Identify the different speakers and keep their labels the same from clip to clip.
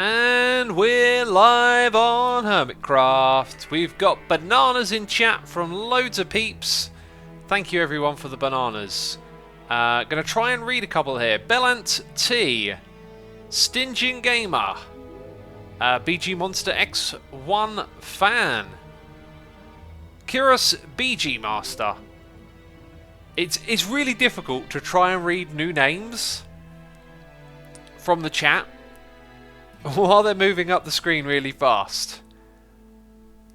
Speaker 1: And we're live on Hermitcraft. We've got bananas in chat from loads of peeps. Thank you everyone for the bananas. Gonna try and read a couple here. Bellant T, Stinging Gamer, BG Monster X1 Fan, Kyrus BG Master. It's really difficult to try and read new names from the chat while they're moving up the screen really fast.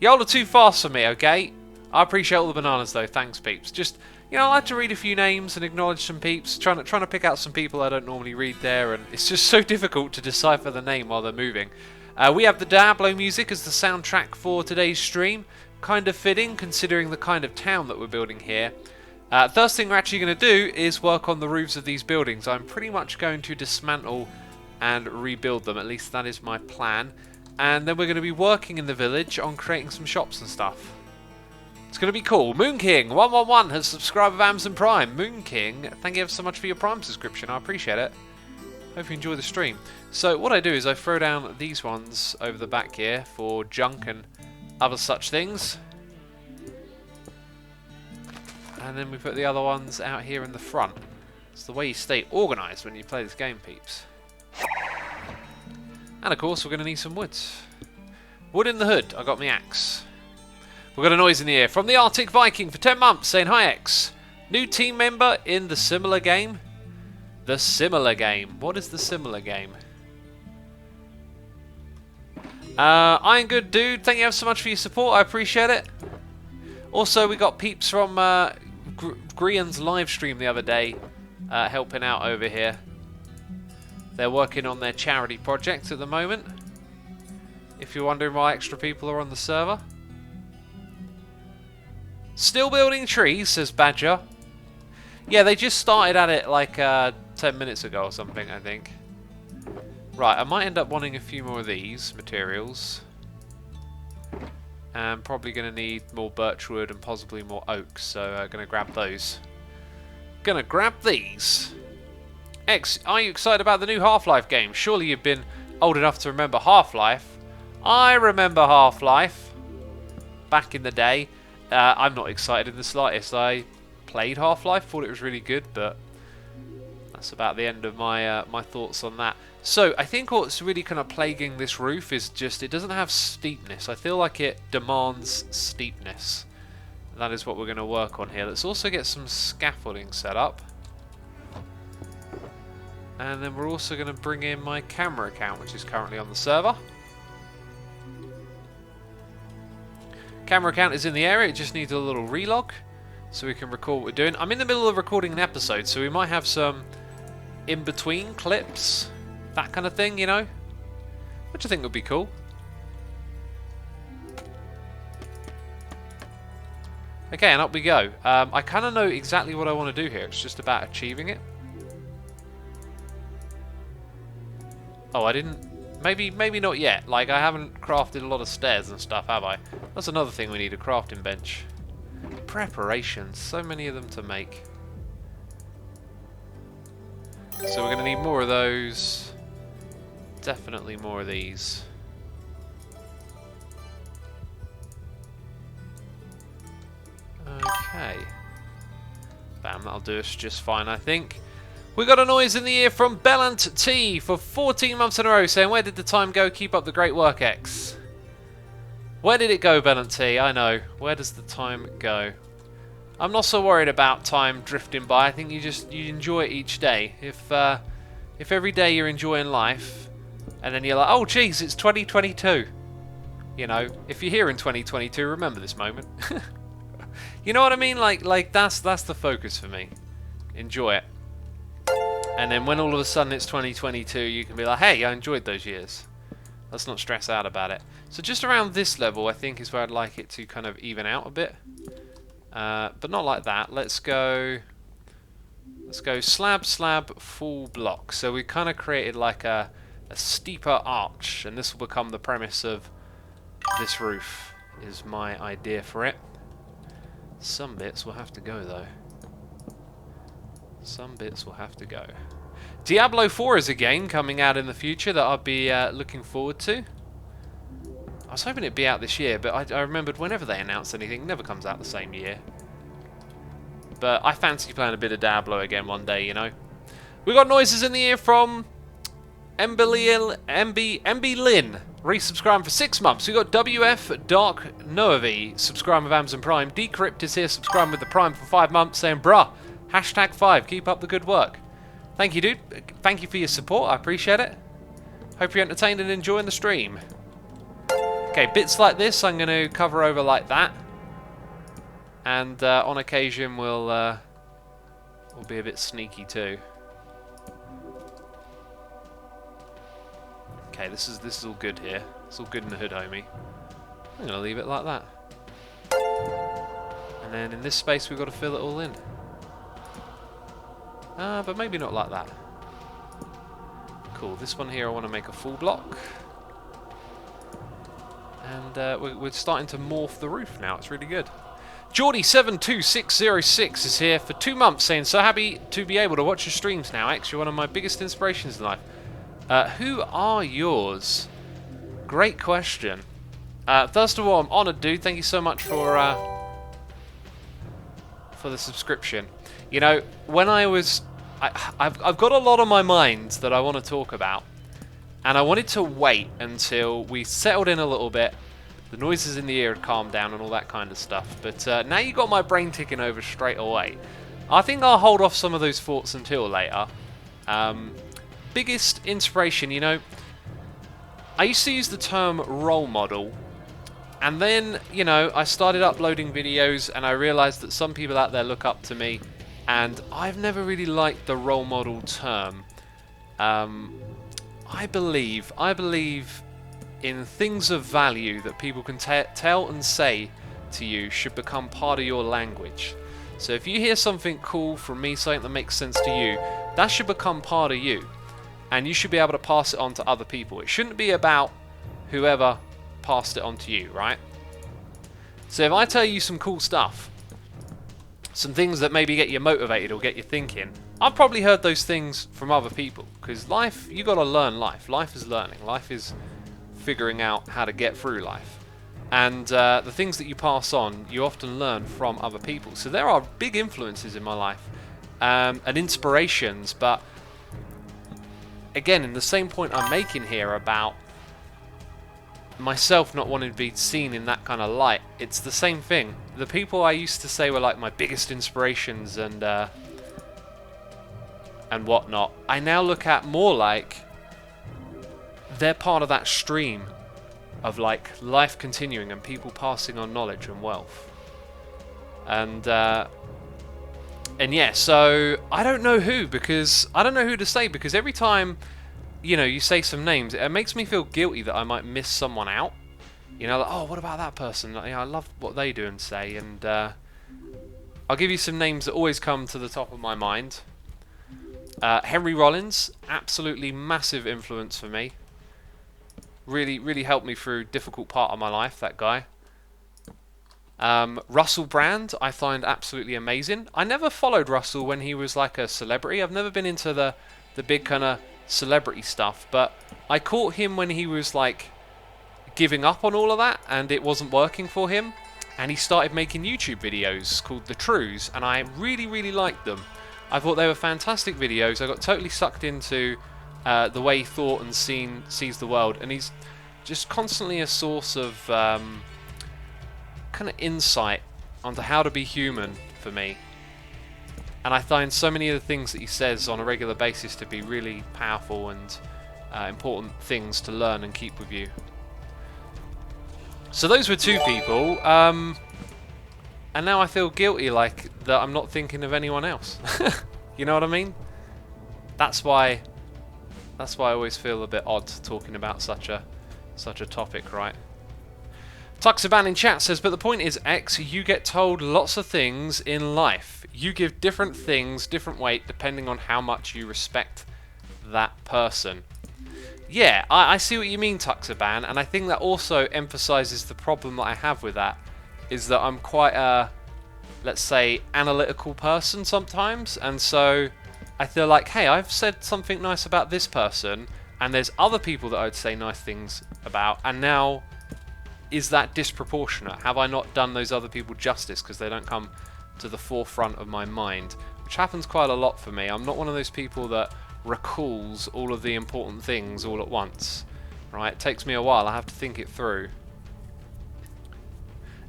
Speaker 1: Y'all are too fast for me, okay? I appreciate all the bananas though, thanks peeps. Just, you know, I like to read a few names and acknowledge some peeps. Trying to pick out some people I don't normally read there, and it's just so difficult to decipher the name while they're moving. We have the Diablo music as the soundtrack for today's stream. Kind of fitting considering the kind of town that we're building here. First thing we're actually going to do is work on the roofs of these buildings. I'm pretty much going to dismantle and rebuild them, at least that is my plan. And then we're going to be working in the village on creating some shops and stuff. It's going to be cool. Moon King 111 has subscribed with Amazon Prime. Moon King, thank you ever so much for your Prime subscription. I appreciate it. Hope you enjoy the stream. So what I do is I throw down these ones over the back here for junk and other such things. And then we put the other ones out here in the front. It's the way you stay organised when you play this game, peeps. And of course we're going to need some wood. Wood in the hood. I got my axe. We've got a noise in the ear from the Arctic Viking for 10 months saying hi X. New team member in the similar game. The similar game. What is the similar game? Iron Good Dude, thank you ever so much for your support. I appreciate it. Also we got peeps from Grian's live stream the other day helping out over here. They're working on their charity project at the moment. If you're wondering why extra people are on the server. Still building trees, says Badger. Yeah, they just started at it like 10 minutes ago or something, I think. Right, I might end up wanting a few more of these materials. I'm probably going to need more birchwood and possibly more oak, so I'm going to grab those. Gonna grab these. X, are you excited about the new Half-Life game? Surely you've been old enough to remember Half-Life. I remember Half-Life. Back in the day. I'm not excited in the slightest. I played Half-Life, thought it was really good, but that's about the end of my my thoughts on that. So, I think what's really kind of plaguing this roof is just it doesn't have steepness. I feel like it demands steepness. That is what we're going to work on here. Let's also get some scaffolding set up. And then we're also going to bring in my camera account, which is currently on the server. Camera account is in the area, it just needs a little relog so we can record what we're doing. I'm in the middle of recording an episode, so we might have some in-between clips, that kind of thing, you know, which I think would be cool. Okay, and up we go. I kind of know exactly what I want to do here, it's just about achieving it. Oh, I didn't... Maybe not yet. Like, I haven't crafted a lot of stairs and stuff, have I? That's another thing we need, a crafting bench. Preparations. So many of them to make. So we're going to need more of those. Definitely more of these. Okay. Bam, that'll do us just fine, I think. We got a noise in the ear from Bellant T for 14 months in a row saying, where did the time go? Keep up the great work, X. Where did it go, Bellant T? I know. Where does the time go? I'm not so worried about time drifting by. I think you enjoy it each day. If every day you're enjoying life and then you're like, oh geez, it's 2022. You know, if you're here in 2022, remember this moment. You know what I mean? Like that's the focus for me. Enjoy it. And then when all of a sudden it's 2022, you can be like, hey, I enjoyed those years. Let's not stress out about it. So just around this level, I think, is where I'd like it to kind of even out a bit. But not like that. Let's go slab, slab, full block. So we kind of created like a steeper arch, and this will become the premise of this roof, is my idea for it. Some bits will have to go, though. Some bits will have to go. Diablo 4 is a game coming out in the future that I'll be looking forward to. I was hoping it'd be out this year, but I remembered whenever they announce anything, it never comes out the same year. But I fancy playing a bit of Diablo again one day, you know. We got noises in the ear from MB Lin, resubscribing for 6 months. We got WF Dark Noavi, subscribing with Amazon Prime. Decrypt is here, subscribing with the Prime for 5 months, saying, bruh, #5, keep up the good work. Thank you, dude. Thank you for your support. I appreciate it. Hope you're entertained and enjoying the stream. Okay, bits like this I'm going to cover over like that. And on occasion we'll be a bit sneaky too. Okay, this is all good here. It's all good in the hood, homie. I'm going to leave it like that. And then in this space we've got to fill it all in. But maybe not like that. Cool, this one here I want to make a full block. And we're starting to morph the roof now, it's really good. Geordie72606 is here for 2 months, saying, so happy to be able to watch your streams now, X. You're one of my biggest inspirations in life. Who are yours? Great question. First of all, I'm honoured, dude. Thank you so much for the subscription. You know, when I've got a lot on my mind that I want to talk about, and I wanted to wait until we settled in a little bit, the noises in the ear had calmed down and all that kind of stuff. But now you got my brain ticking over straight away. I think I'll hold off some of those thoughts until later. Biggest inspiration, you know, I used to use the term role model, and then, you know, I started uploading videos and I realized that some people out there look up to me, and I've never really liked the role model term. I believe in things of value that people can tell and say to you should become part of your language. So if you hear something cool from me, something that makes sense to you, that should become part of you. And you should be able to pass it on to other people. It shouldn't be about whoever passed it on to you, right? So if I tell you some cool stuff, some things that maybe get you motivated or get you thinking, I've probably heard those things from other people. Because life, you got to learn life. Life is learning. Life is figuring out how to get through life. And the things that you pass on, you often learn from other people. So there are big influences in my life and inspirations, but again, in the same point I'm making here about myself not wanting to be seen in that kind of light, it's the same thing. The people I used to say were like my biggest inspirations and whatnot, I now look at more like they're part of that stream of like life continuing and people passing on knowledge and wealth. And yeah, so I don't know who, because I don't know who to say, because every time, you know, you say some names, it makes me feel guilty that I might miss someone out. You know, like, oh, what about that person? You know, I love what they do and say, and I'll give you some names that always come to the top of my mind. Henry Rollins, absolutely massive influence for me. Really, really helped me through a difficult part of my life, that guy. Russell Brand, I find absolutely amazing. I never followed Russell when he was like a celebrity. I've never been into the big kind of celebrity stuff, but I caught him when he was like giving up on all of that and it wasn't working for him, and he started making YouTube videos called The Trues, and I really, really liked them. I thought they were fantastic videos. I got totally sucked into the way he thought and sees the world, and he's just constantly a source of kind of insight onto how to be human for me. And I find so many of the things that he says on a regular basis to be really powerful and important things to learn and keep with you. So those were 2 people, and now I feel guilty like that I'm not thinking of anyone else. You know what I mean? That's why I always feel a bit odd talking about such a topic, right? Tuxaban in chat says, but the point is, X, you get told lots of things in life. You give different things different weight depending on how much you respect that person. Yeah, I see what you mean, Tuxaban, and I think that also emphasizes the problem that I have with that, is that I'm quite a, let's say, analytical person sometimes, and so I feel like, hey, I've said something nice about this person, and there's other people that I'd say nice things about, and now, is that disproportionate? Have I not done those other people justice because they don't come to the forefront of my mind? Which happens quite a lot for me. I'm not one of those people that recalls all of the important things all at once. Right? It takes me a while. I have to think it through.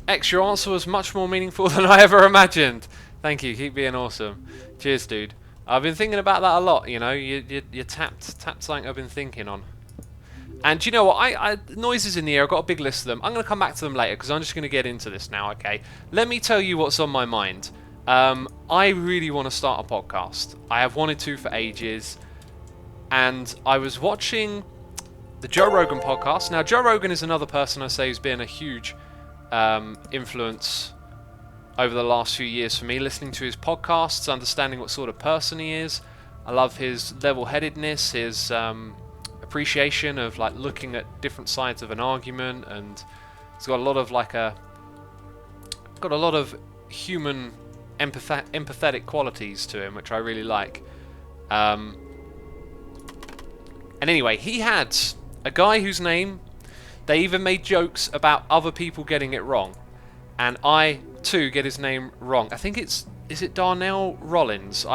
Speaker 1: X, your answer was much more meaningful than I ever imagined. Thank you. Keep being awesome. Cheers, dude. I've been thinking about that a lot, you know. You tapped something I've been thinking on. And do you know what? Noises in the air, I've got a big list of them. I'm going to come back to them later because I'm just going to get into this now, okay? Let me tell you what's on my mind. I really want to start a podcast. I have wanted to for ages. And I was watching the Joe Rogan podcast. Now, Joe Rogan is another person I say who's been a huge influence over the last few years for me, listening to his podcasts, understanding what sort of person he is. I love his level-headedness, his appreciation of like looking at different sides of an argument, and he's got a lot of human empathetic qualities to him, which I really like. And anyway, he had a guy whose name, they even made jokes about other people getting it wrong, and I too get his name wrong. I think is it Darnell Rollins?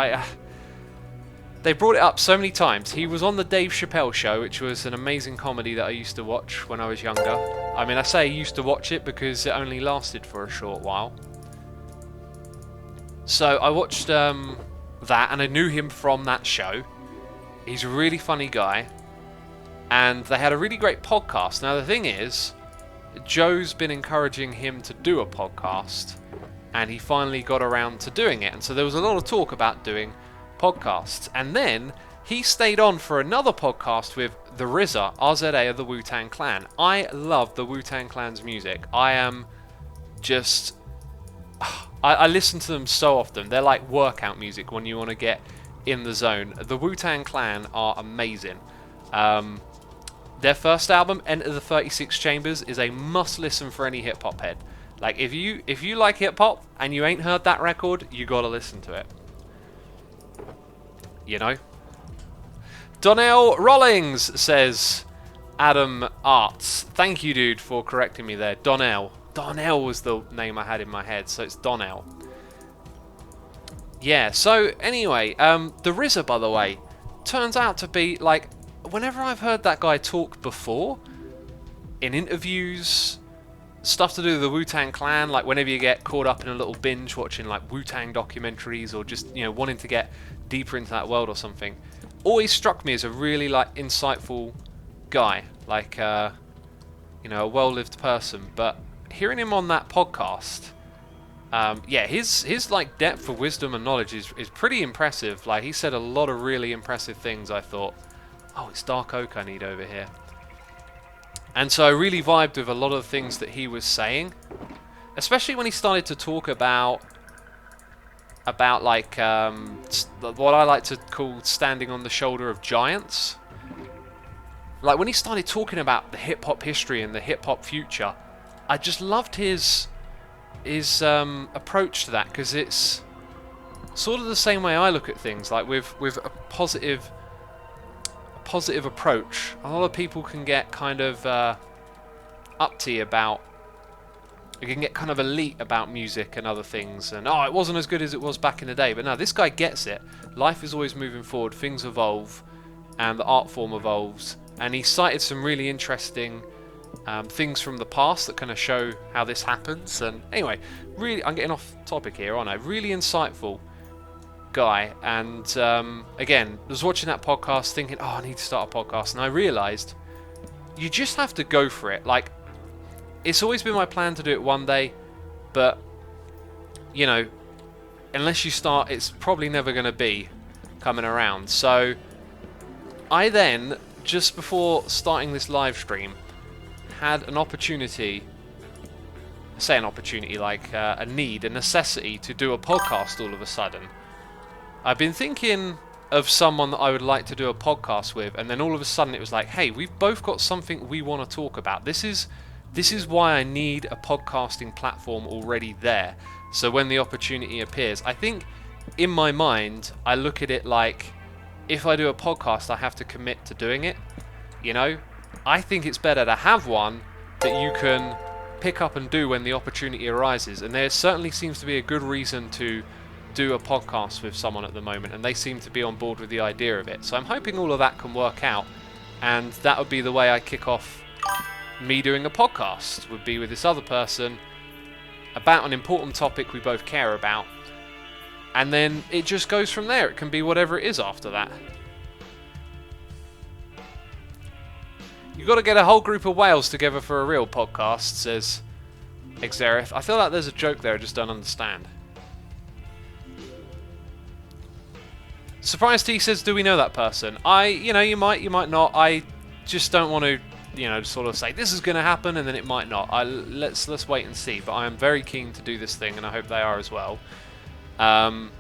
Speaker 1: They brought it up so many times. He was on the Dave Chappelle show, which was an amazing comedy that I used to watch when I was younger. I mean, I say I used to watch it because it only lasted for a short while. So I watched that, and I knew him from that show. He's a really funny guy, and they had a really great podcast. Now the thing is, Joe's been encouraging him to do a podcast, and he finally got around to doing it. And so there was a lot of talk about doing podcasts, and then he stayed on for another podcast with the RZA, RZA of the Wu-Tang Clan. I love the Wu-Tang Clan's music. I listen to them so often. They're like workout music when you want to get in the zone. The Wu-Tang Clan are amazing. Their first album, Enter the 36 Chambers, is a must listen for any hip hop head. Like if you like hip hop and you ain't heard that record, you gotta listen to it. You know? Donnell Rollings, says Adam Arts. Thank you, dude, for correcting me there. Donnell. Donnell was the name I had in my head, so it's Donnell. Yeah, so anyway, the RZA, by the way, turns out to be, like, whenever I've heard that guy talk before, in interviews, stuff to do with the Wu-Tang Clan, like whenever you get caught up in a little binge watching like Wu-Tang documentaries or just, you know, wanting to get deeper into that world or something, always struck me as a really like insightful guy, like you know, a well-lived person. But hearing him on that podcast, yeah, his like depth of wisdom and knowledge is pretty impressive. Like, he said a lot of really impressive things. I thought, oh, it's dark oak I need over here. And so I really vibed with a lot of the things that he was saying, especially when he started to talk about like what I like to call standing on the shoulder of giants. Like when he started talking about the hip hop history and the hip hop future, I just loved his approach to that, because it's sort of the same way I look at things, like with a positive approach. A lot of people can get kind of uppity about, you can get kind of elite about music and other things, and oh, it wasn't as good as it was back in the day. But no, this guy gets it. Life is always moving forward, things evolve, and the art form evolves. And he cited some really interesting things from the past that kind of show how this happens. And anyway, really, I'm getting off topic here, aren't I? Really insightful guy. And again, I was watching that podcast thinking, oh, I need to start a podcast, and I realized you just have to go for it. Like, it's always been my plan to do it one day, but you know, unless you start, it's probably never going to be coming around. So I then, just before starting this live stream, had an opportunity, say an opportunity, like a need, a necessity to do a podcast all of a sudden. I've been thinking of someone that I would like to do a podcast with, and then all of a sudden it was like, hey, we've both got something we want to talk about. This is why I need a podcasting platform already there. So when the opportunity appears, I think in my mind, I look at it like, if I do a podcast, I have to commit to doing it. You know, I think it's better to have one that you can pick up and do when the opportunity arises. And there certainly seems to be a good reason to do a podcast with someone at the moment, and they seem to be on board with the idea of it. So I'm hoping all of that can work out, and that would be the way I kick off me doing a podcast, would be with this other person about an important topic we both care about, and then it just goes from there. It can be whatever it is after that. You've got to get a whole group of whales together for a real podcast, says Exerith. I feel like there's a joke there I just don't understand. Surprise T says, do we know that person? You might not. I just don't want to, sort of say this is going to happen and then it might not. Let's wait and see. But I am very keen to do this thing, and I hope they are as well. And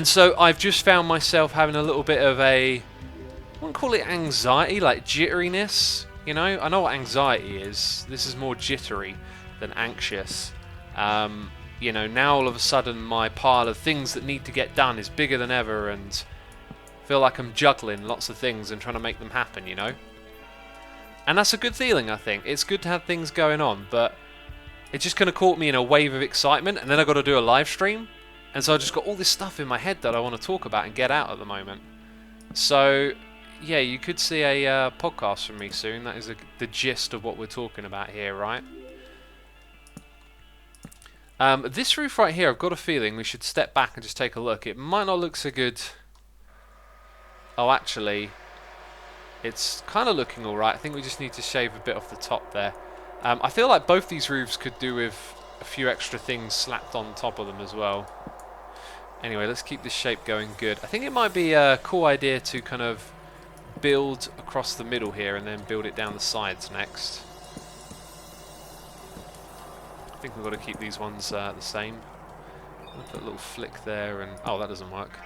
Speaker 1: so I've just found myself having a little bit of a, I wouldn't call it anxiety, like jitteriness. I know what anxiety is. This is more jittery than anxious. Now all of a sudden my pile of things that need to get done is bigger than ever, and I feel like I'm juggling lots of things and trying to make them happen, And that's a good feeling, I think. It's good to have things going on, but it just kind of caught me in a wave of excitement, and then I got to do a live stream, and so I just got all this stuff in my head that I want to talk about and get out at the moment. So, yeah, you could see a podcast from me soon. That is the gist of what we're talking about here, right? This roof right here, I've got a feeling we should step back and just take a look. It might not look so good. Oh, actually, it's kind of looking alright. I think we just need to shave a bit off the top there. I feel like both these roofs could do with a few extra things slapped on top of them as well. Anyway, let's keep this shape going good. I think it might be a cool idea to kind of build across the middle here and then build it down the sides next. I think we've got to keep these ones the same. I'll put a little flick there, and oh, that doesn't work.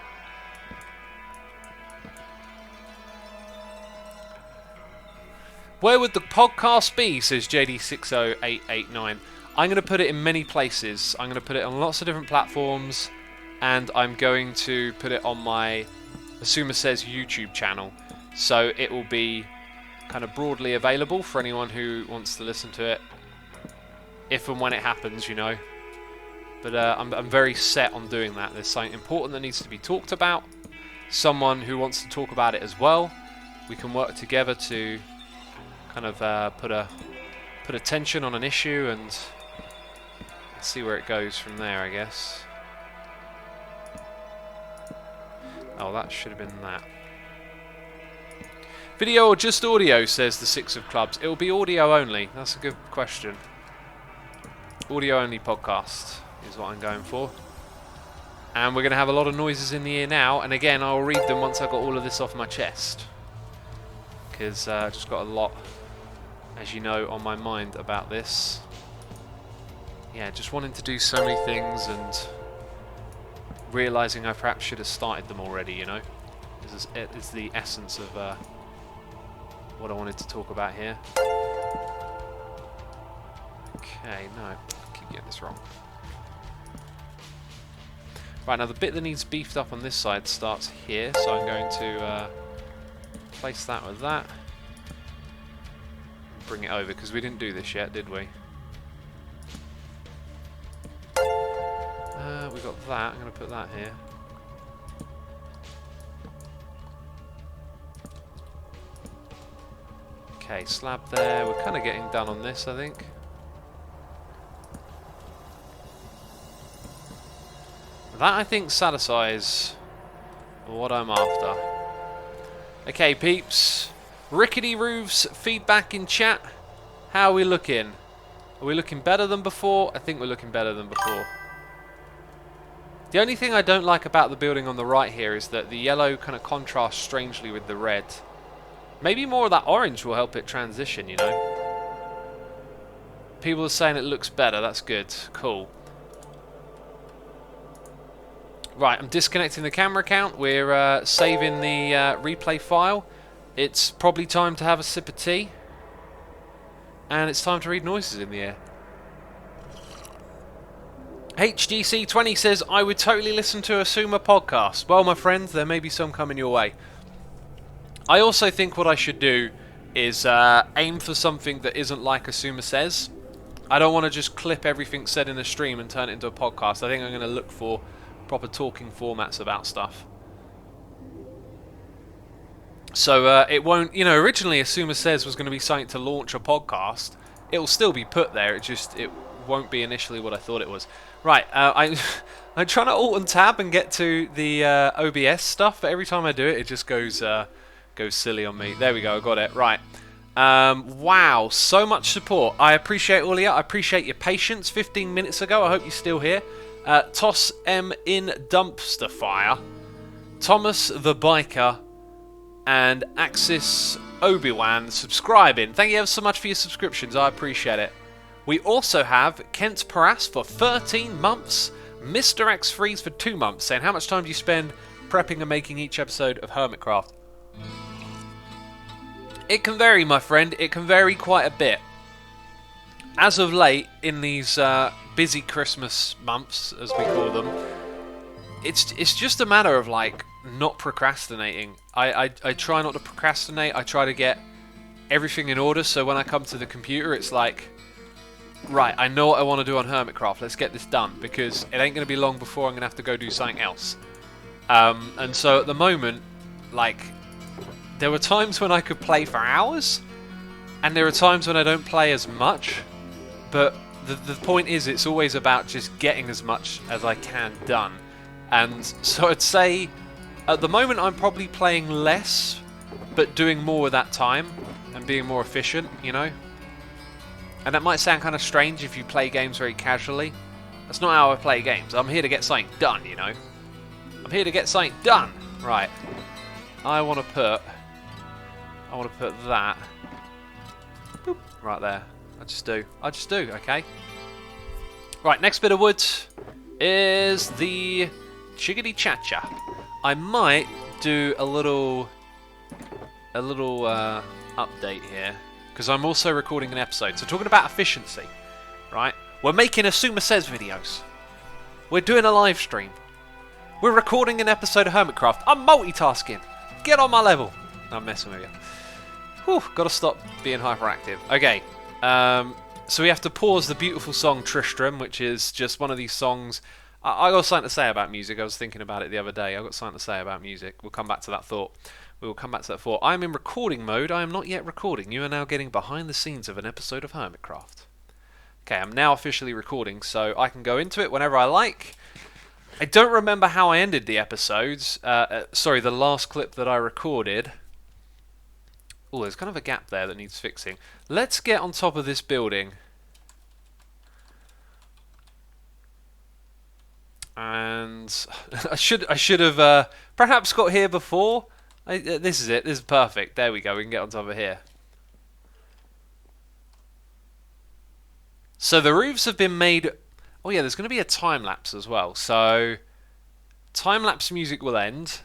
Speaker 1: Where would the podcast be, says JD60889. I'm going to put it in many places. I'm going to put it on lots of different platforms, and I'm going to put it on my Asuma Says YouTube channel. So it will be kind of broadly available for anyone who wants to listen to it. If and when it happens, But I'm very set on doing that. There's something important that needs to be talked about. Someone who wants to talk about it as well. We can work together to kind of put a tension on an issue and see where it goes from there, I guess. Oh, that should have been that. Video or just audio, says the Six of Clubs. It will be audio only. That's a good question. Audio only podcast is what I'm going for. And we're going to have a lot of noises in the ear now. And again, I'll read them once I've got all of this off my chest. Because I've just got a lot, as you know, on my mind about this. Yeah, just wanting to do so many things and realising I perhaps should have started them already, Is the essence of what I wanted to talk about here. Okay, no, I keep getting this wrong. Right, now the bit that needs beefed up on this side starts here, so I'm going to place that with that. Bring it over, because we didn't do this yet, did we? We got that, I'm going to put that here. Okay, slab there, we're kind of getting done on this, I think. That, I think, satisfies what I'm after. Okay, peeps. Rickety roofs, feedback in chat. How are we looking? Are we looking better than before? I think we're looking better than before. The only thing I don't like about the building on the right here is that the yellow kind of contrasts strangely with the red. Maybe more of that orange will help it transition, People are saying it looks better. That's good. Cool. Right, I'm disconnecting the camera account. We're saving the replay file. It's probably time to have a sip of tea. And it's time to read noises in the air. HGC20 says, I would totally listen to a Sumo podcast. Well, my friends, there may be some coming your way. I also think what I should do is aim for something that isn't like Asuma Says. I don't want to just clip everything said in a stream and turn it into a podcast. I think I'm going to look for proper talking formats about stuff. So it won't, you know, originally Asuma Says was going to be something to launch a podcast. It will still be put there, it won't be initially what I thought it was. Right, I'm trying to alt and tab and get to the OBS stuff, but every time I do it, it just goes silly on me. There we go, I got it. Right. Wow, so much support. I appreciate all of you. I appreciate your patience. 15 minutes ago, I hope you're still here. Toss M in Dumpster Fire, Thomas the Biker, and Axis Obi-Wan subscribing. Thank you ever so much for your subscriptions. I appreciate it. We also have Kent Paras for 13 months, Mr. X Freeze for 2 months, saying how much time do you spend prepping and making each episode of Hermitcraft? It can vary, my friend. It can vary quite a bit. As of late, in these busy Christmas months, as we call them, it's just a matter of like not procrastinating. I try not to procrastinate. I try to get everything in order, so when I come to the computer, it's like, right, I know what I want to do on Hermitcraft. Let's get this done, because it ain't going to be long before I'm going to have to go do something else. And so at the moment, like, there were times when I could play for hours, and there are times when I don't play as much, but the point is it's always about just getting as much as I can done. And so I'd say at the moment I'm probably playing less, but doing more with that time and being more efficient, you know? And that might sound kind of strange if you play games very casually. That's not how I play games. I'm here to get something done, you know? I'm here to get something done! Right. I want to put that boop, right there. I just do, okay? Right, next bit of wood is the Chiggity Chacha. I might do a little update here, because I'm also recording an episode. So talking about efficiency, right? We're making Asuma Says videos. We're doing a live stream. We're recording an episode of Hermitcraft. I'm multitasking. Get on my level. I'm messing with you. Whew, gotta stop being hyperactive. Okay, so we have to pause the beautiful song Tristram, which is just one of these songs. I got something to say about music. I was thinking about it the other day. I got something to say about music. We'll come back to that thought. We will come back to that thought. I'm in recording mode. I am not yet recording. You are now getting behind the scenes of an episode of Hermitcraft. Okay, I'm now officially recording, so I can go into it whenever I like. I don't remember how I ended the episodes. Sorry, the last clip that I recorded. Oh, there's kind of a gap there that needs fixing. Let's get on top of this building. And I should have perhaps got here before. This is it. This is perfect. There we go. We can get on top of here. So the roofs have been made. Oh yeah, there's going to be a time-lapse as well. So time-lapse music will end.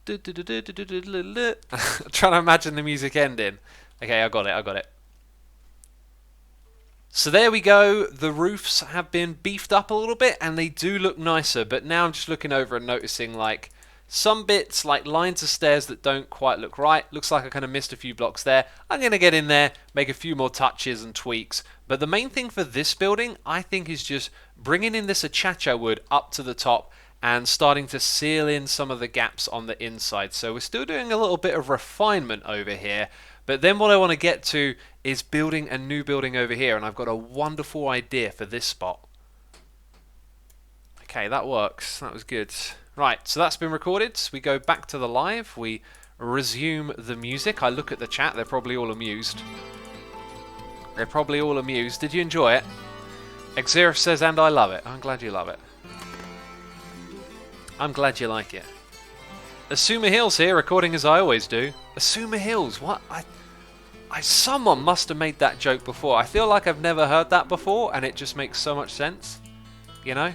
Speaker 1: Trying to imagine the music ending. Okay, I got it. So there we go. The roofs have been beefed up a little bit, and they do look nicer. But now I'm just looking over and noticing, like, some bits, like lines of stairs that don't quite look right. Looks like I kind of missed a few blocks there. I'm going to get in there, make a few more touches and tweaks. But the main thing for this building, I think, is just bringing in this achacha wood up to the top and starting to seal in some of the gaps on the inside. So we're still doing a little bit of refinement over here. But then what I want to get to is building a new building over here. And I've got a wonderful idea for this spot. Okay, that works. That was good. Right, so that's been recorded. We go back to the live. We resume the music. I look at the chat. They're probably all amused. Did you enjoy it? Xerif says, and I love it. I'm glad you love it. I'm glad you like it. Asuma Hills here, recording as I always do. Asuma Hills, what? Someone must have made that joke before. I feel like I've never heard that before, and it just makes so much sense. You know?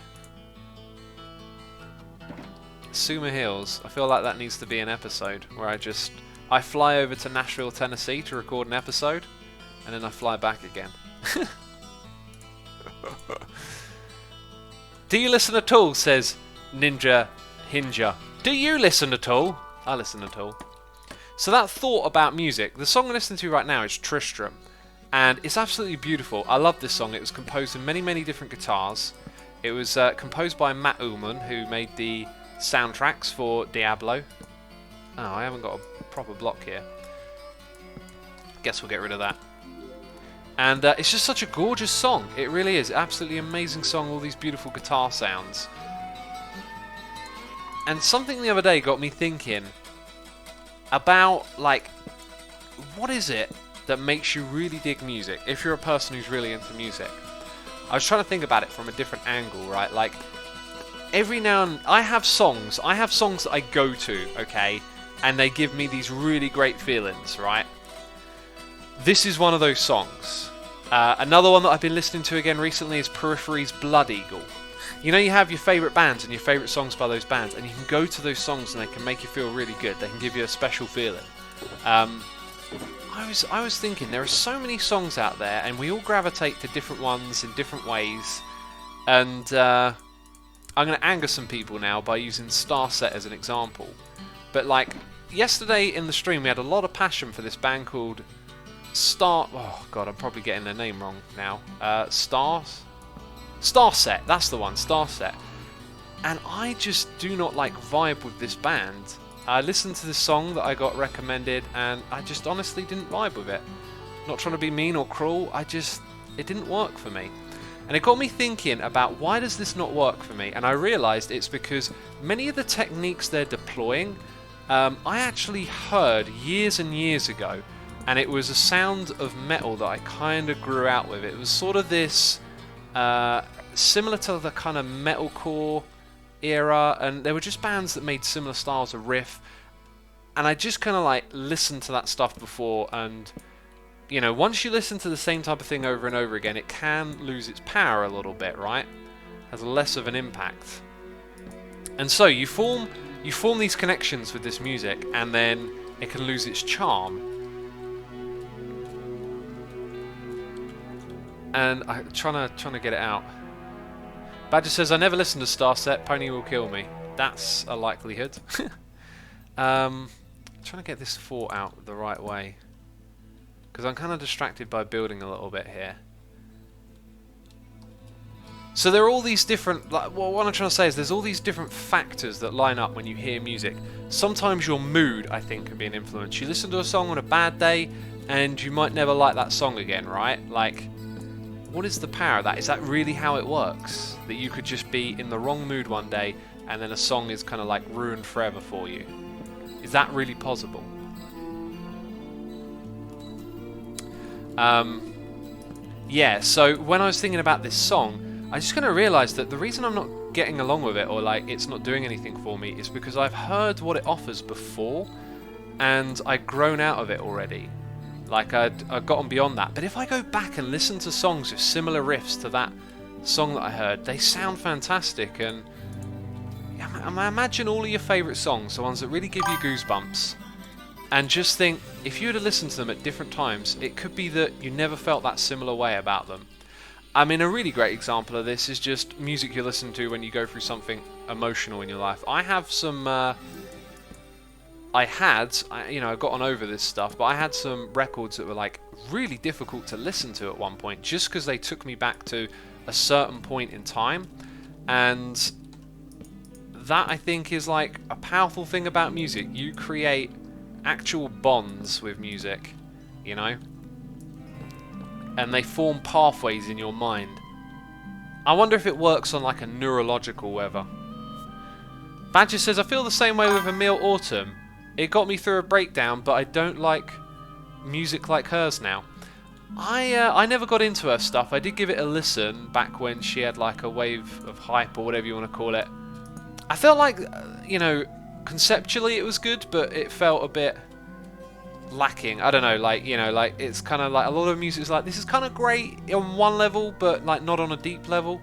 Speaker 1: Asuma Hills. I feel like that needs to be an episode where I fly over to Nashville, Tennessee to record an episode, and then I fly back again. Do you listen at all, says Ninja Hinja. Do you listen at all? I listen at all. So that thought about music, the song I'm listening to right now is Tristram. And it's absolutely beautiful. I love this song. It was composed in many, many different guitars. It was composed by Matt Ullman, who made the soundtracks for Diablo. Oh, I haven't got a proper block here. Guess we'll get rid of that. And it's just such a gorgeous song. It really is. Absolutely amazing song. All these beautiful guitar sounds. And something the other day got me thinking about, like, what is it that makes you really dig music, if you're a person who's really into music? I was trying to think about it from a different angle, right? Like, every now and I have songs that I go to, okay, and they give me these really great feelings, right? This is one of those songs. Another one that I've been listening to again recently is Periphery's Blood Eagle. You know, you have your favourite bands and your favourite songs by those bands, and you can go to those songs and they can make you feel really good. They can give you a special feeling. I was thinking, there are so many songs out there, and we all gravitate to different ones in different ways. And I'm going to anger some people now by using Starset as an example. But like, yesterday in the stream we had a lot of passion for this band called oh god, I'm probably getting their name wrong now. Starset, that's the one, Starset. And I just do not like vibe with this band. I listened to this song that I got recommended and I just honestly didn't vibe with it. Not trying to be mean or cruel, it didn't work for me. And it got me thinking about, why does this not work for me? And I realised it's because many of the techniques they're deploying, I actually heard years and years ago, and it was a sound of metal that I kind of grew out with. It was sort of this, similar to the kind of metalcore era, and there were just bands that made similar styles of riff, and I just kind of like listened to that stuff before, and you know, once you listen to the same type of thing over and over again, it can lose its power a little bit, right? Has less of an impact. And so you form these connections with this music, and then it can lose its charm. And I'm trying to get it out. Badger says, I never listen to Starset, Pony will kill me. That's a likelihood. Trying to get this thought out the right way, because I'm kind of distracted by building a little bit here. So there are all these different, like, well, what I'm trying to say is there's all these different factors that line up when you hear music. Sometimes your mood, I think, can be an influence. You listen to a song on a bad day and you might never like that song again, right? Like, what is the power of that? Is that really how it works? That you could just be in the wrong mood one day and then a song is kind of like ruined forever for you? Is that really possible? Yeah, so when I was thinking about this song, I just kind of realised that the reason I'm not getting along with it, or like it's not doing anything for me, is because I've heard what it offers before and I'd grown out of it already. Like I'd gotten beyond that. But if I go back and listen to songs with similar riffs to that song that I heard, they sound fantastic. And I imagine all of your favourite songs, the ones that really give you goosebumps, and just think, if you were to listen to them at different times, it could be that you never felt that similar way about them. I mean, a really great example of this is just music you listen to when you go through something emotional in your life. I have some, I've gotten over this stuff, but I had some records that were like really difficult to listen to at one point, just because they took me back to a certain point in time. And that, I think, is like a powerful thing about music. You create actual bonds with music, you know, and they form pathways in your mind. I wonder if it works on like a neurological level. Badger says, I feel the same way with Emile Autumn. It got me through a breakdown, but I don't like music like hers now. I never got into her stuff. I did give it a listen back when she had like a wave of hype, or whatever you want to call it. I felt like, conceptually it was good, but it felt a bit lacking. I don't know, like, it's kind of like a lot of music is like, this is kind of great on one level, but like not on a deep level.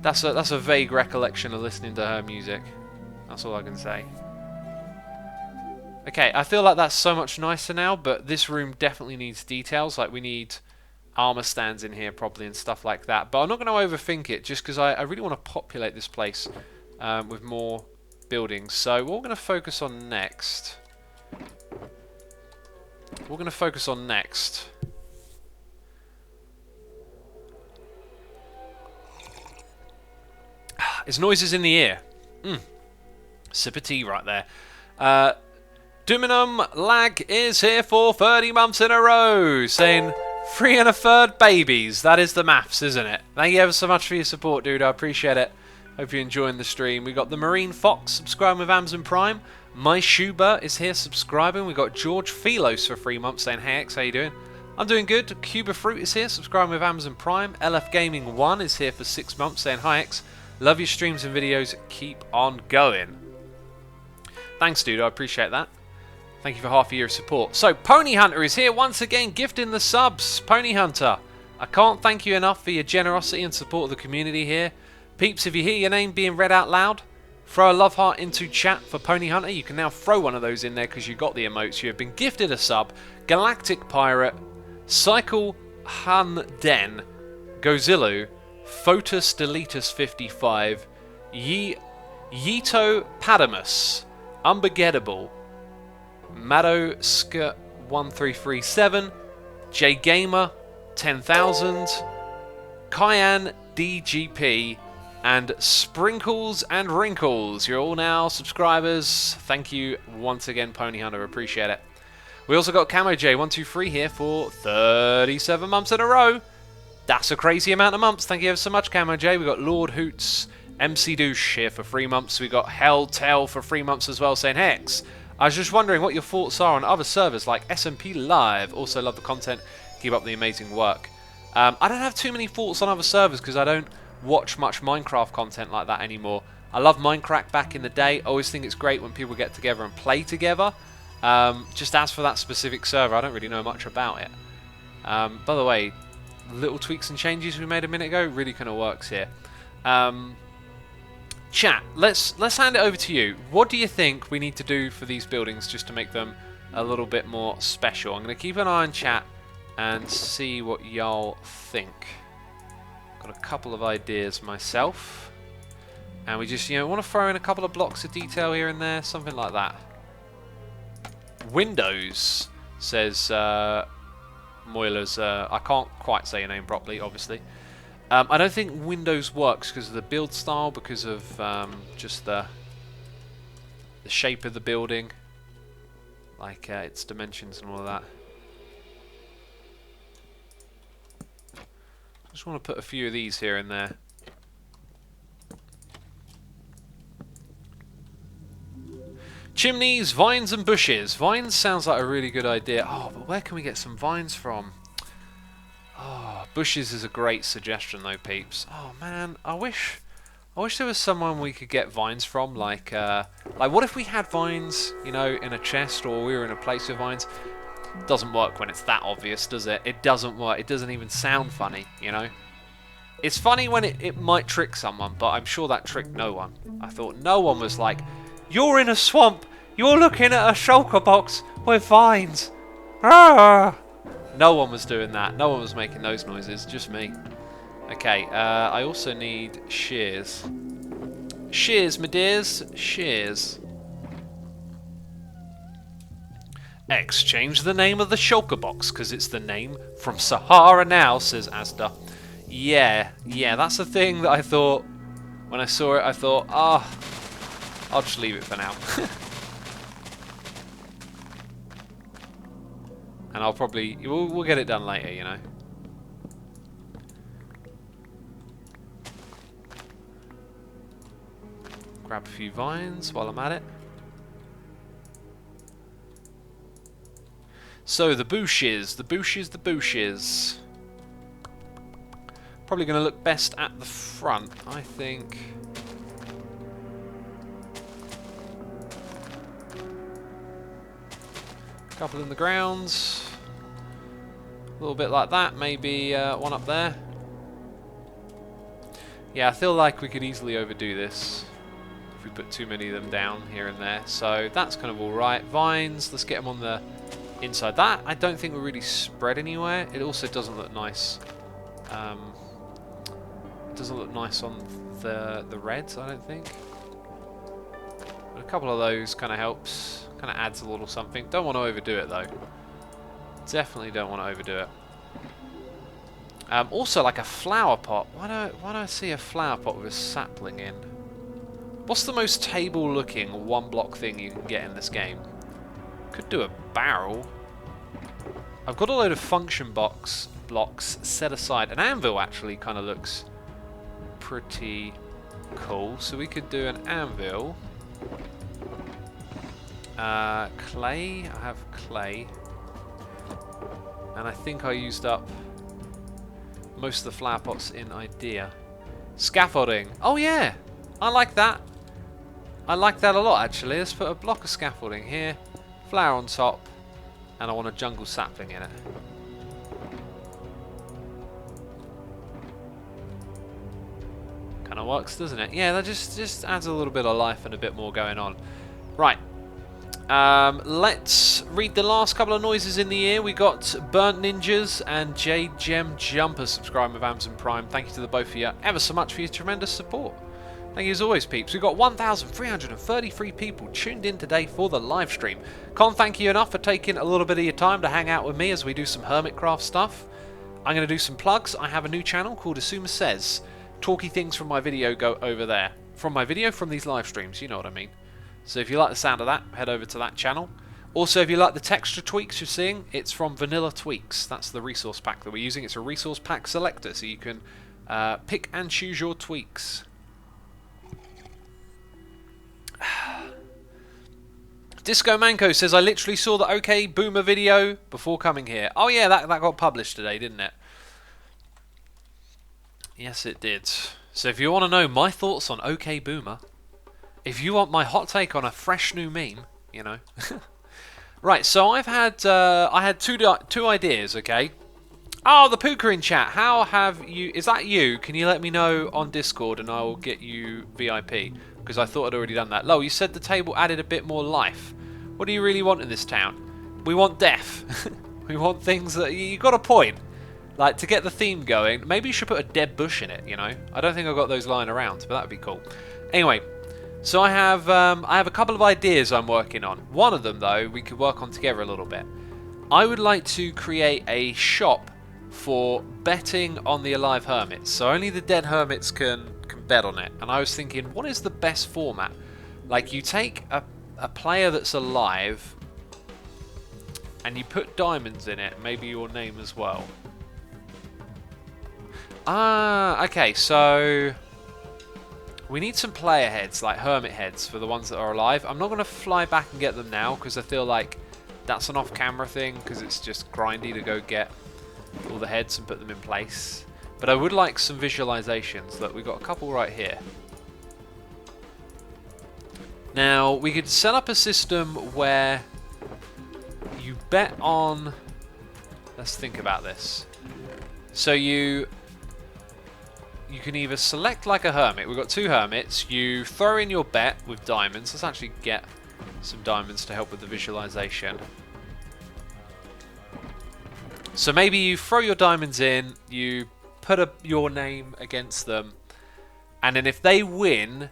Speaker 1: That's a vague recollection of listening to her music. That's all I can say. Okay, I feel like that's so much nicer now, but this room definitely needs details. Like, we need armor stands in here properly and stuff like that. But I'm not going to overthink it, just because I really want to populate this place with more buildings. So what we're going to focus on next... is noises in the ear. Sip of tea right there. Duminum Lag is here for 30 months in a row, saying 3 1/3 babies. That is the maths, isn't it? Thank you ever so much for your support, dude. I appreciate it. Hope you're enjoying the stream. We got the Marine Fox subscribing with Amazon Prime. My Schuber is here subscribing. We got George Philos for 3 months saying, hey X, how you doing? I'm doing good. Cuba Fruit is here subscribing with Amazon Prime. LF Gaming 1 is here for 6 months saying, hi X. Love your streams and videos. Keep on going. Thanks, dude. I appreciate that. Thank you for half a year of support. So, Pony Hunter is here once again, gifting the subs. Pony Hunter, I can't thank you enough for your generosity and support of the community here. Peeps, if you hear your name being read out loud, throw a love heart into chat for Pony Hunter. You can now throw one of those in there because you got the emotes. You have been gifted a sub. Galactic Pirate, Cycle Han Den, Gozilu, Photus Deletus 55, Yito Padamus, Unbegettable, Madoska 1337, J Gamer 10,000, Cayenne DGP, and Sprinkles and Wrinkles. You're all now subscribers. Thank you once again, Pony Hunter. Appreciate it. We also got Camo J123 here for 37 months in a row. That's a crazy amount of months. Thank you ever so much, Camo J. We got Lord Hoots, MC Douche here for 3 months. We got Helltail for 3 months as well, saying Hex. I was just wondering what your thoughts are on other servers like SMP Live. Also love the content. Keep up the amazing work. I don't have too many thoughts on other servers because I don't watch much Minecraft content like that anymore. I love Minecraft back in the day. I always think it's great when people get together and play together. Just as for that specific server, I don't really know much about it. By the way, little tweaks and changes we made a minute ago really kind of works here. Chat, let's hand it over to you. What do you think we need to do for these buildings just to make them a little bit more special? I'm going to keep an eye on chat and see what y'all think. Got a couple of ideas myself, and we just want to throw in a couple of blocks of detail here and there, something like that. Windows says Moilers. I can't quite say your name properly, obviously. I don't think Windows works because of the build style, because of just the shape of the building, like its dimensions and all of that. I just want to put a few of these here and there. Chimneys, vines and bushes. Vines sounds like a really good idea. Oh, but where can we get some vines from? Oh, bushes is a great suggestion though, peeps. Oh man, I wish there was someone we could get vines from. Like what if we had vines, in a chest, or we were in a place with vines? Doesn't work when it's that obvious, does it? It doesn't work. It doesn't even sound funny, It's funny when it might trick someone, but I'm sure that tricked no one. I thought no one was like, you're in a swamp, you're looking at a shulker box with vines. Ah! No one was doing that. No one was making those noises, just me. Okay, I also need shears. Shears, my dears, shears. X, change the name of the shulker box, because it's the name from Sahara now, says Asda. Yeah, that's the thing that I thought, when I saw it, I thought, I'll just leave it for now. And I'll probably, we'll get it done later, Grab a few vines while I'm at it. So, the bushes. Probably going to look best at the front, I think. A couple in the grounds. A little bit like that, maybe one up there. Yeah, I feel like we could easily overdo this if we put too many of them down here and there. So that's kind of alright. Vines, let's get them on the inside. That I don't think will really spread anywhere. It also doesn't look nice. It doesn't look nice on the reds, I don't think. But a couple of those kind of helps. Kind of adds a little something. Don't want to overdo it though. Definitely don't want to overdo it. Also, like a flower pot. Why don't I see a flower pot with a sapling in? What's the most table-looking one-block thing you can get in this game? Could do a barrel. I've got a load of function box blocks set aside. An anvil actually kind of looks pretty cool. So we could do an anvil. Clay. I have clay. And I think I used up most of the flower pots in idea. Scaffolding. Oh yeah, I like that. I like that a lot actually. Let's put a block of scaffolding here, flower on top, and I want a jungle sapling in it. Kind of works, doesn't it? Yeah, that just adds a little bit of life and a bit more going on. Right. Let's read the last couple of noises in the ear. We got Burnt Ninjas and Jade Gem Jumper subscribing with Amazon Prime. Thank you to the both of you ever so much for your tremendous support. Thank you as always, peeps. We've got 1,333 people tuned in today for the live stream. Can't thank you enough for taking a little bit of your time to hang out with me as we do some Hermitcraft stuff. I'm going to do some plugs. I have a new channel called Asuma Says. Talky things from my video go over there. From these live streams, you know what I mean. So if you like the sound of that, head over to that channel. Also, if you like the texture tweaks you're seeing, it's from Vanilla Tweaks. That's the resource pack that we're using. It's a resource pack selector, so you can pick and choose your tweaks. Disco Manco says, I literally saw the OK Boomer video before coming here. Oh yeah, that got published today, didn't it? Yes, it did. So if you want to know my thoughts on OK Boomer, if you want my hot take on a fresh new meme, you know. Right, so I had two ideas, okay? Oh, the Puka in chat. How have you... Is that you? Can you let me know on Discord and I will get you VIP? Because I thought I'd already done that. Lo, you said the table added a bit more life. What do you really want in this town? We want death. We want things that... You got a point. Like, to get the theme going, maybe you should put a dead bush in it, you know? I don't think I've got those lying around, but that'd be cool. Anyway... So I have a couple of ideas I'm working on. One of them, though, we could work on together a little bit. I would like to create a shop for betting on the alive hermits. So only the dead hermits can bet on it. And I was thinking, what is the best format? Like, you take a player that's alive and you put diamonds in it, maybe your name as well. Ah, okay, so... We need some player heads, like hermit heads, for the ones that are alive. I'm not going to fly back and get them now, because I feel like that's an off-camera thing, because it's just grindy to go get all the heads and put them in place. But I would like some visualizations. Look, we've got a couple right here. Now, we could set up a system where you bet on... Let's think about this. So you can either select like a hermit. We've got two hermits. You throw in your bet with diamonds. Let's actually get some diamonds to help with the visualization. So maybe you throw your diamonds in, you put your name against them, and then if they win,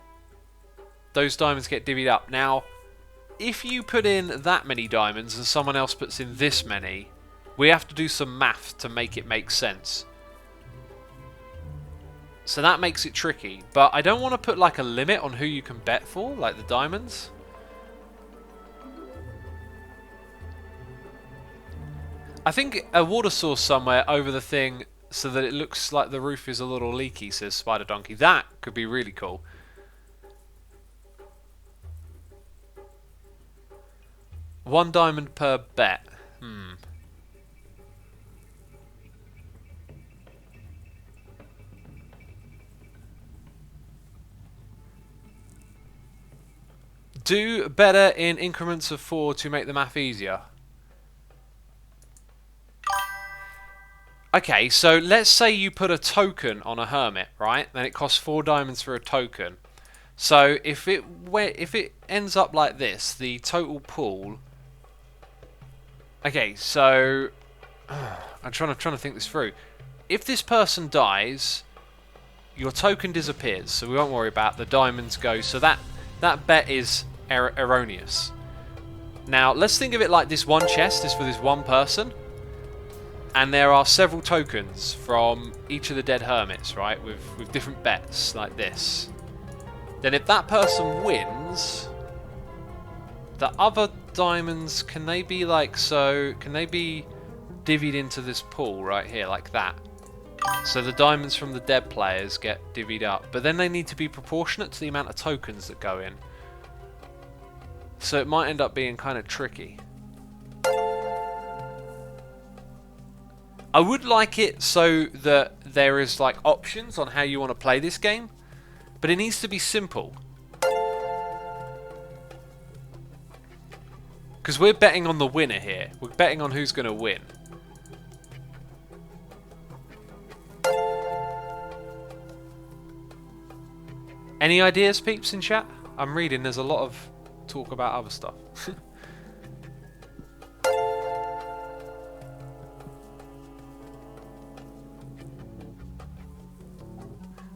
Speaker 1: those diamonds get divvied up. Now, if you put in that many diamonds and someone else puts in this many, we have to do some math to make it make sense. So that makes it tricky, but I don't want to put like a limit on who you can bet for, like the diamonds. I think a water source somewhere over the thing so that it looks like the roof is a little leaky, says Spider Donkey. That could be really cool. One diamond per bet. Do better in increments of 4 to make the math easier. Okay, so let's say you put a token on a hermit, right? Then it costs 4 diamonds for a token. So if it ends up like this, the total pool Okay, so I'm trying to think this through. If this person dies, your token disappears, so we won't worry about the diamonds go. So that bet is erroneous. Now let's think of it like this one chest is for this one person, and there are several tokens from each of the dead hermits, right? With different bets like this. Then if that person wins, the other diamonds, can they be like so? Can they be divvied into this pool right here like that? So the diamonds from the dead players get divvied up, but then they need to be proportionate to the amount of tokens that go in. So it might end up being kind of tricky. I would like it so that there is like options on how you want to play this game, but it needs to be simple. Because we're betting on the winner here. We're betting on who's going to win. Any ideas, peeps, in chat? I'm reading, there's a lot of talk about other stuff.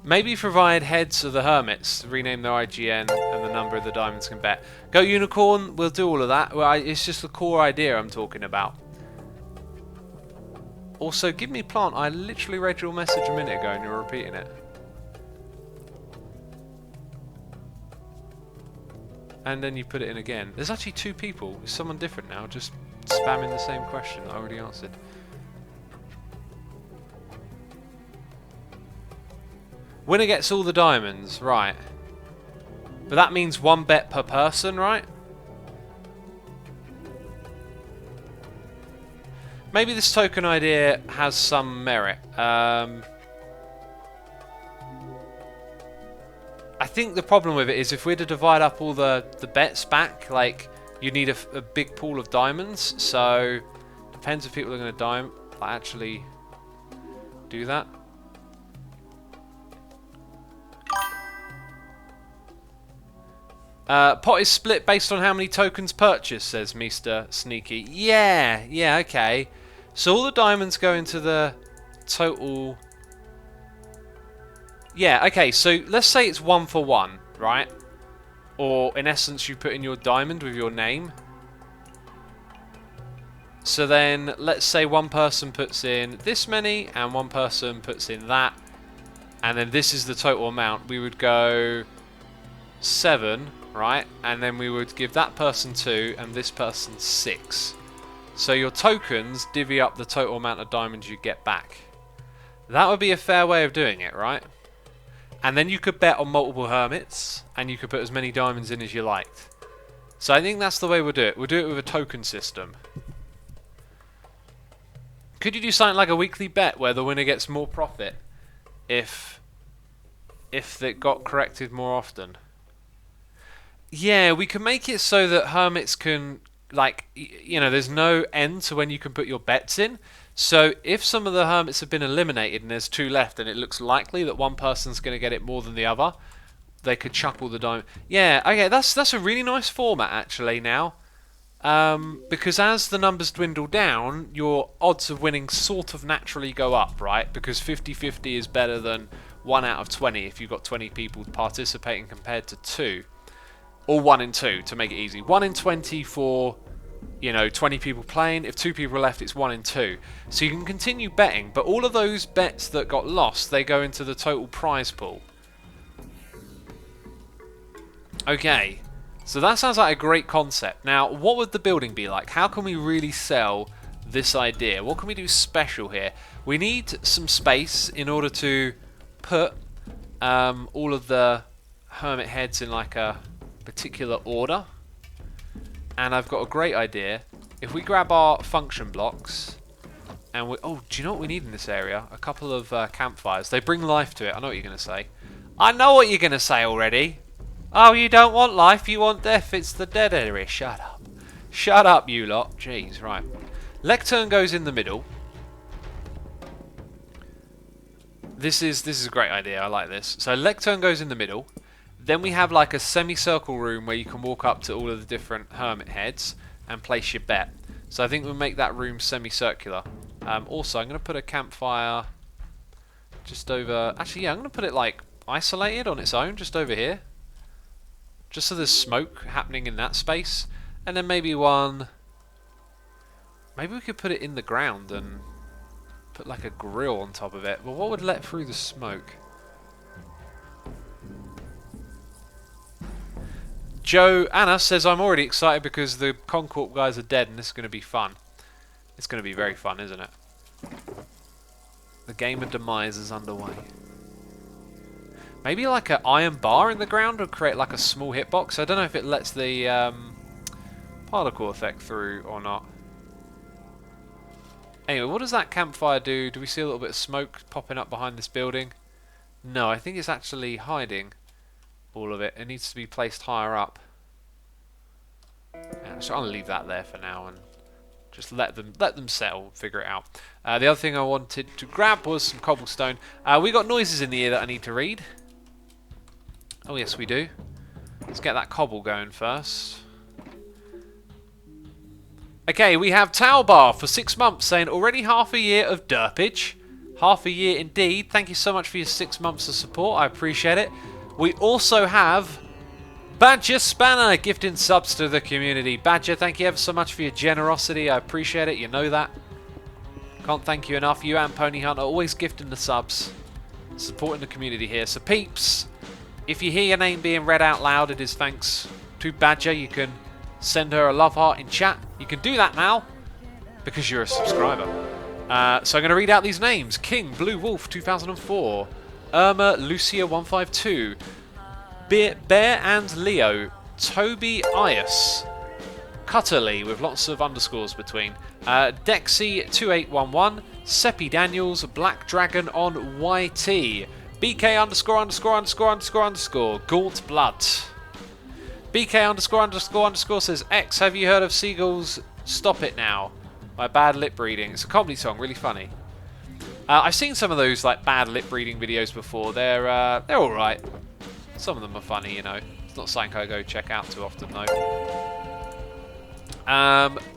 Speaker 1: Maybe provide heads of the hermits, rename their IGN, and the number of the diamonds can bet. Go Unicorn, we'll do all of that. Well, it's just the core idea I'm talking about. Also, give me plant. I literally read your message a minute ago and you're repeating it. And then you put it in again. There's actually two people. Is someone different now? Just spamming the same question that I already answered. Winner gets all the diamonds, right. But that means one bet per person, right? Maybe this token idea has some merit. I think the problem with it is if we're to divide up all the bets back, like, you need a big pool of diamonds. So, depends if people are going to actually do that. Pot is split based on how many tokens purchased, says Mr. Sneaky. Yeah, okay. So all the diamonds go into the total... Yeah, okay, so let's say it's 1 for 1, right? Or, in essence, you put in your diamond with your name. So then, let's say one person puts in this many, and one person puts in that. And then this is the total amount. We would go 7, right? And then we would give that person 2, and this person 6. So your tokens divvy up the total amount of diamonds you get back. That would be a fair way of doing it, right? And then you could bet on multiple hermits, and you could put as many diamonds in as you liked. So I think that's the way we'll do it. We'll do it with a token system. Could you do something like a weekly bet where the winner gets more profit if it got corrected more often? Yeah, we can make it so that hermits can, like, you know, there's no end to when you can put your bets in. So if some of the hermits have been eliminated and there's 2 left and it looks likely that one person's going to get it more than the other, they could chuck all the diamond. Yeah, okay, that's a really nice format actually now. Because as the numbers dwindle down, your odds of winning sort of naturally go up, right? Because 50-50 is better than 1 out of 20 if you've got 20 people participating compared to 2. Or 1 in 2 to make it easy. 1 in 20 for, you know, 20 people playing. If 2 people are left, it's 1 in 2. So you can continue betting, but all of those bets that got lost, they go into the total prize pool. Okay, so that sounds like a great concept. Now, what would the building be like? How can we really sell this idea? What can we do special here? We need some space in order to put all of the hermit heads in like a particular order. And I've got a great idea. If we grab our function blocks and we... Oh, do you know what we need in this area? A couple of campfires. They bring life to it. I know what you're going to say. I know what you're going to say already. Oh, you don't want life, you want death. It's the dead area. Shut up. Shut up, you lot. Jeez, right. Lectern goes in the middle. This is a great idea. I like this. So Lectern goes in the middle. Then we have like a semicircle room where you can walk up to all of the different hermit heads and place your bet. So I think we'll make that room semicircular. Also, I'm going to put a campfire just over... Actually, yeah, I'm going to put it like isolated on its own, just over here. Just so there's smoke happening in that space. And then maybe one... Maybe we could put it in the ground and put like a grill on top of it. But what would let through the smoke? Joe Anna says, I'm already excited because the Concorp guys are dead and this is going to be fun. It's going to be very fun, isn't it? The game of demise is underway. Maybe like an iron bar in the ground would create like a small hitbox. I don't know if it lets the particle effect through or not. Anyway, what does that campfire do? Do we see a little bit of smoke popping up behind this building? No, I think it's actually hiding all of it. It needs to be placed higher up. Yeah, so I'll leave that there for now and just let them settle, figure it out. The other thing I wanted to grab was some cobblestone. We got noises in the ear that I need to read. Oh yes, we do. Let's get that cobble going first. Okay, we have Towbar for 6 months saying already half a year of derpage. Half a year indeed. Thank you so much for your 6 months of support. I appreciate it. We also have Badger Spanner gifting subs to the community. Badger, thank you ever so much for your generosity. I appreciate it. You know that. Can't thank you enough. You and Pony Hunt are always gifting the subs. Supporting the community here. So peeps, if you hear your name being read out loud, it is thanks to Badger. You can send her a love heart in chat. You can do that now because you're a subscriber. So I'm going to read out these names. King, Blue Wolf 2004, Irma, Lucia 152, Bear and Leo, Toby Ias, Cutterly with lots of underscores between, Dexy 2811, Seppi Daniels, Black Dragon on YT, BK underscore underscore underscore underscore underscore, Gaunt Blood. BK underscore underscore underscore says, X, have you heard of Seagull's Stop It Now? My bad lip reading. It's a comedy song, really funny. I've seen some of those like bad lip reading videos before. They're alright. Some of them are funny, you know. It's not something I go check out too often though.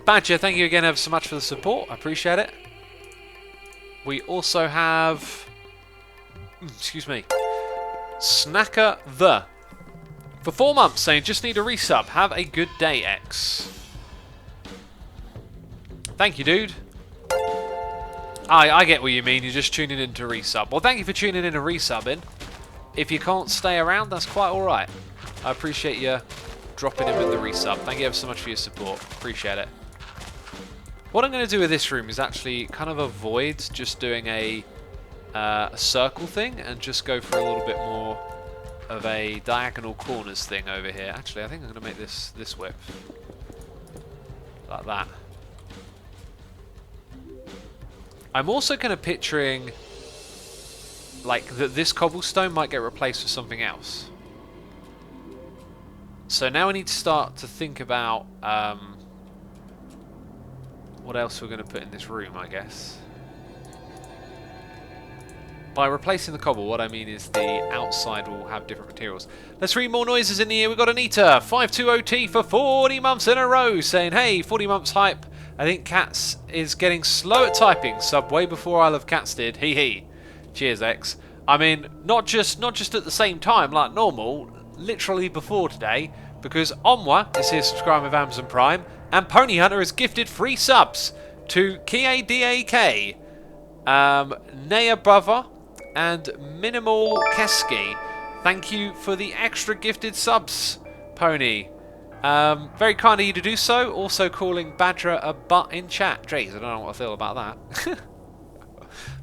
Speaker 1: Badger, thank you again ever so much for the support. I appreciate it. We also have... excuse me. Snacker the... for 4 months saying, just need a resub. Have a good day, X. Thank you, dude. I get what you mean. You're just tuning in to resub. Well, thank you for tuning in and resubbing. If you can't stay around, that's quite alright. I appreciate you dropping in with the resub. Thank you ever so much for your support. Appreciate it. What I'm going to do with this room is actually kind of avoid just doing a circle thing and just go for a little bit more of a diagonal corners thing over here. Actually, I think I'm going to make this width. Like that. I'm also kind of picturing like that this cobblestone might get replaced with something else. So now we need to start to think about what else we're going to put in this room, I guess. By replacing the cobble, what I mean is the outside will have different materials. Let's read more noises in the ear. We've got Anita, 520T for 40 months in a row, saying, hey, 40 months hype. I think Cats is getting slow at typing. Sub way before Isle of Cats did. Hee hee. Cheers, X. I mean, not just at the same time like normal, literally before today, because Onwa is here subscribing with Amazon Prime, and Pony Hunter has gifted 3 subs to Kiadak, Naya Brother, and Minimal Keski. Thank you for the extra gifted subs, Pony. Very kind of you to do so. Also calling Badger a butt in chat. Jeez, I don't know what I feel about that.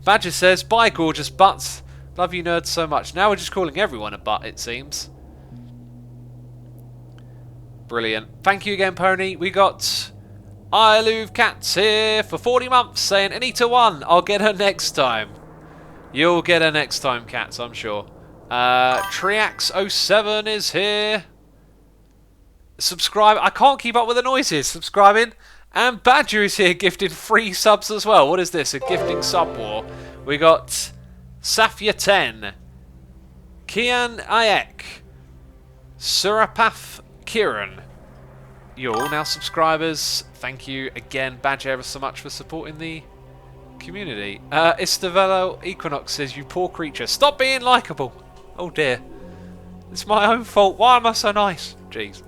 Speaker 1: Badger says, bye gorgeous butts. Love you nerds so much. Now we're just calling everyone a butt, it seems. Brilliant. Thank you again, Pony. We got I Love Cats here for 40 months saying, Anita 1, I'll get her next time. You'll get her next time, Cats, I'm sure. Triax07 is here. Subscribe. I can't keep up with the noises. Subscribing. And Badger is here gifting 3 subs as well. What is this? A gifting sub war. We got Safia 10, Kian Ayek, Surapath Kiran, You're all now subscribers. Thank you again, Badger, ever so much for supporting the community. Istavelo Equinox says, you poor creature. Stop being likeable. Oh dear. It's my own fault. Why am I so nice? Jeez.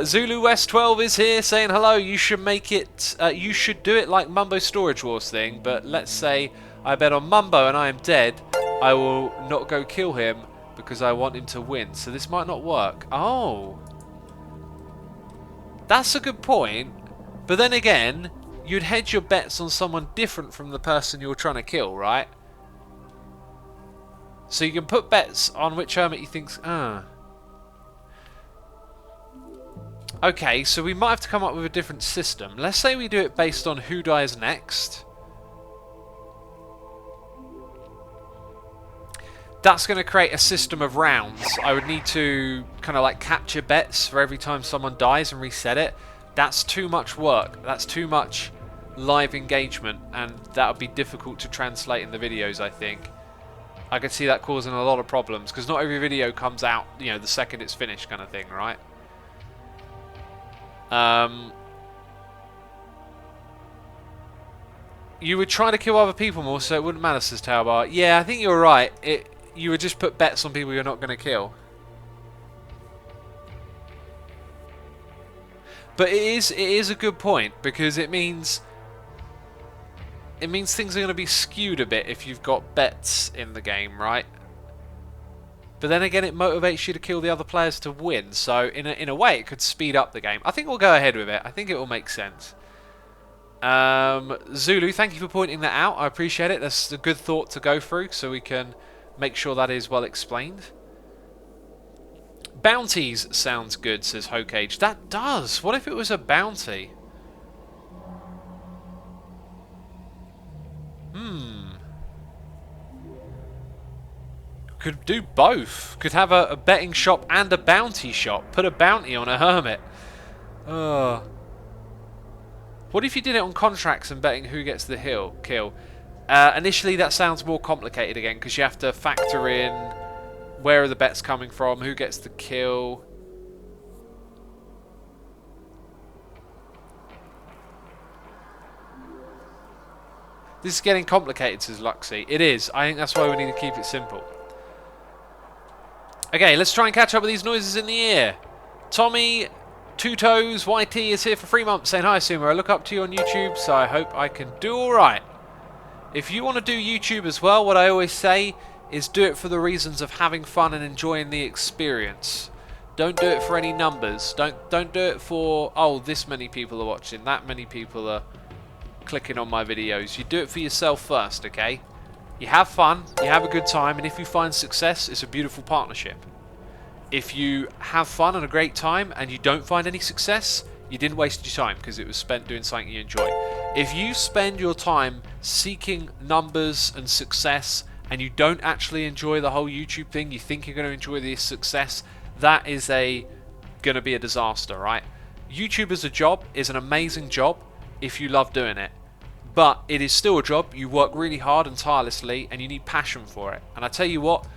Speaker 1: Zulu West 12 is here saying hello. You should make it. You should do it like Mumbo's Storage Wars thing. But let's say I bet on Mumbo and I am dead. I will not go kill him because I want him to win. So this might not work. Oh, that's a good point. But then again, you'd hedge your bets on someone different from the person you're trying to kill, right? So you can put bets on which hermit you think's... Okay, so we might have to come up with a different system. Let's say we do it based on who dies next. That's going to create a system of rounds. I would need to kind of like capture bets for every time someone dies and reset it. That's too much work. That's too much live engagement, and that would be difficult to translate in the videos, I think. I could see that causing a lot of problems, because not every video comes out, you know, the second it's finished kind of thing, right? You would try to kill other people more, so it wouldn't matter, says Taubar. Yeah, I think you're right. You would just put bets on people you're not going to kill. But it is a good point, because it means things are going to be skewed a bit if you've got bets in the game, right? But then again, it motivates you to kill the other players to win. So in a way, it could speed up the game. I think we'll go ahead with it. I think it will make sense. Zulu, thank you for pointing that out. I appreciate it. That's a good thought to go through, so we can make sure that is well explained. Bounties sounds good, says Hokage. That does. What if it was a bounty? Could do both. Could have a betting shop and a bounty shop. Put a bounty on a hermit. What if you did it on contracts and betting who gets the kill? Initially, that sounds more complicated again, because you have to factor in where are the bets coming from, who gets the kill. This is getting complicated, says Luxy. It is. I think that's why we need to keep it simple. Okay, let's try and catch up with these noises in the ear. Tommy, Two Toes, YT is here for 3 months saying, hi, Sumo. I look up to you on YouTube, so I hope I can do alright. If you want to do YouTube as well, what I always say is do it for the reasons of having fun and enjoying the experience. Don't do it for any numbers. Don't do it for, oh, this many people are watching, that many people are clicking on my videos. You do it for yourself first, okay? You have fun, you have a good time, and if you find success, it's a beautiful partnership. If you have fun and a great time and you don't find any success, you didn't waste your time because it was spent doing something you enjoy. If you spend your time seeking numbers and success and you don't actually enjoy the whole YouTube thing, you think you're going to enjoy the success, that is going to be a disaster, right? YouTube as a job is an amazing job if you love doing it. But it is still a job. You work really hard and tirelessly, and you need passion for it. And I tell you what,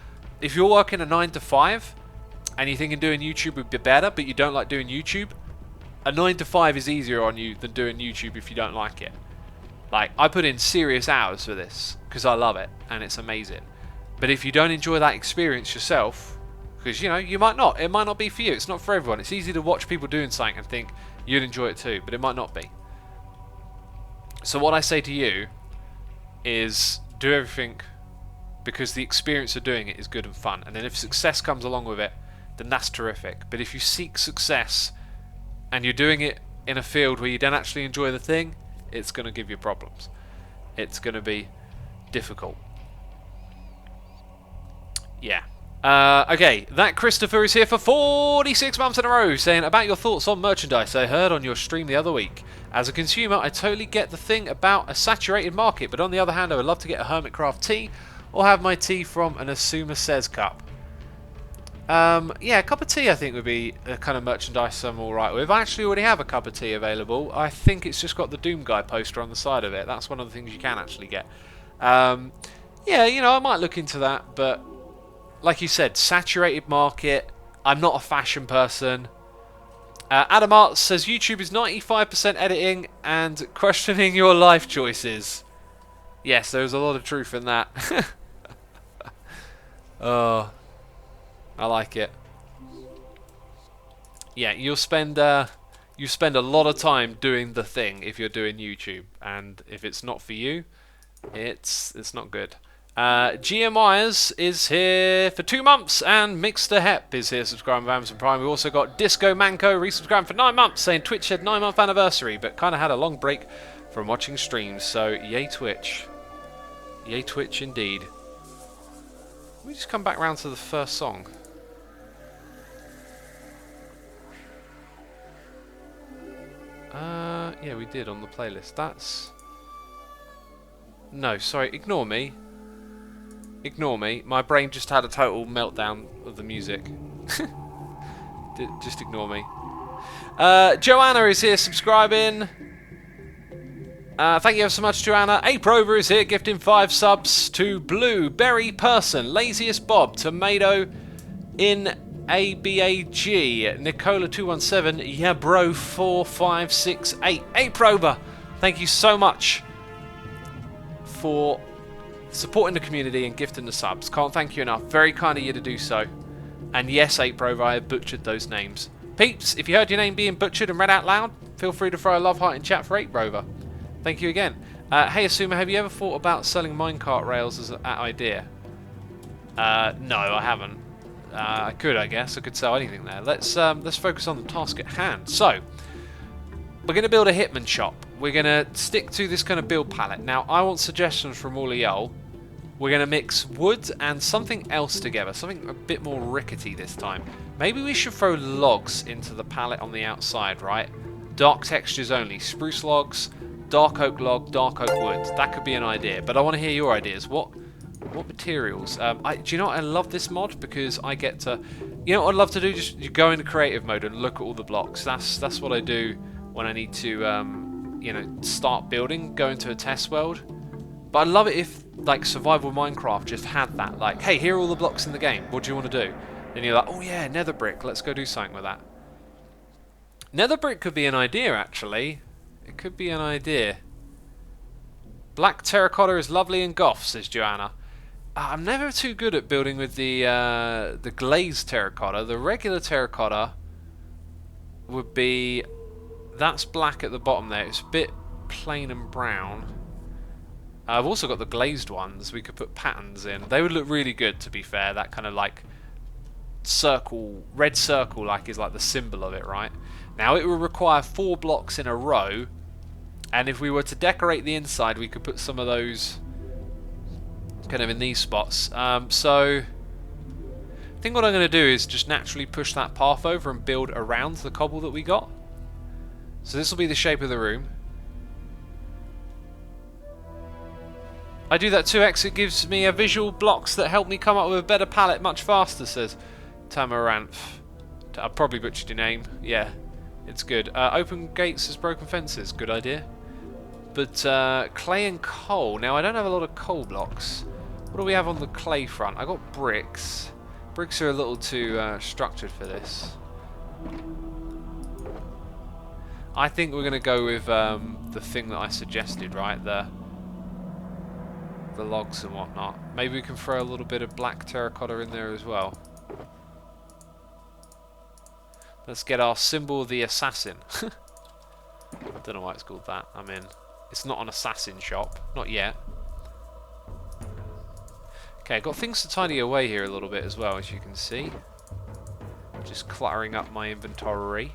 Speaker 1: if you're working a 9 to 5 and you're thinking doing YouTube would be better, but you don't like doing YouTube, a 9 to 5 is easier on you than doing YouTube if you don't like it. Like, I put in serious hours for this because I love it and it's amazing. But if you don't enjoy that experience yourself, because, you know, you might not. It might not be for you. It's not for everyone. It's easy to watch people doing something and think you'd enjoy it too, but it might not be. So what I say to you is do everything because the experience of doing it is good and fun. And then if success comes along with it, then that's terrific. But if you seek success and you're doing it in a field where you don't actually enjoy the thing, it's going to give you problems. It's going to be difficult. Yeah. Okay, that Christopher is here for 46 months in a row, saying about your thoughts on merchandise I heard on your stream the other week. As a consumer, I totally get the thing about a saturated market, but on the other hand, I would love to get a Hermitcraft tea or have my tea from an Asuma Says cup. Yeah, a cup of tea I think would be a kind of merchandise I'm alright with. I actually already have a cup of tea available. I think it's just got the Doom Guy poster on the side of it. That's one of the things you can actually get. Yeah, you know, I might look into that, but like you said, saturated market. I'm not a fashion person. Adam Art says YouTube is 95% editing and questioning your life choices. Yes, there's a lot of truth in that. Oh, I like it. Yeah, you spend a lot of time doing the thing if you're doing YouTube, and if it's not for you, it's not good. GM Myers is here for 2 months, and Mixter Hep is here subscribing for Amazon Prime. We've also got Disco Manco resubscribing for 9 months, saying Twitch had 9-month anniversary, but kind of had a long break from watching streams. So yay Twitch, yay Twitch indeed. We just come back round to the first song. Yeah, we did on the playlist. That's... No, sorry, ignore me. Ignore me. My brain just had a total meltdown of the music. Just ignore me. Joanna is here subscribing. Thank you ever so much, Joanna. Aprover is here gifting 5 subs to Blue, Berry Person, Laziest Bob, Tomato, in ABAG, Nicola217, yeah bro 4568. Aprover, thank you so much for supporting the community and gifting the subs. Can't thank you enough. Very kind of you to do so. And yes, Aprover, I have butchered those names. Peeps, if you heard your name being butchered and read out loud, feel free to throw a love heart in chat for Aprover. Thank you again. Hey Asuma, have you ever thought about selling minecart rails as an idea? No, I haven't. I could, I guess. I could sell anything there. Let's focus on the task at hand. So, we're going to build a Hitman shop. We're going to stick to this kind of build palette. Now, I want suggestions from all of y'all. We're going to mix wood and something else together. Something a bit more rickety this time. Maybe we should throw logs into the palette on the outside, right? Dark textures only. Spruce logs, dark oak log, dark oak wood. That could be an idea. But I want to hear your ideas. What materials? Do you know what? I love this mod because I get to... You know what I'd love to do? Just you go into creative mode and look at all the blocks. That's what I do when I need to, you know, start building, go into a test world. But I'd love it if, like, Survival Minecraft just had that. Like, hey, here are all the blocks in the game. What do you want to do? Then you're like, oh yeah, nether brick. Let's go do something with that. Nether brick could be an idea, actually. It could be an idea. Black terracotta is lovely and goth, says Joanna. I'm never too good at building with the glazed terracotta. The regular terracotta would be... That's black at the bottom there. It's a bit plain and brown. I've also got the glazed ones. We could put patterns in. They would look really good, to be fair. That kind of like circle, red circle, like is like the symbol of it, right? Now it would require 4 blocks in a row, and if we were to decorate the inside, we could put some of those kind of in these spots. So I think what I'm going to do is just naturally push that path over and build around the cobble that we got. So this will be the shape of the room. I do that 2x, it gives me a visual blocks that help me come up with a better palette much faster, says Tamaranth. I probably butchered your name. Yeah, it's good. Open gates as broken fences, good idea. But clay and coal. Now I don't have a lot of coal blocks. What do we have on the clay front? I got bricks. Bricks are a little too structured for this. I think we're going to go with the thing that I suggested, right? The logs and whatnot. Maybe we can throw a little bit of black terracotta in there as well. Let's get our symbol of the assassin. I don't know why it's called that. I mean, it's not an assassin shop. Not yet. Okay, got things to tidy away here a little bit as well, as you can see. Just cluttering up my inventory.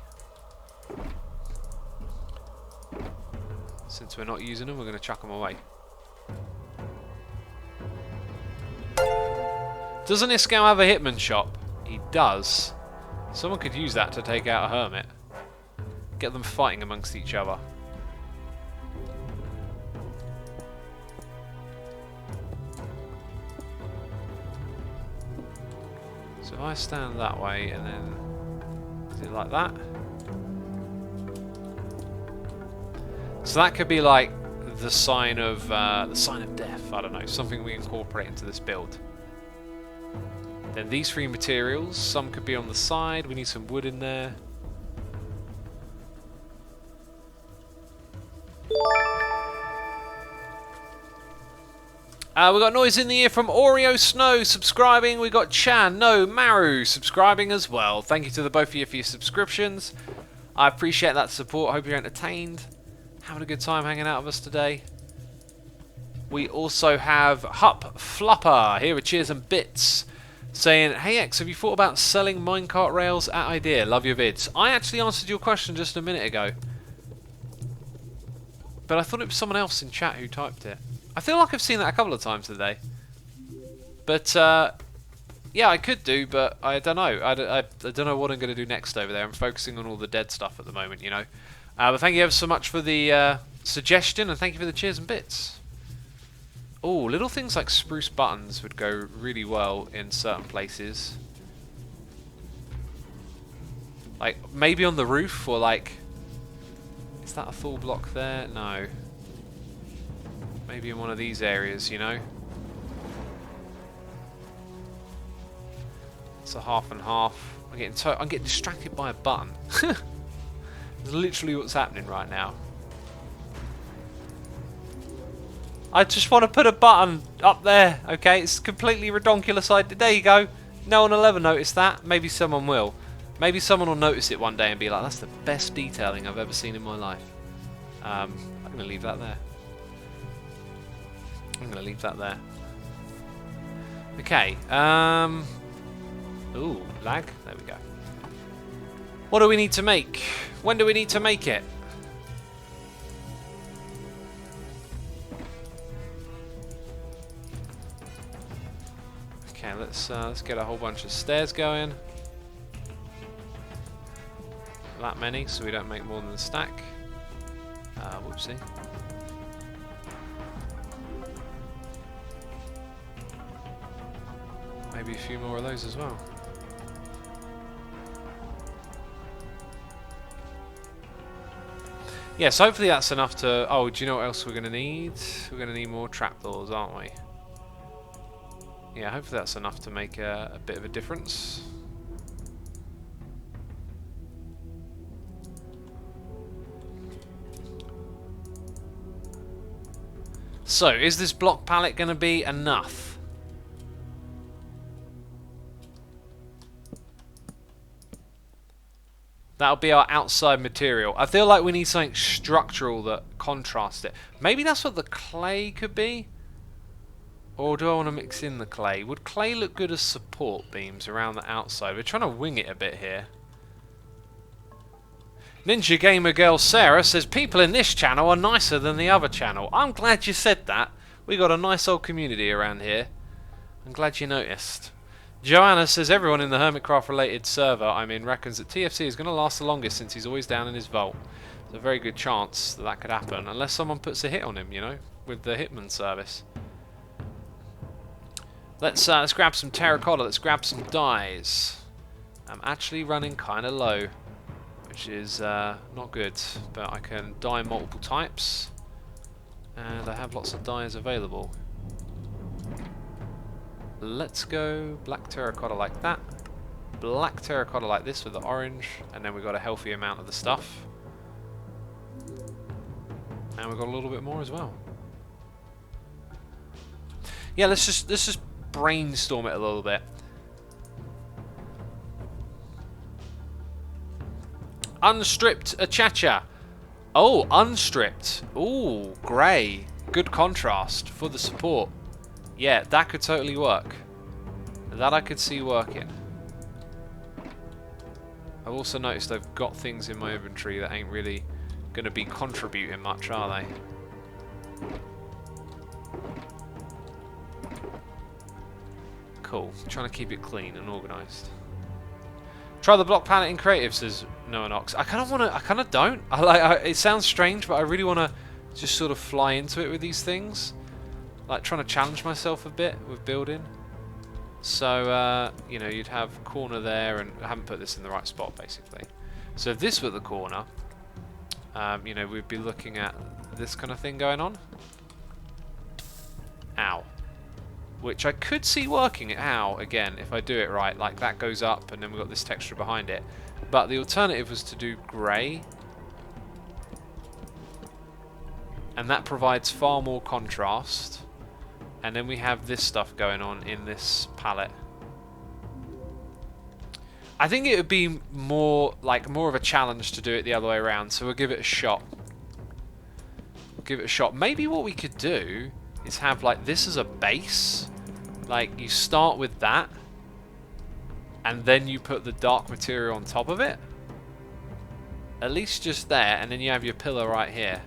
Speaker 1: Since we're not using them, we're going to chuck them away. Doesn't Iskau have a Hitman shop? He does. Someone could use that to take out a hermit. Get them fighting amongst each other. So if I stand that way and then do it like that. So that could be like the sign of death. I don't know, something we incorporate into this build. Then these 3 materials, some could be on the side. We need some wood in there. We got noise in the ear from Oreo Snow subscribing. We got Chan, no, Maru subscribing as well. Thank you to the both of you for your subscriptions. I appreciate that support. Hope you're entertained. Having a good time hanging out with us today. We also have Hup Flupper here with cheers and bits, saying, "Hey X, have you thought about selling minecart rails at Idea? Love your vids." I actually answered your question just a minute ago, but I thought it was someone else in chat who typed it. I feel like I've seen that a couple of times today. But, yeah, I could do, but I don't know. I don't know what I'm going to do next over there. I'm focusing on all the dead stuff at the moment, you know. But thank you ever so much for the suggestion, and thank you for the cheers and bits. Oh, little things like spruce buttons would go really well in certain places. Like, maybe on the roof, or like... Is that a full block there? No. Maybe in one of these areas, you know? It's a half and half. I'm getting distracted by a button. That's literally what's happening right now. I just want to put a button up there, okay? It's completely redonkulous. There you go. No one will ever notice that. Maybe someone will. Maybe someone will notice it one day and be like, that's the best detailing I've ever seen in my life. I'm going to leave that there. I'm going to leave that there. Okay. Ooh, lag. There we go. What do we need to make? When do we need to make it? Okay, let's get a whole bunch of stairs going. That many, so we don't make more than a stack. Whoopsie. Maybe a few more of those as well. Yes, hopefully that's enough to... Oh, do you know what else we're going to need? We're going to need more trapdoors, aren't we? Yeah, hopefully that's enough to make a bit of a difference. So, is this block palette going to be enough? That'll be our outside material. I feel like we need something structural that contrasts it. Maybe that's what the clay could be? Or do I want to mix in the clay? Would clay look good as support beams around the outside? We're trying to wing it a bit here. Ninja Gamer Girl Sarah says, people in this channel are nicer than the other channel. I'm glad you said that. We got a nice old community around here. I'm glad you noticed. Joanna says, everyone in the Hermitcraft related server I'm in reckons that TFC is going to last the longest since he's always down in his vault. There's a very good chance that that could happen, unless someone puts a hit on him, you know, with the Hitman service. Let's grab some terracotta, let's grab some dyes. I'm actually running kind of low, which is not good, but I can dye multiple types, and I have lots of dyes available. Let's go black terracotta like that, black terracotta like this with the orange, and then we've got a healthy amount of the stuff. And we've got a little bit more as well. Yeah, let's just brainstorm it a little bit. Unstripped Achacha. Oh, unstripped. Ooh, grey. Good contrast for the support. Yeah, that could totally work. That I could see working. I've also noticed I've got things in my inventory that ain't really going to be contributing much, are they? Cool. Trying to keep it clean and organised. Try the block palette in creative, says Noah Knox. I kind of want to. I kind of don't. It sounds strange, but I really want to just sort of fly into it with these things. Like trying to challenge myself a bit with building. So you know, you'd have corner there, and I haven't put this in the right spot basically. So if this were the corner, you know, we'd be looking at this kind of thing going on. Ow. Which I could see working. Ow, again, if I do it right. Like that goes up, and then we've got this texture behind it. But the alternative was to do grey. And that provides far more contrast. And then we have this stuff going on in this pallet. I think it would be more of a challenge to do it the other way around, so we'll give it a shot. Give it a shot. Maybe what we could do is have like this as a base. Like you start with that, and then you put the dark material on top of it. At least just there, and then you have your pillar right here.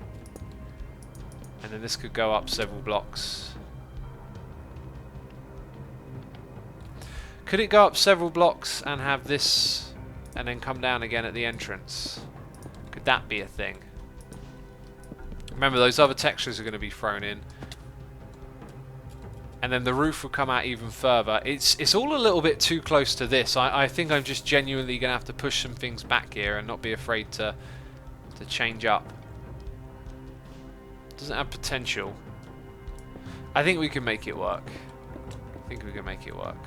Speaker 1: And then this could go up several blocks. Could it go up several blocks and have this and then come down again at the entrance? Could that be a thing? Remember, those other textures are going to be thrown in. And then the roof will come out even further. It's all a little bit too close to this. I think I'm just genuinely going to have to push some things back here and not be afraid to change up. Doesn't have potential. I think we can make it work. I think we can make it work.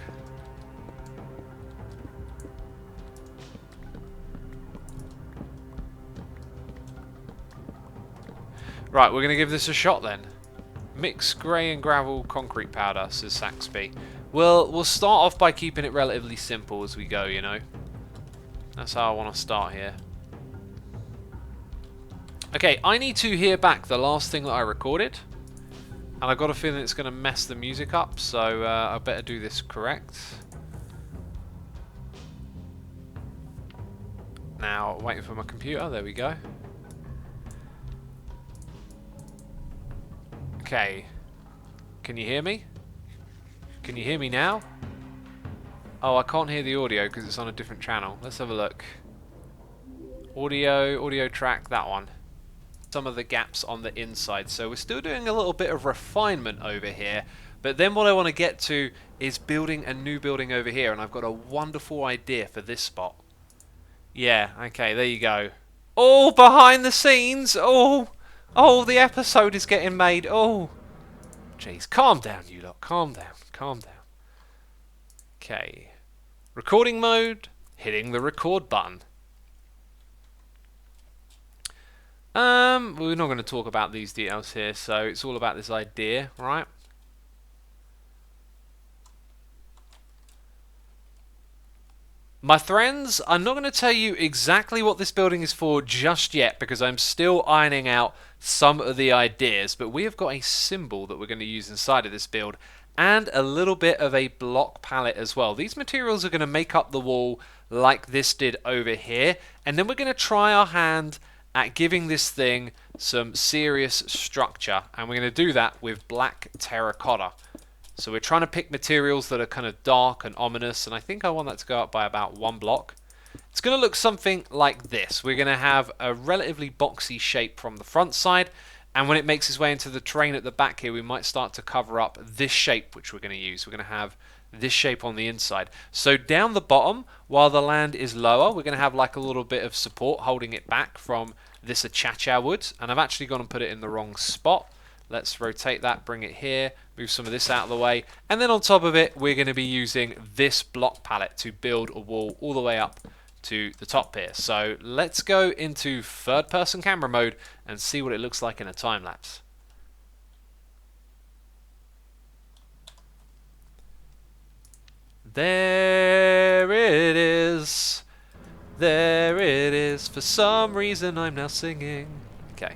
Speaker 1: Right, we're going to give this a shot then. Mix grey and gravel concrete powder, says Saxby. We'll start off by keeping it relatively simple as we go, you know. That's how I want to start here. Okay, I need to hear back the last thing that I recorded. And I've got a feeling it's going to mess the music up, so I better do this correct. Now, waiting for my computer, there we go. Okay, can you hear me? Can you hear me now? Oh, I can't hear the audio because it's on a different channel. Let's have a look. Audio track, that one. Some of the gaps on the inside. So we're still doing a little bit of refinement over here. But then what I want to get to is building a new building over here. And I've got a wonderful idea for this spot. Yeah, okay, there you go. Oh, behind the scenes! Oh, the episode is getting made. Oh, jeez. Calm down, you lot. Calm down. Calm down. Okay. Recording mode. Hitting the record button. We're not going to talk about these details here, so it's all about this idea, right? My friends, I'm not going to tell you exactly what this building is for just yet because I'm still ironing out some of the ideas, but we have got a symbol that we're going to use inside of this build and a little bit of a block palette as well. These materials are going to make up the wall like this did over here, and then we're going to try our hand at giving this thing some serious structure, and we're going to do that with black terracotta. So we're trying to pick materials that are kind of dark and ominous, and I think I want that to go up by about 1 block. It's going to look something like this. We're going to have a relatively boxy shape from the front side, and when it makes its way into the terrain at the back here, we might start to cover up this shape which we're going to use. We're going to have this shape on the inside. So down the bottom, while the land is lower, we're going to have like a little bit of support holding it back from this achacha wood, and I've actually gone and put it in the wrong spot. Let's rotate that, bring it here, move some of this out of the way, and then on top of it we're going to be using this block palette to build a wall all the way up to the top here. So let's go into third person camera mode and see what it looks like in a time lapse. There it is. There it is. For some reason I'm now singing. Okay.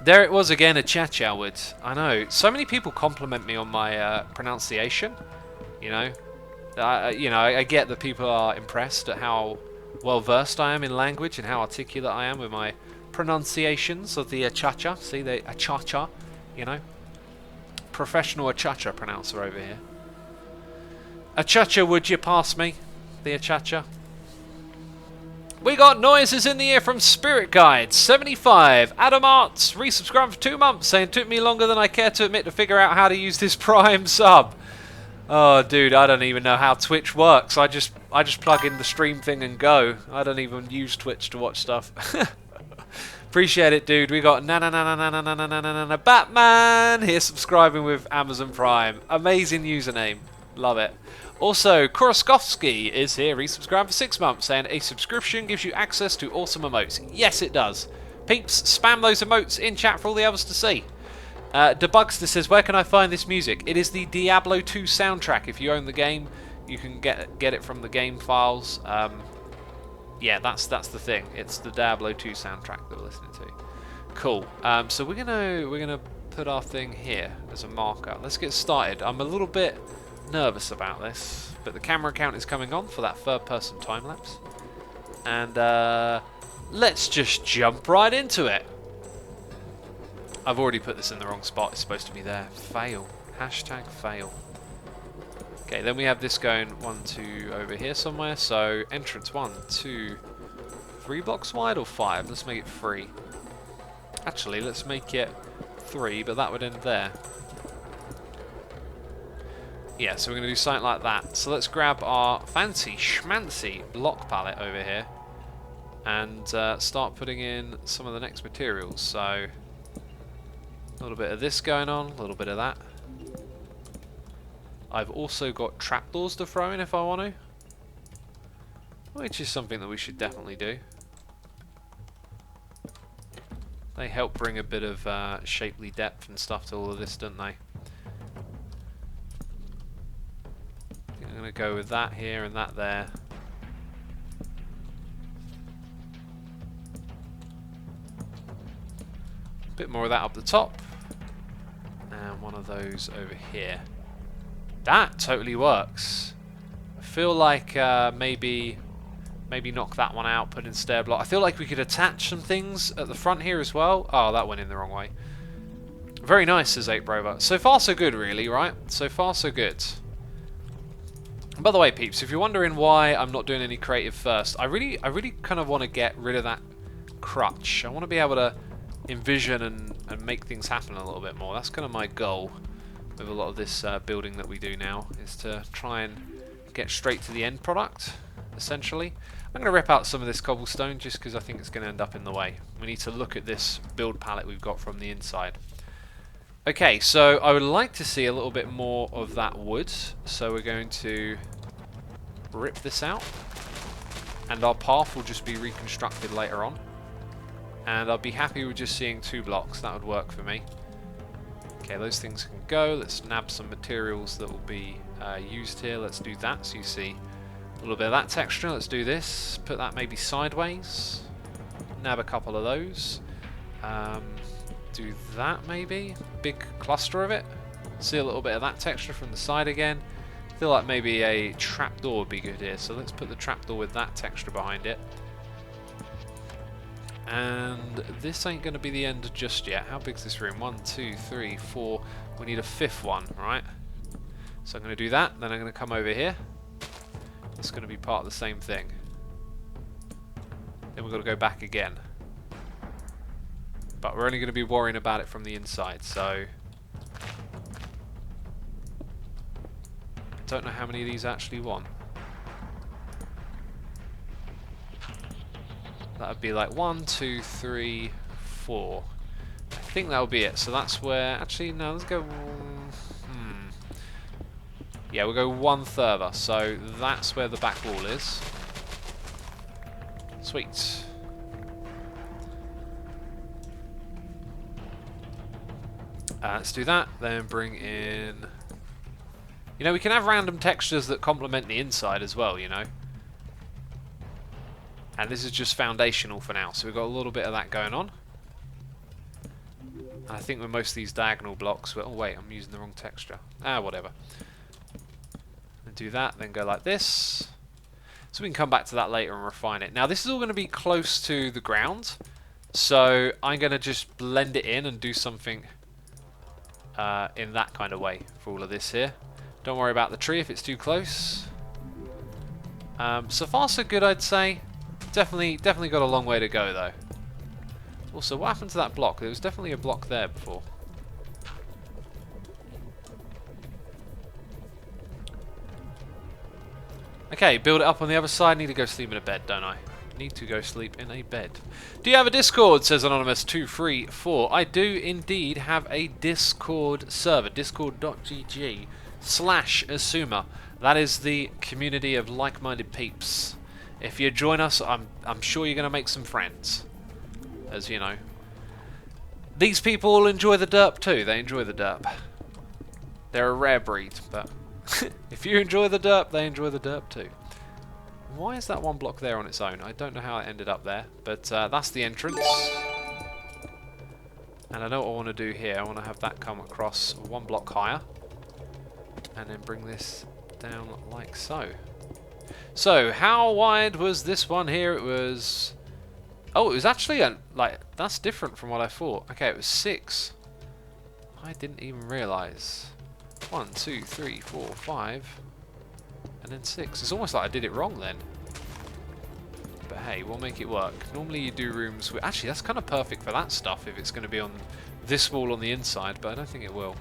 Speaker 1: There it was again, a cha-cha wood. I know. So many people compliment me on my pronunciation. You know, I get that people are impressed at how well versed I am in language and how articulate I am with my pronunciations of the achacha. See, the achacha, you know, professional achacha pronouncer over here. Achacha, would you pass me the achacha? We got noises in the ear from Spirit Guide 75. Adam Arts resubscribed for 2 months, saying it took me longer than I care to admit to figure out how to use this Prime sub. Oh, dude, I don't even know how Twitch works. I just plug in the stream thing and go. I don't even use Twitch to watch stuff. Appreciate it, dude. We got na Batman here subscribing with Amazon Prime. Amazing username. Love it. Also, Koroskovsky is here, resubscribed for 6 months, saying a subscription gives you access to awesome emotes. Yes, it does. Peeps, spam those emotes in chat for all the others to see. Debugster says, where can I find this music? It is the Diablo 2 soundtrack. If you own the game, you can get it from the game files. Yeah, that's the thing. It's the Diablo 2 soundtrack that we're listening to. Cool. So we're gonna put our thing here as a marker. Let's get started. I'm a little bit nervous about this, but the camera count is coming on for that third-person time lapse, and let's just jump right into it. I've already put this in the wrong spot. It's supposed to be there. Fail. Hashtag fail. Okay, then we have this going 1, 2 over here somewhere. So entrance 1, 2, 3 blocks wide or 5? Let's make it 3. Actually, let's make it 3, but that would end there. Yeah, so we're going to do something like that. So let's grab our fancy schmancy block palette over here and start putting in some of the next materials. So a little bit of this going on, a little bit of that. I've also got trapdoors to throw in if I want to, which is something that we should definitely do. They help bring a bit of shapely depth and stuff to all of this, don't they? I think I'm going to go with that here and that there. A bit more of that up the top. And one of those over here. That totally works. I feel like maybe knock that one out, put in stair block. I feel like we could attach some things at the front here as well. Oh, that went in the wrong way. Very nice, says 8Brover. So far so good, really, right? So far so good. And by the way, peeps, if you're wondering why I'm not doing any creative first, I really kind of want to get rid of that crutch. I want to be able to envision and make things happen a little bit more. That's kind of my goal with a lot of this building that we do now, is to try and get straight to the end product, essentially. I'm going to rip out some of this cobblestone just because I think it's going to end up in the way. We need to look at this build palette we've got from the inside. Okay, so I would like to see a little bit more of that wood, so we're going to rip this out, and our path will just be reconstructed later on. And I'll be happy with just seeing 2 blocks. That would work for me. Okay, those things can go. Let's nab some materials that will be used here. Let's do that so you see a little bit of that texture. Let's do this. Put that maybe sideways. Nab a couple of those. Do that maybe. Big cluster of it. See a little bit of that texture from the side again. I feel like maybe a trapdoor would be good here. So let's put the trapdoor with that texture behind it. And this ain't going to be the end just yet. How big's this room? 1, 2, 3, 4. We need a 5th one, right? So I'm going to do that. Then I'm going to come over here. It's going to be part of the same thing. Then we've got to go back again. But we're only going to be worrying about it from the inside, so I don't know how many of these I actually want. That would be like 1, 2, 3, 4. I think that will be it. So that's where... Actually, no, let's go... Yeah, we'll go 1 further. So that's where the back wall is. Sweet. Let's do that. Then bring in... You know, we can have random textures that complement the inside as well, you know. And this is just foundational for now, so we've got a little bit of that going on. And I think with most of these diagonal blocks, oh wait, I'm using the wrong texture. Whatever. And do that, then go like this. So we can come back to that later and refine it. Now this is all going to be close to the ground, so I'm going to just blend it in and do something in that kind of way for all of this here. Don't worry about the tree if it's too close. So far so good, I'd say. Definitely got a long way to go though. Also, what happened to that block? There was definitely a block there before. Okay, build it up on the other side. Need to go sleep in a bed, don't I? Need to go sleep in a bed. Do you have a Discord? Says Anonymous234. I do indeed have a Discord server. Discord.gg/Asuma. That is the community of like-minded peeps. If you join us, I'm sure you're going to make some friends. As you know. These people enjoy the derp too. They enjoy the derp. They're a rare breed, but if you enjoy the derp, they enjoy the derp too. Why is that one block there on its own? I don't know how it ended up there, but that's the entrance. And I know what I want to do here. I want to have that come across one block higher, and then bring this down like so. So, how wide was this one here? It was... Oh, it was actually, like, that's different from what I thought. Okay, it was 6. I didn't even realise. 1, 2, 3, 4, 5, and then 6. It's almost like I did it wrong then. But hey, we'll make it work. Normally you do rooms with... Actually, that's kind of perfect for that stuff if it's going to be on this wall on the inside, but I don't think it will.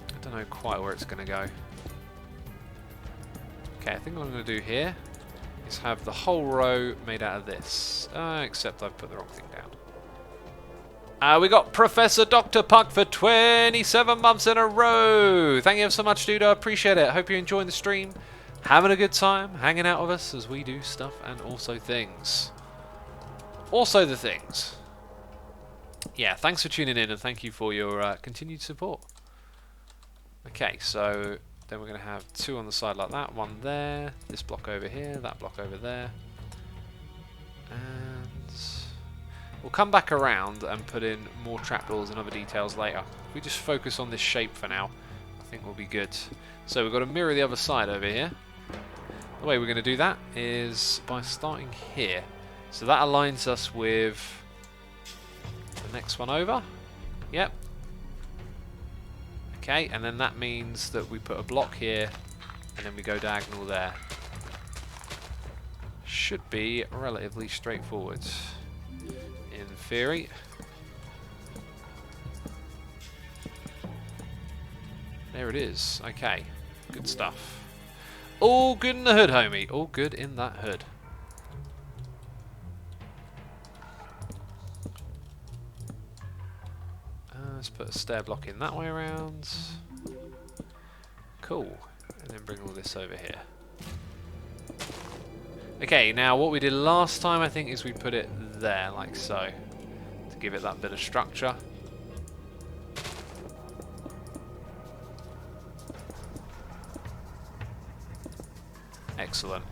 Speaker 1: I don't know quite where it's going to go. Okay, I think what I'm going to do here is have the whole row made out of this. Except I've put the wrong thing down. We got Professor Dr. Puck for 27 months in a row. Thank you ever so much, dude. I appreciate it. Hope you're enjoying the stream. Having a good time, hanging out with us as we do stuff and also things. Also the things. Yeah, thanks for tuning in and thank you for your continued support. Okay, so then we're going to have 2 on the side like that, 1 there, this block over here, that block over there. And we'll come back around and put in more trapdoors and other details later. If we just focus on this shape for now, I think we'll be good. So we've got to mirror the other side over here. The way we're going to do that is by starting here. So that aligns us with the next one over. Yep. Okay, and then that means that we put a block here and then we go diagonal there. Should be relatively straightforward in theory. There it is. Okay, good stuff. All good in the hood, homie. All good in that hood. Let's put a stair block in that way around. Cool. And then bring all this over here. Okay, now what we did last time I think is we put it there, like so. To give it that bit of structure. Excellent.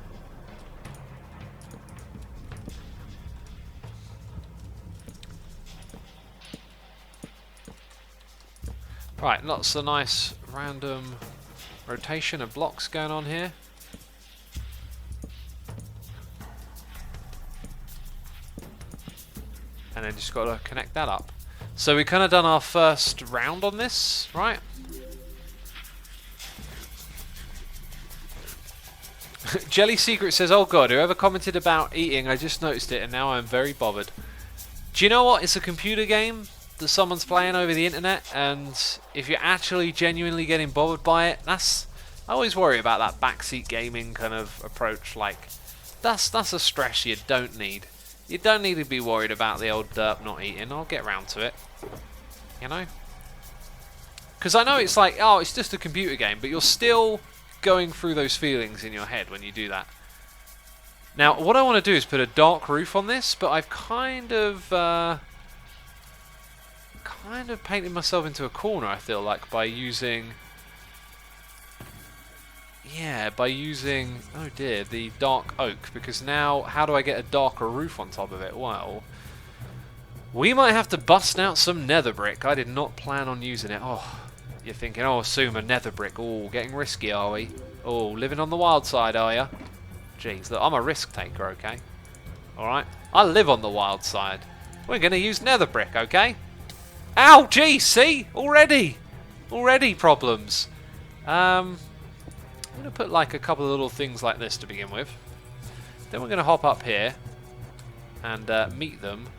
Speaker 1: Right, lots of nice random rotation of blocks going on here. And then just got to connect that up. So we kind of done our first round on this, right? Jelly Secret says, oh god, whoever commented about eating, I just noticed it and now I'm very bothered. Do you know what? It's a computer game that someone's playing over the internet, and if you're actually genuinely getting bothered by it, I always worry about that backseat gaming kind of approach. Like, that's a stress you don't need. You don't need to be worried about the old derp not eating. I'll get round to it. You know? Because I know it's like, oh, it's just a computer game, but you're still going through those feelings in your head when you do that. Now, what I want to do is put a dark roof on this, but I've kind of painted myself into a corner, I feel like, by using... Yeah, by using, oh dear, the dark oak, because now, how do I get a darker roof on top of it? Well, we might have to bust out some nether brick. I did not plan on using it. Oh, you're thinking, oh, assume a nether brick. Oh, getting risky, are we? Oh, living on the wild side, are you? Jeez, look, I'm a risk taker, okay? Alright? I live on the wild side. We're going to use nether brick, okay? Ow, geez, see? Already problems. I'm going to put like a couple of little things like this to begin with. Then we're going to hop up here and meet them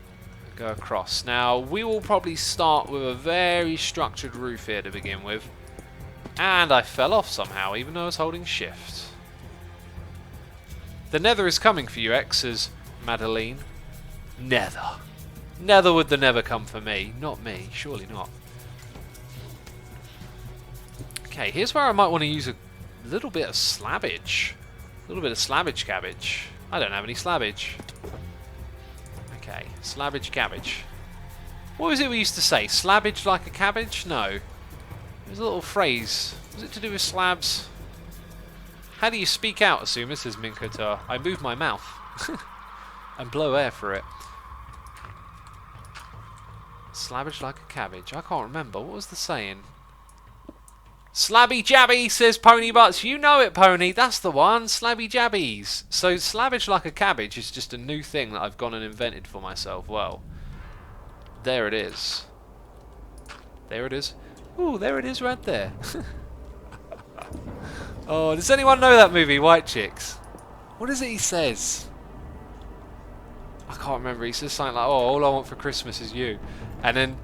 Speaker 1: and go across. Now, we will probably start with a very structured roof here to begin with. And I fell off somehow, even though I was holding shift. The nether is coming for you, X, says Madeline. Nether. Nether would the never come for me. Not me, surely not. Okay, here's where I might want to use a little bit of slabbage. A little bit of slabbage cabbage. I don't have any slabbage. Okay, slabbage cabbage. What was it we used to say? Slabbage like a cabbage? No. There's a little phrase. Was it to do with slabs? How do you speak out, Asuma, says Minkotar. I move my mouth. And blow air for it. Slabbage like a cabbage. I can't remember. What was the saying? Slabby jabby, says Pony Butts. You know it, Pony. That's the one. Slabby jabbies. So slabbage like a cabbage is just a new thing that I've gone and invented for myself. Well, there it is. There it is. Ooh, there it is right there. Oh, does anyone know that movie, White Chicks? What is it he says? I can't remember. He says something like, oh, all I want for Christmas is you. And then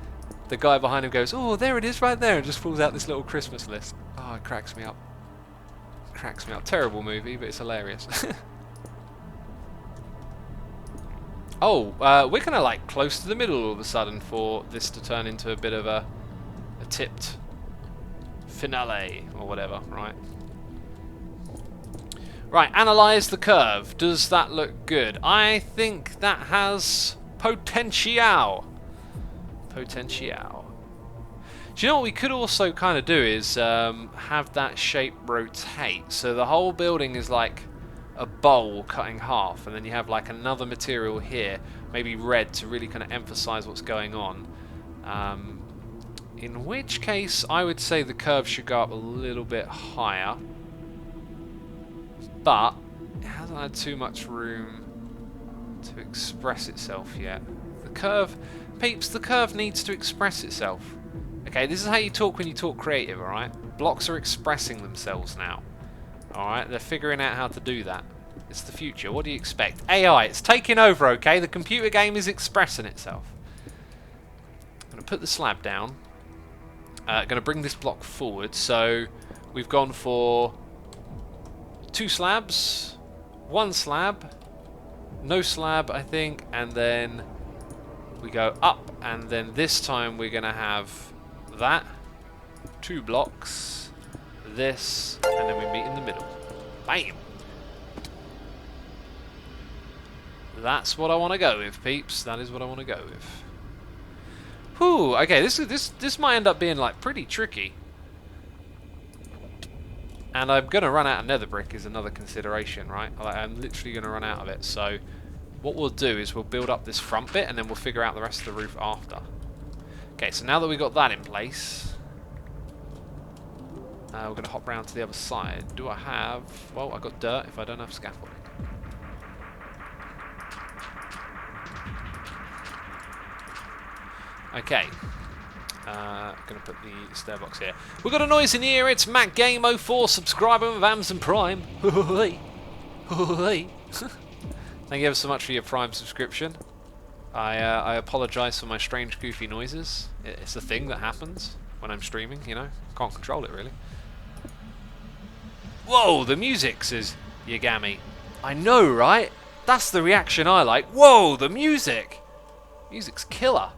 Speaker 1: the guy behind him goes, oh, there it is right there, and just pulls out this little Christmas list. Oh, it cracks me up. It cracks me up. Terrible movie, but it's hilarious. Oh, we're kind of like close to the middle all of a sudden for this to turn into a bit of a tipped finale or whatever, right? Right, analyze the curve. Does that look good? I think that has potential. Potential. Do you know what we could also kind of do is have that shape rotate. So the whole building is like a bowl cut in half, and then you have like another material here, maybe red, to really kind of emphasize what's going on. In which case, I would say the curve should go up a little bit higher. But it hasn't had too much room to express itself yet. The curve, peeps, the curve needs to express itself. Okay, this is how you talk when you talk creative, alright? Blocks are expressing themselves now. Alright, they're figuring out how to do that. It's the future. What do you expect? AI, it's taking over, okay? The computer game is expressing itself. I'm going to put the slab down. Going to bring this block forward. So we've gone for 2 slabs, 1 slab, no slab, I think, and then we go up, and then this time we're going to have that, 2 blocks, this, and then we meet in the middle. Bam! That's what I want to go with, peeps. That is what I want to go with. Whew, okay, this might end up being like pretty tricky. And I'm going to run out of nether brick is another consideration, right? I'm literally going to run out of it. So what we'll do is we'll build up this front bit, and then we'll figure out the rest of the roof after. Okay, so now that we've got that in place, we're going to hop round to the other side. Do I have... well, I've got dirt if I don't have scaffolding. Okay. Going to put the stair box here. We've got a noise in here. It's MacGame04 subscribing with Amazon Prime. Thank you ever so much for your Prime subscription. I apologise for my strange, goofy noises. It's a thing that happens when I'm streaming, you know. Can't control it, really. Whoa, the music, says Yagami. I know, right? That's the reaction I like. Whoa, the music! Music's killer.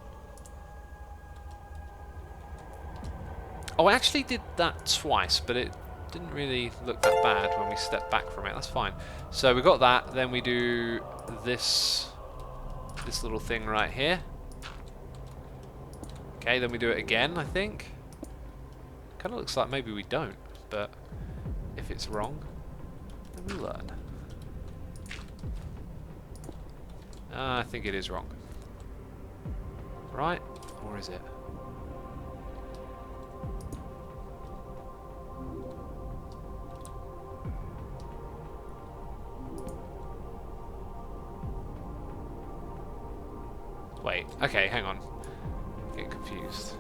Speaker 1: Oh, I actually did that twice, but it didn't really look that bad when we stepped back from it. That's fine. So we got that, then we do this little thing right here. Okay, then we do it again, I think. Kind of looks like maybe we don't, but if it's wrong, then we learn. I think it is wrong. Right? Or is it? Wait, okay, hang on. I'm getting confused.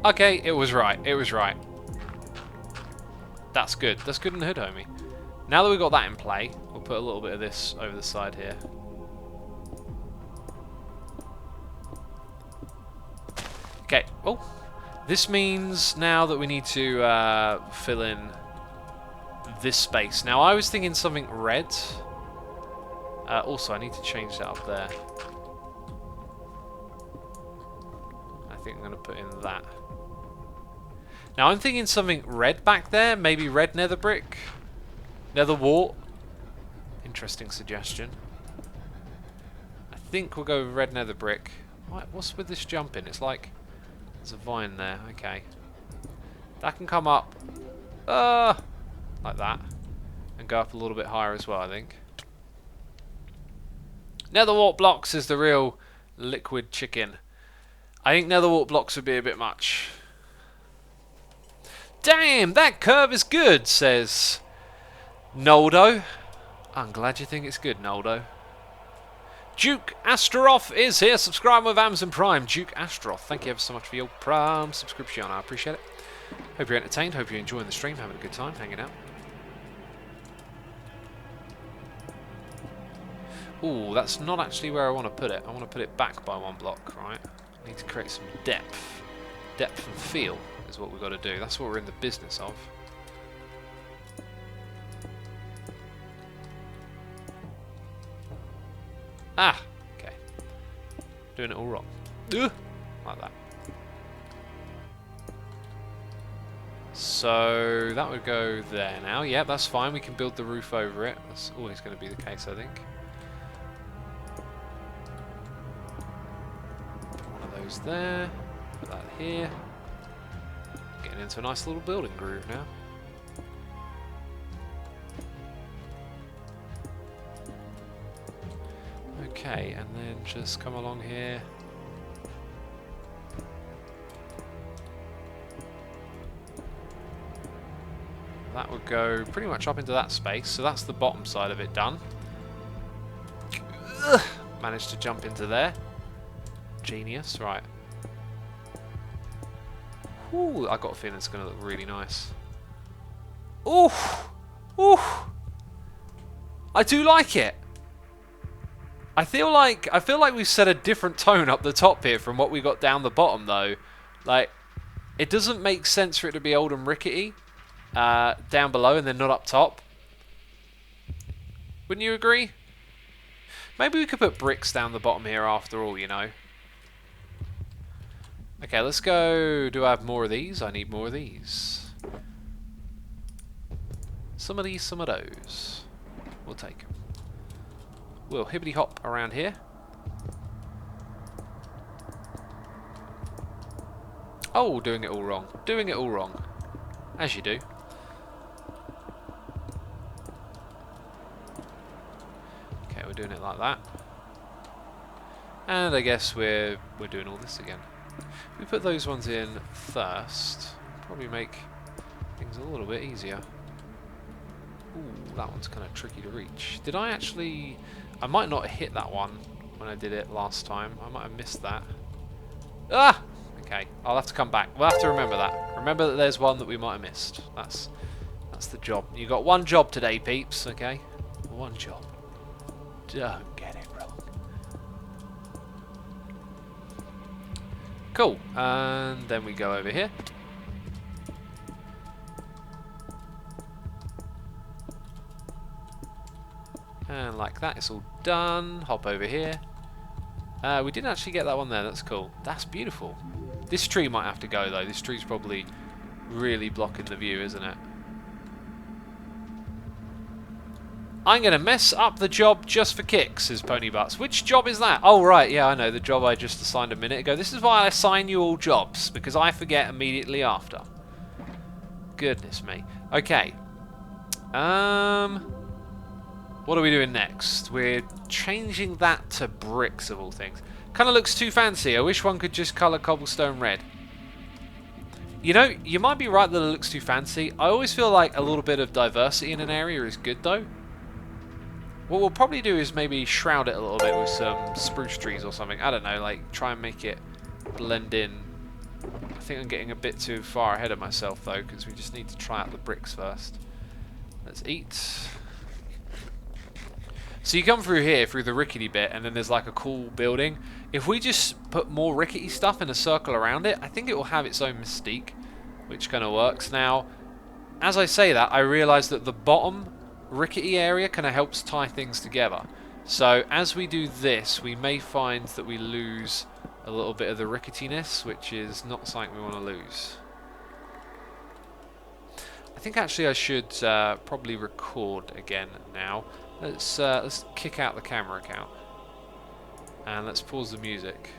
Speaker 1: Okay, it was right. It was right. That's good. That's good in the hood, homie. Now that we've got that in play, we'll put a little bit of this over the side here. Okay. Oh. This means now that we need to fill in this space. Now, I was thinking something red. Also, I need to change that up there. I think I'm going to put in that. Now, I'm thinking something red back there. Maybe red nether brick. Nether wart. Interesting suggestion. I think we'll go with red nether brick. What's with this jumping? It's like there's a vine there. Okay. That can come up like that. And go up a little bit higher as well, I think. Nether wart blocks is the real liquid chicken. I think nether wart blocks would be a bit much. Damn, that curve is good, says Noldo. I'm glad you think it's good, Noldo. Duke Astroff is here. Subscribe with Amazon Prime. Duke Astroff, thank you ever so much for your Prime subscription. I appreciate it. Hope you're entertained. Hope you're enjoying the stream. Having a good time. Hanging out. Ooh, that's not actually where I want to put it. I want to put it back by 1 block, right? I need to create some depth. Depth and feel is what we've got to do. That's what we're in the business of. Ah, okay. Doing it all wrong. Ugh, like that. So that would go there now. Yeah, that's fine. We can build the roof over it. That's always going to be the case, I think. There, put that here. Getting into a nice little building groove now. Okay, and then just come along here. That would go pretty much up into that space, so that's the bottom side of it done. Ugh, managed to jump into there. Genius, right. Ooh, I got a feeling it's going to look really nice. Ooh, ooh. I do like it. I feel like we've set a different tone up the top here from what we got down the bottom, though. Like, it doesn't make sense for it to be old and rickety down below and then not up top. Wouldn't you agree? Maybe we could put bricks down the bottom here after all, you know. Okay, let's go. Do I have more of these? I need more of these. Some of these, some of those. We'll take them. We'll hibbity hop around here. Oh, doing it all wrong. Doing it all wrong. As you do. Okay, we're doing it like that. And I guess we're doing all this again. We put those ones in first. Probably make things a little bit easier. Ooh, that one's kind of tricky to reach. Did I actually... I might not have hit that one when I did it last time. I might have missed that. Ah! Okay, I'll have to come back. We'll have to remember that. Remember that there's one that we might have missed. That's the job. You got one job today, peeps, okay? One job. Don't get it wrong. Cool, and then we go over here. And like that, it's all done. Hop over here. We didn't actually get that one there, that's cool. That's beautiful. This tree might have to go though. This tree's probably really blocking the view, isn't it? I'm going to mess up the job just for kicks, says Ponybutts. Which job is that? Oh, right, yeah, I know, the job I just assigned a minute ago. This is why I assign you all jobs, because I forget immediately after. Goodness me. Okay. What are we doing next? We're changing that to bricks, of all things. Kind of looks too fancy. I wish one could just colour cobblestone red. You know, you might be right that it looks too fancy. I always feel like a little bit of diversity in an area is good, though. What we'll probably do is maybe shroud it a little bit with some spruce trees or something. I don't know, like try and make it blend in. I think I'm getting a bit too far ahead of myself though, because we just need to try out the bricks first. Let's eat. So you come through here, through the rickety bit, and then there's like a cool building. If we just put more rickety stuff in a circle around it, I think it will have its own mystique, which kind of works. Now, as I say that, I realise that the bottom rickety area kind of helps tie things together. So as we do this, we may find that we lose a little bit of the ricketiness, which is not something we want to lose. I think actually I should probably record again now. Let's kick out the camera account. And let's pause the music.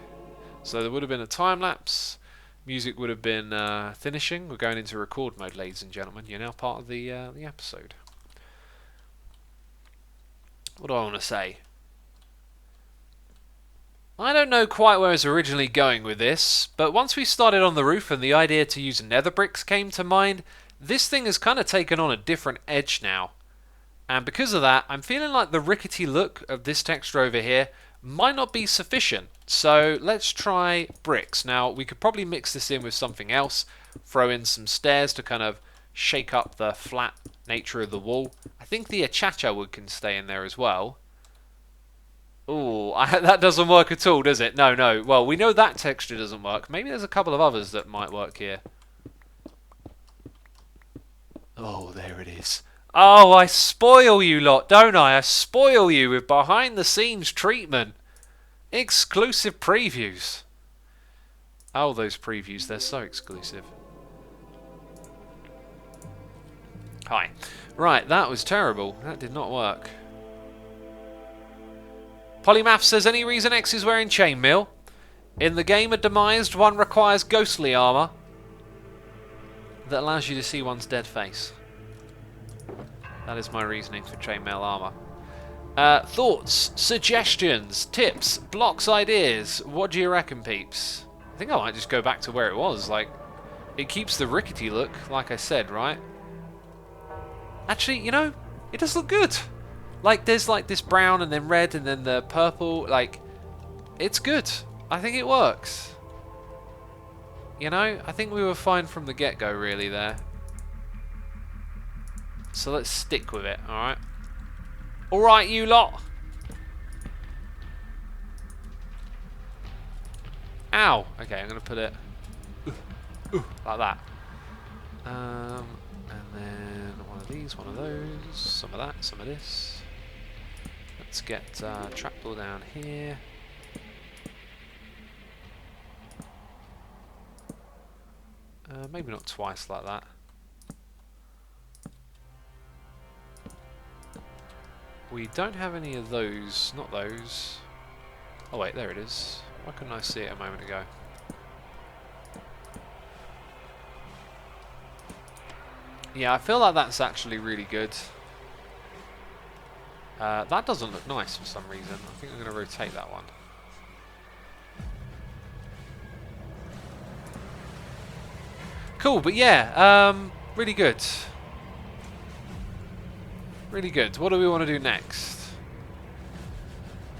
Speaker 1: So there would have been a time lapse. Music would have been finishing. We're going into record mode, ladies and gentlemen. You're now part of the episode. What do I want to say? I don't know quite where I was originally going with this, but once we started on the roof and the idea to use nether bricks came to mind, this thing has kind of taken on a different edge now. And because of that, I'm feeling like the rickety look of this texture over here might not be sufficient. So let's try bricks. Now, we could probably mix this in with something else, throw in some stairs to kind of shake up the flat nature of the wall. I think the achacha wood can stay in there as well. Ooh, that doesn't work at all, does it? No, no. Well, we know that texture doesn't work. Maybe there's a couple of others that might work here. Oh, there it is. Oh, I spoil you lot, don't I? I spoil you with behind-the-scenes treatment. Exclusive previews. Oh, those previews, they're so exclusive. Hi. Right, that was terrible. That did not work. Polymath says, any reason X is wearing chainmail? In the game of Demised, one requires ghostly armour that allows you to see one's dead face. That is my reasoning for chainmail armour. Thoughts, suggestions, tips, blocks, ideas. What do you reckon, peeps? I think I might just go back to where it was. Like, it keeps the rickety look, like I said, right? Actually, you know, it does look good. Like, there's like this brown and then red and then the purple. Like, it's good. I think it works. You know, I think we were fine from the get-go, really, there. So let's stick with it, alright? Alright, you lot! Ow! Okay, I'm going to put it like that. And then one of these, one of those, some of that, some of this. Let's get trapdoor down here. Maybe not twice like that. We don't have any of those, not those. Oh wait, there it is. Why couldn't I see it a moment ago? Yeah, I feel like that's actually really good. That doesn't look nice for some reason. I think I'm going to rotate that one. Cool, but yeah, really good. Really good. What do we want to do next?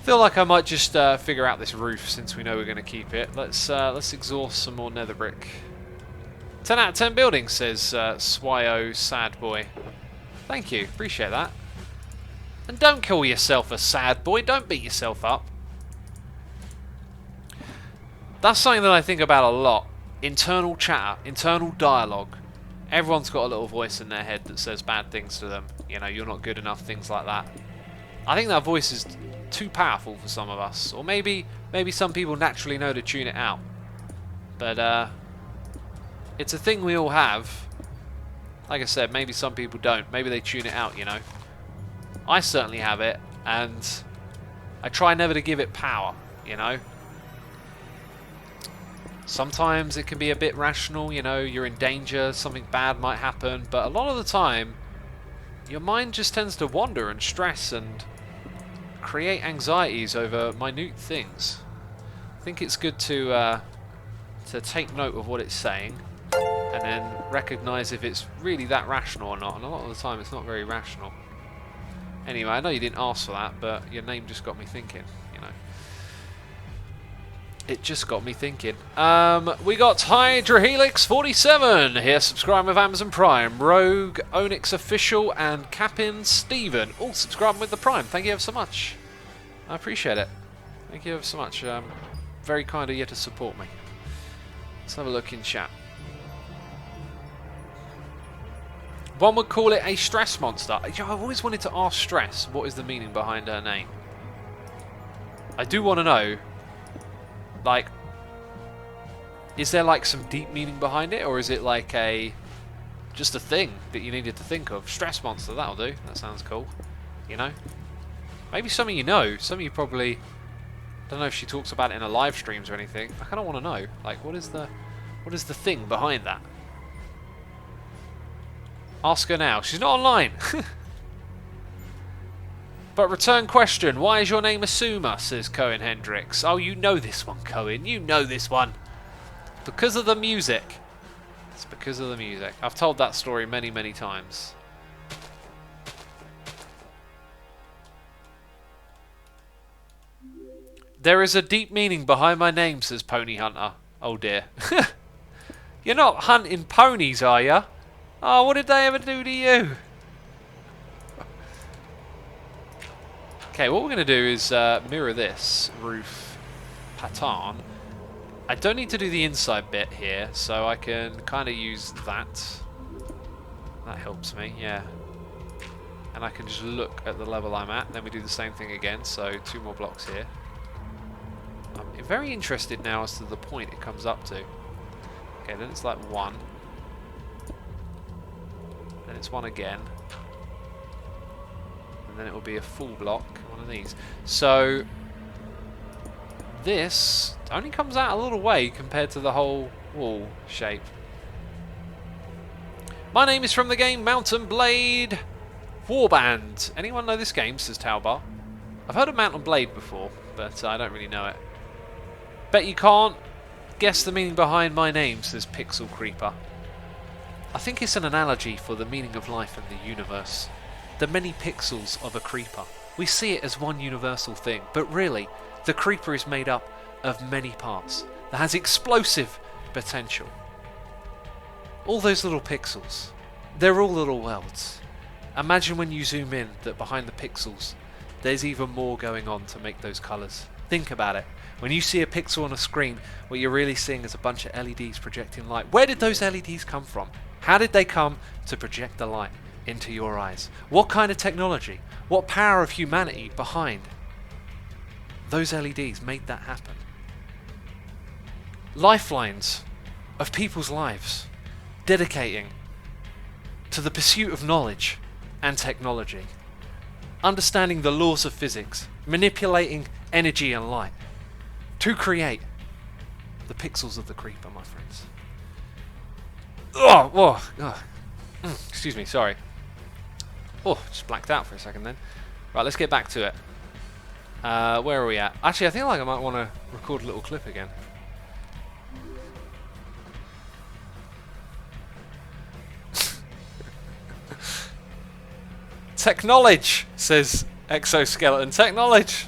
Speaker 1: Feel like I might just figure out this roof since we know we're going to keep it. Let's exhaust some more nether brick. 10 out of 10 buildings, says Swyo Sad Boy. Thank you, appreciate that. And don't call yourself a sad boy, don't beat yourself up. That's something that I think about a lot. Internal chatter, internal dialogue. Everyone's got a little voice in their head that says bad things to them. You know, you're not good enough, things like that. I think that voice is too powerful for some of us. Or maybe some people naturally know to tune it out. But it's a thing we all have. Like I said, maybe some people don't. Maybe they tune it out, you know. I certainly have it, and I try never to give it power, you know. Sometimes it can be a bit rational, you know, you're in danger, something bad might happen, but a lot of the time, your mind just tends to wander and stress and create anxieties over minute things. I think it's good to take note of what it's saying, and then recognise if it's really that rational or not, and a lot of the time it's not very rational. Anyway, I know you didn't ask for that, but your name just got me thinking, you know. It just got me thinking. We got HydraHelix47 here, subscribing with Amazon Prime. Rogue, Onyx Official, and Capin Steven, all subscribing with the Prime. Thank you ever so much. I appreciate it. Thank you ever so much. Very kind of you to support me. Let's have a look in chat. One would call it a stress monster. I've always wanted to ask Stress what is the meaning behind her name. I do want to know, like, is there like some deep meaning behind it, or is it like a just a thing that you needed to think of. Stress monster, that'll do. That sounds cool. You know? Maybe some of you know. Some of you probably... I don't know if she talks about it in her live streams or anything. I kind of want to know. Like, what is the thing behind that? Ask her now. She's not online. But return question. Why is your name Asuma? Says Cohen Hendricks. Oh, you know this one, Cohen. You know this one. Because of the music. It's because of the music. I've told that story many, many times. There is a deep meaning behind my name, says Pony Hunter. Oh dear. You're not hunting ponies, are you? Oh, what did they ever do to you? Okay, what we're going to do is mirror this roof pattern. I don't need to do the inside bit here, so I can kind of use that. That helps me, yeah. And I can just look at the level I'm at, and then we do the same thing again, so 2 more blocks here. I'm very interested now as to the point it comes up to. Okay, then it's like 1. Then it's 1 again. And then it will be a full block, one of these. So this only comes out a little way compared to the whole wall shape. My name is from the game Mountain Blade Warband. Anyone know this game, says Taubar? I've heard of Mountain Blade before, but I don't really know it. Bet you can't guess the meaning behind my name, says Pixel Creeper. I think it's an analogy for the meaning of life and the universe. The many pixels of a creeper. We see it as one universal thing, but really, the creeper is made up of many parts that has explosive potential. All those little pixels, they're all little worlds. Imagine when you zoom in that behind the pixels, there's even more going on to make those colours. Think about it. When you see a pixel on a screen, what you're really seeing is a bunch of LEDs projecting light. Where did those LEDs come from? How did they come to project the light into your eyes? What kind of technology, what power of humanity behind those LEDs made that happen? Lifelines of people's lives dedicating to the pursuit of knowledge and technology, understanding the laws of physics, manipulating energy and light to create the pixels of the creeper, my friends. Excuse me, sorry. Oh, just blacked out for a second then. Right, let's get back to it. Where are we at? Actually, I think I might want to record a little clip again. Technology, says Exoskeleton. Technology.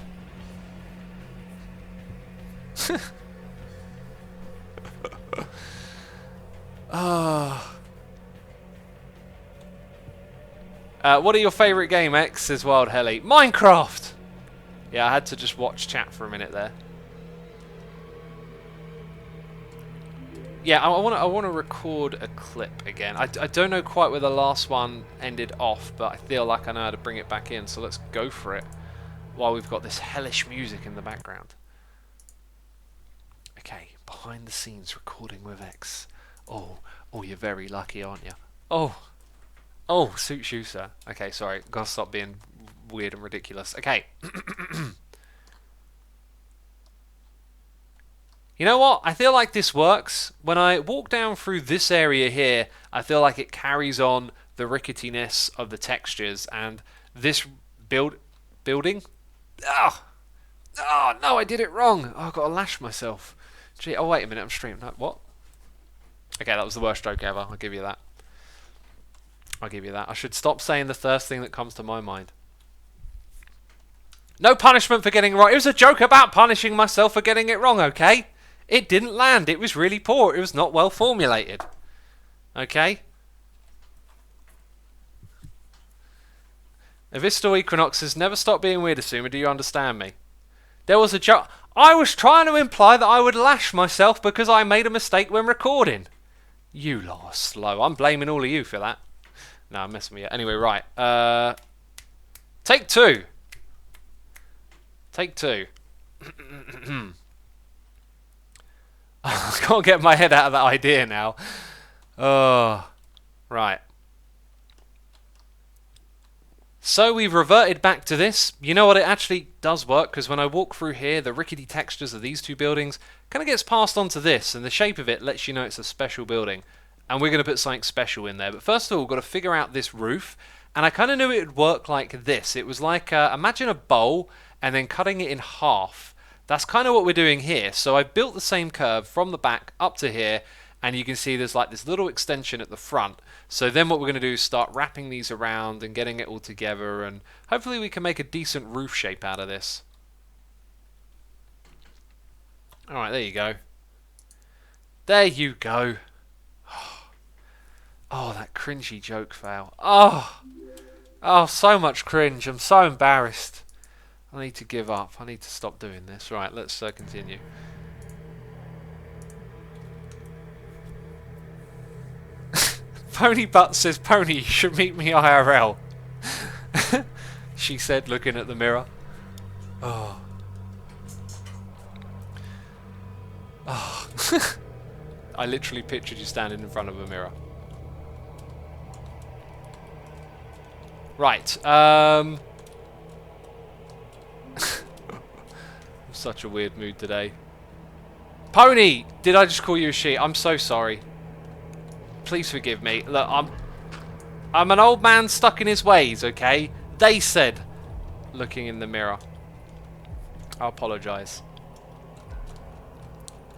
Speaker 1: What are your favourite game, X? Says Wild Heli. Minecraft! Yeah, I had to just watch chat for a minute there. Yeah, I want to record a clip again. I don't know quite where the last one ended off, but I feel like I know how to bring it back in, so let's go for it while we've got this hellish music in the background. Okay, behind the scenes recording with X. Oh, you're very lucky, aren't you? Oh, suits you, sir. Okay, sorry, gotta stop being weird and ridiculous. Okay. You know what? I feel like this works. When I walk down through this area here, I feel like it carries on the ricketiness of the textures, and this building. Oh no, I did it wrong. Oh, I've got to lash myself. Gee, oh wait a minute, I'm streaming. No, what? Okay, that was the worst joke ever. I'll give you that. I'll give you that. I should stop saying the first thing that comes to my mind. No punishment for getting it wrong. It was a joke about punishing myself for getting it wrong, okay? It didn't land. It was really poor. It was not well formulated. Okay? Avistal Equinoxes never stop being weird, Asuma. Do you understand me? There was a joke. I was trying to imply that I would lash myself because I made a mistake when recording. You lot are slow. I'm blaming all of you for that. No, I'm messing with you. Anyway, right. Take 2. Take 2. I can't get my head out of that idea now. Oh. Right. So we've reverted back to this. You know what, it actually does work, because when I walk through here, the rickety textures of these two buildings kind of gets passed on to this, and the shape of it lets you know it's a special building. And we're going to put something special in there. But first of all, we've got to figure out this roof. And I kind of knew it would work like this. It was like, imagine a bowl and then cutting it in half. That's kind of what we're doing here. So I've built the same curve from the back up to here, and you can see there's like this little extension at the front. So then what we're going to do is start wrapping these around and getting it all together, and hopefully we can make a decent roof shape out of this. Alright, there you go. There you go. Oh, that cringy joke fail. Oh, so much cringe. I'm so embarrassed. I need to give up. I need to stop doing this. Right, let's continue. Pony Butt says, Pony, you should meet me IRL. She said, looking at the mirror. Oh. Oh. I literally pictured you standing in front of a mirror. Right. I'm such a weird mood today. Pony! Did I just call you a she? I'm so sorry. Please forgive me. Look, I'm an old man stuck in his ways, okay? They said, looking in the mirror. I apologise.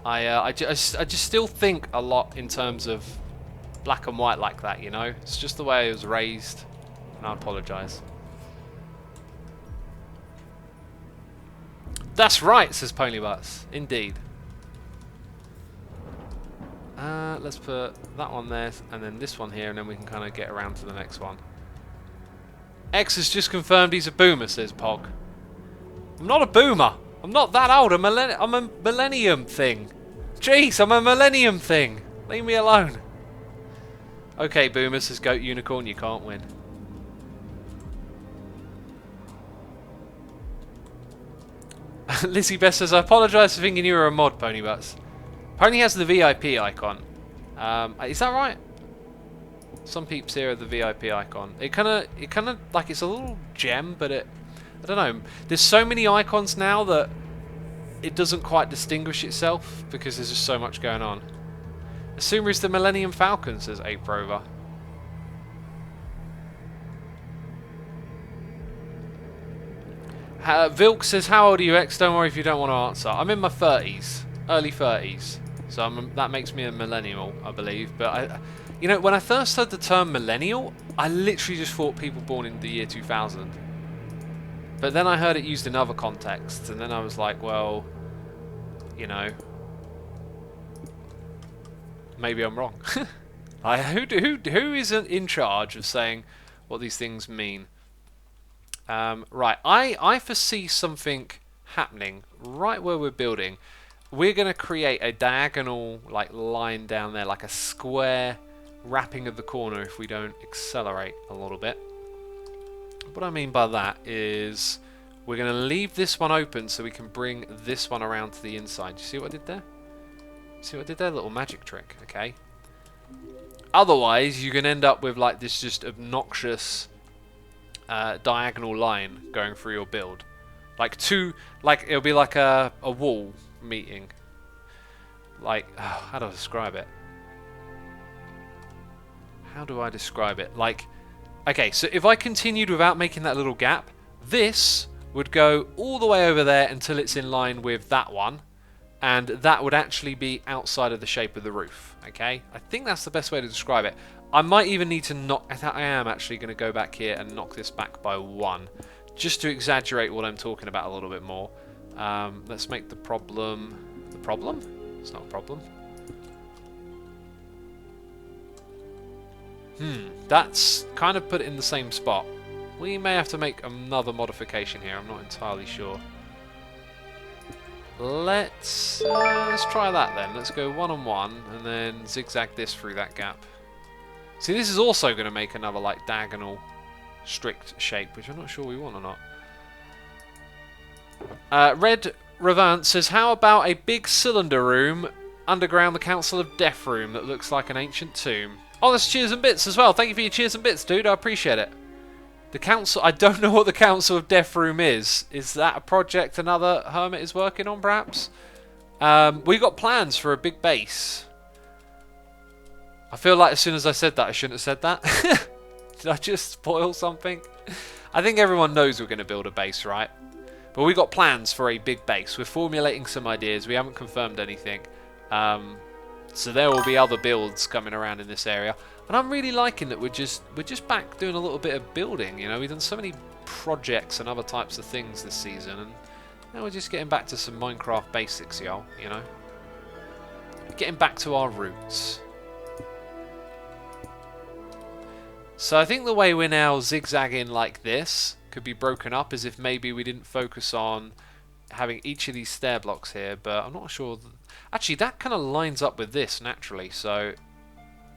Speaker 1: I just still think a lot in terms of black and white like that, you know? It's just the way I was raised, and I apologise. That's right, says Ponybutts. Indeed. Let's put that one there, and then this one here, and then we can kind of get around to the next one. X has just confirmed he's a boomer, says Pog. I'm not a boomer. I'm not that old. I'm a millennium thing. Jeez, I'm a millennium thing. Leave me alone. Okay, boomer, says Goat Unicorn, you can't win. Lizzie Best says, I apologise for thinking you were a mod, Ponybutts. Pony has the VIP icon. Is that right? Some peeps here are the VIP icon. It kind of like, it's a little gem, but I don't know. There's so many icons now that it doesn't quite distinguish itself because there's just so much going on. Assumer is the Millennium Falcon, says Ape Rover. Vilk says, how old are you, X? Don't worry if you don't want to answer. I'm in my 30s, early 30s. So that makes me a millennial, I believe. But you know, when I first heard the term millennial, I literally just thought people born in the year 2000. But then I heard it used in other contexts, and then I was like, well, you know, maybe I'm wrong. Who isn't in charge of saying what these things mean? Right, I foresee something happening right where we're building. We're going to create a diagonal line down there, like a square wrapping of the corner if we don't accelerate a little bit. What I mean by that is we're going to leave this one open so we can bring this one around to the inside. You see what I did there? See what I did there? Little magic trick, okay? Otherwise, you can end up with like this just obnoxious diagonal line going through your build. It'll be like a wall meeting. How do I describe it? How do I describe it? Okay, so if I continued without making that little gap, this would go all the way over there until it's in line with that one, and that would actually be outside of the shape of the roof, okay? I think that's the best way to describe it. I might even need to knock... I am actually going to go back here and knock this back by 1, just to exaggerate what I'm talking about a little bit more. Let's make the problem... The problem? It's not a problem. That's kind of put it in the same spot. We may have to make another modification here. I'm not entirely sure. Let's try that then. Let's go 1 on 1 and then zigzag this through that gap. See, this is also going to make another diagonal strict shape, which I'm not sure we want or not. Red Revant says, how about a big cylinder room underground the Council of Death room that looks like an ancient tomb? Oh, that's cheers and bits as well. Thank you for your cheers and bits, dude. I appreciate it. The council... I don't know what the Council of Death Room is. Is that a project another hermit is working on, perhaps? We got plans for a big base. I feel like as soon as I said that, I shouldn't have said that. Did I just spoil something? I think everyone knows we're going to build a base, right? But we got plans for a big base. We're formulating some ideas. We haven't confirmed anything. So there will be other builds coming around in this area. And I'm really liking that we're just back doing a little bit of building. You know, we've done so many projects and other types of things this season, and now we're just getting back to some Minecraft basics, y'all. You know, getting back to our roots. So I think the way we're now zigzagging like this could be broken up as if maybe we didn't focus on having each of these stair blocks here, but I'm not sure. Actually, that kind of lines up with this naturally, so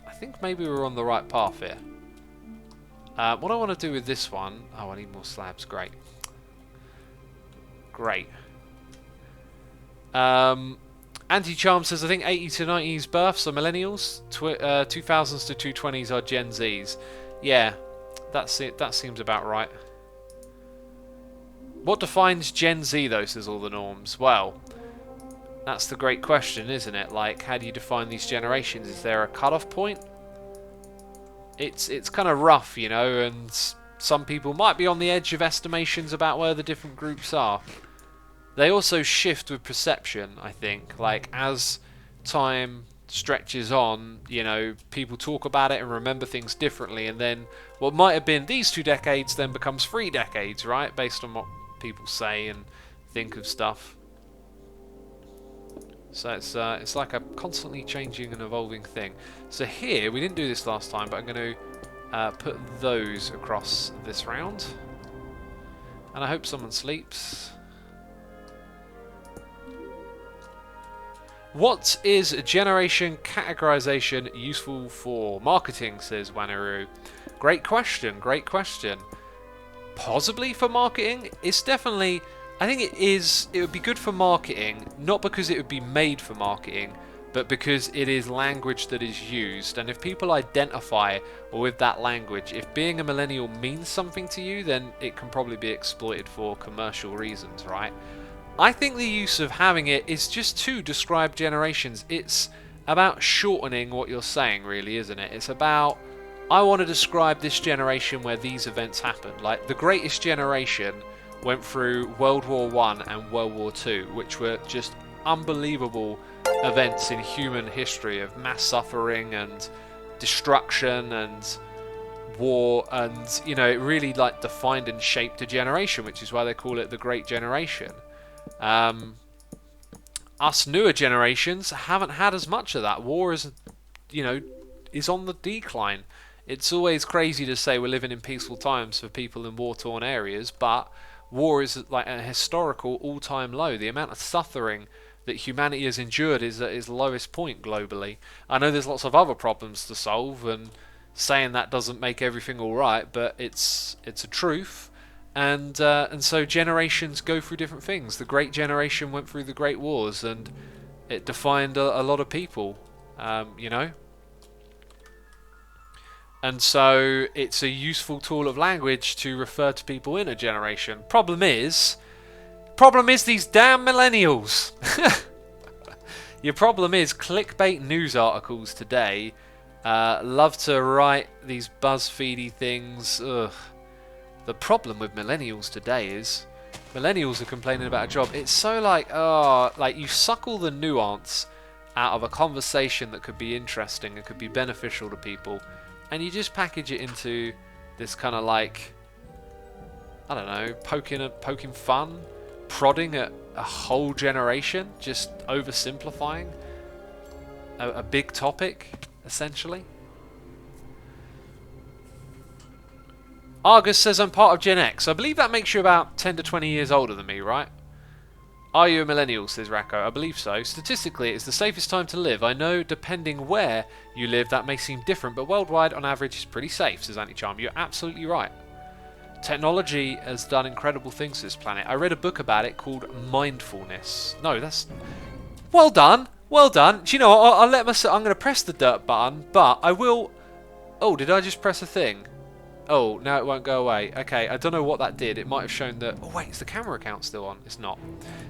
Speaker 1: I think maybe we're on the right path here. What I want to do with this one... Oh, I need more slabs. Great. Great. Anti-Charm says, I think 80 to 90s births are millennials. 2000s to 220s are Gen Zs. Yeah, that's it. That seems about right. What defines Gen Z, though, says all the norms? Well, that's the great question, isn't it? Like, how do you define these generations? Is there a cut-off point? It's kind of rough, you know, and some people might be on the edge of estimations about where the different groups are. They also shift with perception, I think. Like, as time stretches on, you know, people talk about it and remember things differently, and then what might have been these 2 decades then becomes 3 decades, right? Based on what people say and think of stuff. So it's like a constantly changing and evolving thing. So here, we didn't do this last time, but I'm going to put those across this round. And I hope someone sleeps. What is generation categorization useful for? Marketing, says Wanaru. Great question, great question. Possibly for marketing? It's definitely... I think it would be good for marketing, not because it would be made for marketing, but because it is language that is used. And if people identify with that language, if being a millennial means something to you, then it can probably be exploited for commercial reasons, right? I think the use of having it is just to describe generations. It's about shortening what you're saying, really, isn't it? It's about, I want to describe this generation where these events happened. Like, the greatest generation went through World War I and World War II, which were just unbelievable events in human history of mass suffering and destruction and war, and you know, it really like defined and shaped a generation, which is why they call it the Great Generation. Us newer generations haven't had as much of that. War is, you know, is on the decline. It's always crazy to say we're living in peaceful times for people in war-torn areas, but war is like a historical all-time low. The amount of suffering that humanity has endured is at its lowest point globally. I know there's lots of other problems to solve, and saying that doesn't make everything all right, but it's a truth. And so generations go through different things. The Great Generation went through the Great Wars, and it defined a lot of people, you know. And so it's a useful tool of language to refer to people in a generation. Problem is these damn millennials. Your problem is clickbait news articles today love to write these BuzzFeedy things. Ugh. The problem with millennials today is millennials are complaining about a job. It's so like, oh, like you suck all the nuance out of a conversation that could be interesting and could be beneficial to people, and you just package it into this kind of like, I don't know, poking fun, prodding at a whole generation, just oversimplifying a big topic, essentially. Argus says I'm part of Gen X. I believe that makes you about 10 to 20 years older than me, right? Are you a millennial, says Racco? I believe so. Statistically, it's the safest time to live. I know, depending where you live, that may seem different, but worldwide, on average, it's pretty safe, says Anti-Charm. You're absolutely right. Technology has done incredible things to this planet. I read a book about it called Mindfulness. No, that's... Well done! Well done! Do you know what? I'll let myself... I'm going to press the dirt button, but I will Oh, did I just press a thing? Oh, now it won't go away. Okay, I don't know what that did. It might have shown that... Oh, wait, is the camera account still on? It's not.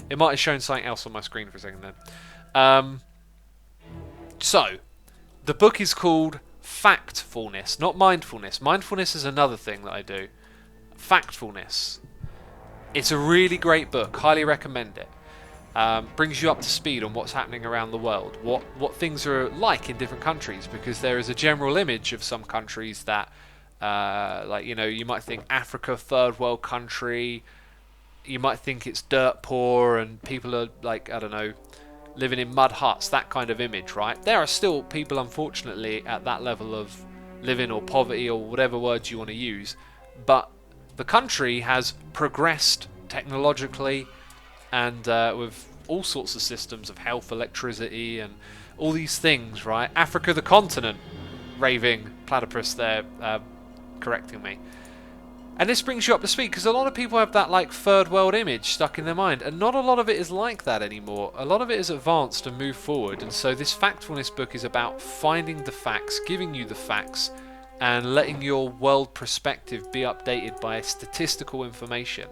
Speaker 1: It might have shown something else on my screen for a second then. So, the book is called Factfulness, not Mindfulness. Mindfulness is another thing that I do. Factfulness. It's a really great book. Highly recommend it. Brings you up to speed on what's happening around the world, what things are like in different countries, because there is a general image of some countries that, like, you know, you might think Africa, third world country, you might think it's dirt poor and people are, like, I don't know, living in mud huts, that kind of image, right? There are still people, unfortunately, at that level of living or poverty or whatever words you want to use, but the country has progressed technologically and with all sorts of systems of health, electricity, and all these things, right? Africa, the continent, raving platypus there, correcting me. And this brings you up to speed, because a lot of people have that, like, third world image stuck in their mind, and not a lot of it is like that anymore. A lot of it is advanced and moved forward, and so this Factfulness book is about finding the facts, giving you the facts, and letting your world perspective be updated by statistical information,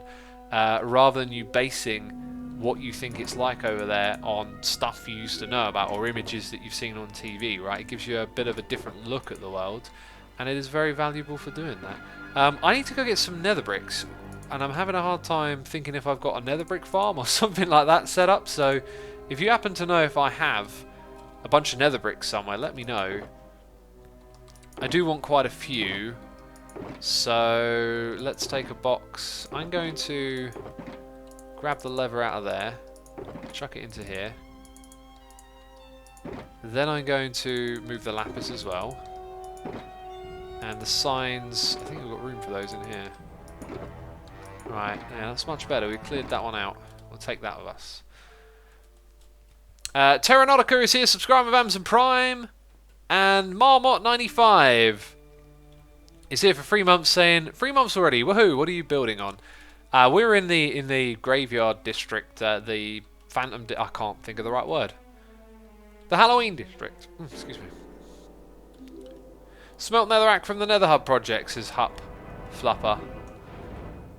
Speaker 1: rather than you basing what you think it's like over there on stuff you used to know about or images that you've seen on TV, right? It gives you a bit of a different look at the world, and it is very valuable for doing that. I need to go get some nether bricks, and I'm having a hard time thinking if I've got a nether brick farm or something like that set up, so if you happen to know if I have a bunch of nether bricks somewhere, let me know. I do want quite a few, so let's take a box. I'm going to grab the lever out of there, chuck it into here. Then I'm going to move the lapis as well. And the signs, I think we've got room for those in here. Right, yeah, that's much better. We cleared that one out. We'll take that with us. Terranautica is here, subscribing with Amazon Prime. And Marmot95 is here for 3 months, saying 3 months already. Woohoo! What are you building on? We're in the graveyard district, the Phantom. I can't think of the right word. The Halloween district. Excuse me. Smelt netherrack from the Netherhub project, says Hup Flupper.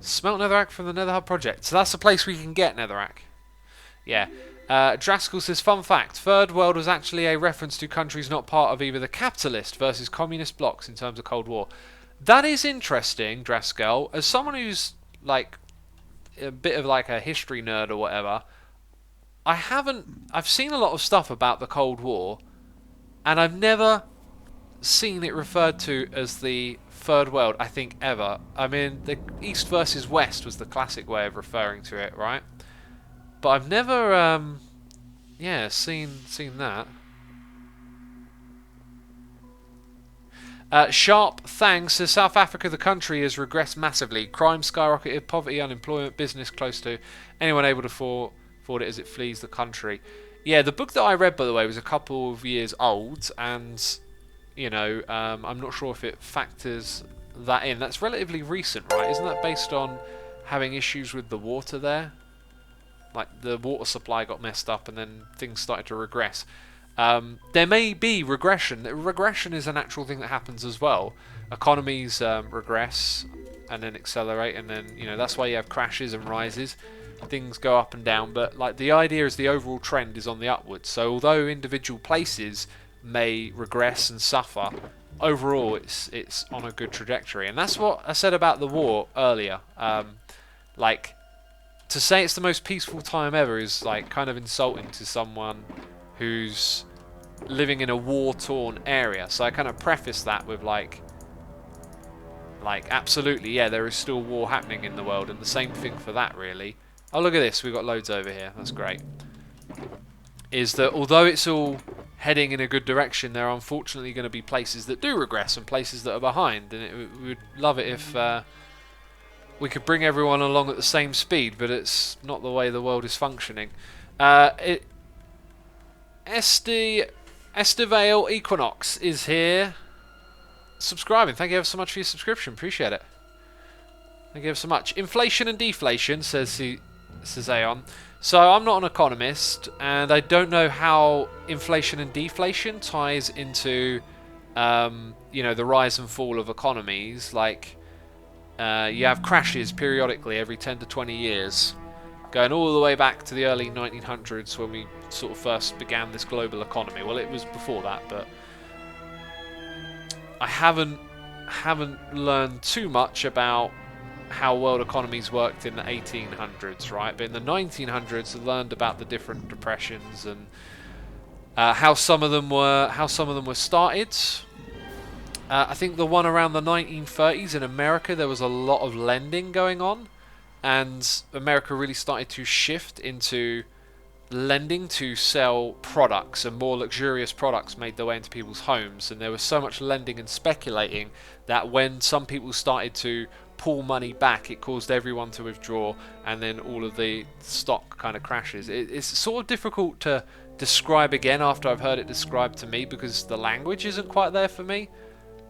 Speaker 1: Smelt netherrack from the Netherhub project. So that's the place we can get netherrack. Yeah. Draskell says, fun fact, Third World was actually a reference to countries not part of either the capitalist versus communist blocs in terms of Cold War. That is interesting, Draskell. As someone who's, like, a bit of, like, a history nerd or whatever, I've seen a lot of stuff about the Cold War, and I've never seen it referred to as the Third World, I think, ever. I mean, the East versus West was the classic way of referring to it, right? But I've never, yeah, seen that. Sharp Thang says, South Africa, the country, has regressed massively. Crime skyrocketed, poverty, unemployment, business close to anyone able to afford it as it flees the country. Yeah, the book that I read, by the way, was a couple of years old, and, you know, I'm not sure if it factors that in. That's relatively recent, right? Isn't that based on having issues with the water there? Like, the water supply got messed up and then things started to regress. There may be regression. Regression is a natural thing that happens as well. Economies regress and then accelerate, and then, you know, that's why you have crashes and rises. Things go up and down, but, like, the idea is the overall trend is on the upwards. So although individual places may regress and suffer, overall it's on a good trajectory. And that's what I said about the war earlier. Like, to say it's the most peaceful time ever is, like, kind of insulting to someone who's living in a war-torn area. So I kind of preface that with, like, absolutely, yeah, there is still war happening in the world, and the same thing for that, really. Oh, look at this, we've got loads over here, that's great. Is that although it's all heading in a good direction, there are unfortunately going to be places that do regress and places that are behind, and we would love it if we could bring everyone along at the same speed, but it's not the way the world is functioning. Estivale Equinox is here, subscribing. Thank you ever so much for your subscription. Appreciate it. Thank you ever so much. Inflation and deflation, says Aeon. So I'm not an economist, and I don't know how inflation and deflation ties into you know, the rise and fall of economies. Like, you have crashes periodically every 10 to 20 years, going all the way back to the early 1900s when we sort of first began this global economy. Well, it was before that, but I haven't learned too much about how world economies worked in the 1800s, right? But in the 1900s, I learned about the different depressions and how some of them were started. I think the one around the 1930s in America, there was a lot of lending going on, and America really started to shift into lending to sell products, and more luxurious products made their way into people's homes. And there was so much lending and speculating that when some people started to pull money back, it caused everyone to withdraw, and then all of the stock kind of crashes. It's sort of difficult to describe again after I've heard it described to me, because the language isn't quite there for me.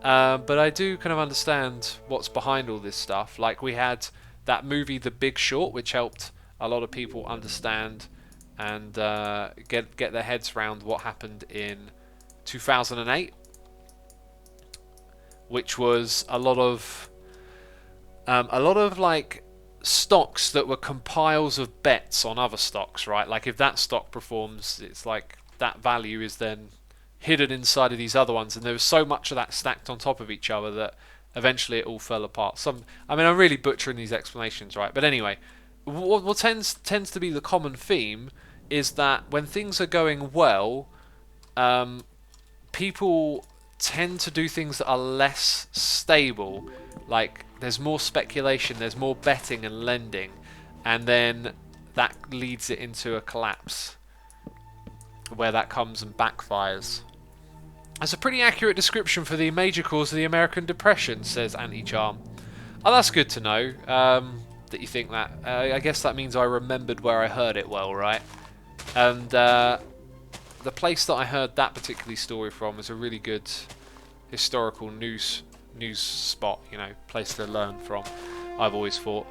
Speaker 1: But I do kind of understand what's behind all this stuff. Like, we had that movie The Big Short, which helped a lot of people understand and get their heads around what happened in 2008, which was a lot of like stocks that were compiles of bets on other stocks, right? Like, if that stock performs, it's like that value is then hidden inside of these other ones, and there was so much of that stacked on top of each other that eventually it all fell apart. I mean, I'm really butchering these explanations, right? But anyway, what tends to be the common theme is that when things are going well, people tend to do things that are less stable. Like, there's more speculation, there's more betting and lending, and then that leads it into a collapse where that comes and backfires. That's a pretty accurate description for the major cause of the American Depression, says Anti-Charm. Oh, that's good to know, that you think that. I guess that means I remembered where I heard it well, right? And the place that I heard that particular story from is a really good historical news spot, you know, place to learn from, I've always thought.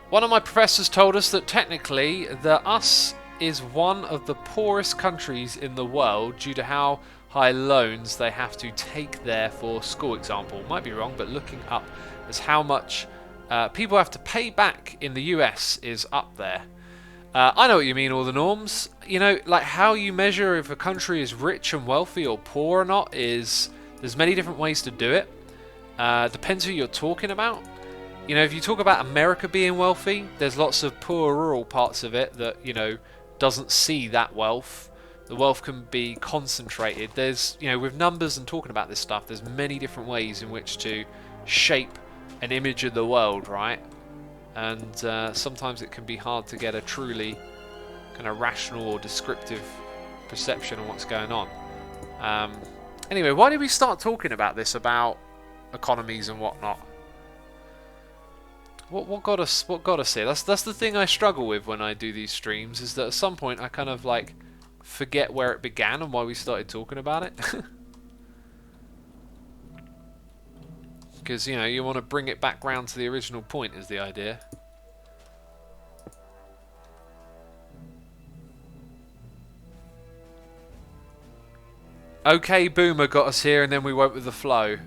Speaker 1: One of my professors told us that technically the US is one of the poorest countries in the world due to how high loans they have to take there for school example. Might be wrong, but looking up as how much people have to pay back in the US is up there. I know what you mean, all the norms. You know, like, how you measure if a country is rich and wealthy or poor or not is, there's many different ways to do it. Depends who you're talking about. You know, if you talk about America being wealthy, there's lots of poor rural parts of it that, you know, doesn't see that wealth. The wealth can be concentrated. There's, you know, with numbers and talking about this stuff, there's many different ways in which to shape an image of the world, right? And sometimes it can be hard to get a truly kind of rational or descriptive perception of what's going on. Anyway, why did we start talking about this, about economies and whatnot? What got us here? That's the thing I struggle with when I do these streams, is that at some point I kind of like forget where it began and why we started talking about it. Because, you know, you want to bring it back round to the original point is the idea. Okay, Boomer got us here, and then we went with the flow.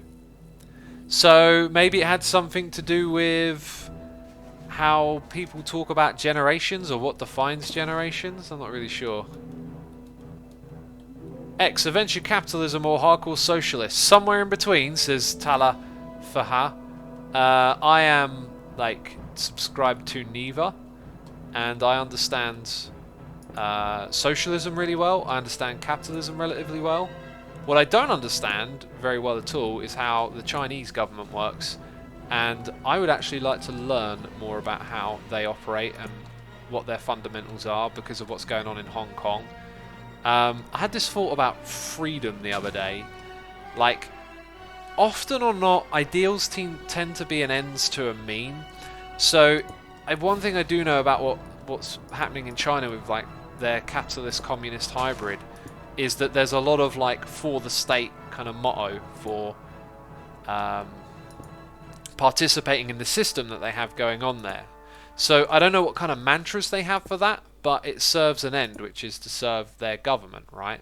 Speaker 1: So maybe it had something to do with how people talk about generations, or what defines generations. I'm not really sure. X, venture capitalism or hardcore socialist? Somewhere in between, says Tala Faha. I am, like, subscribed to neither, and I understand socialism really well. I understand capitalism relatively well. What I don't understand very well at all is how the Chinese government works, and I would actually like to learn more about how they operate and what their fundamentals are because of what's going on in Hong Kong. I had this thought about freedom the other day. Like, often or not, ideals tend to be an ends to a mean. So, one thing I do know about what's happening in China with, like, their capitalist communist hybrid is that there's a lot of, like, for the state kind of motto for participating in the system that they have going on there. So I don't know what kind of mantras they have for that, but it serves an end, which is to serve their government, right?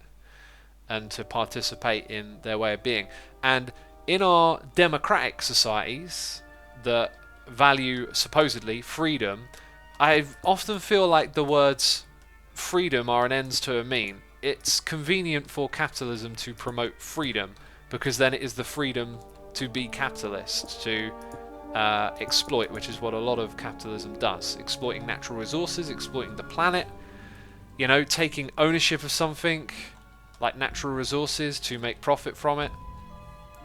Speaker 1: and to participate in their way of being. And in our democratic societies that value supposedly freedom, I often feel like the words freedom are an ends to a mean. It's convenient for capitalism to promote freedom because then it is the freedom to be capitalist, to exploit, which is what a lot of capitalism does. Exploiting natural resources, exploiting the planet, you know, taking ownership of something like natural resources to make profit from it.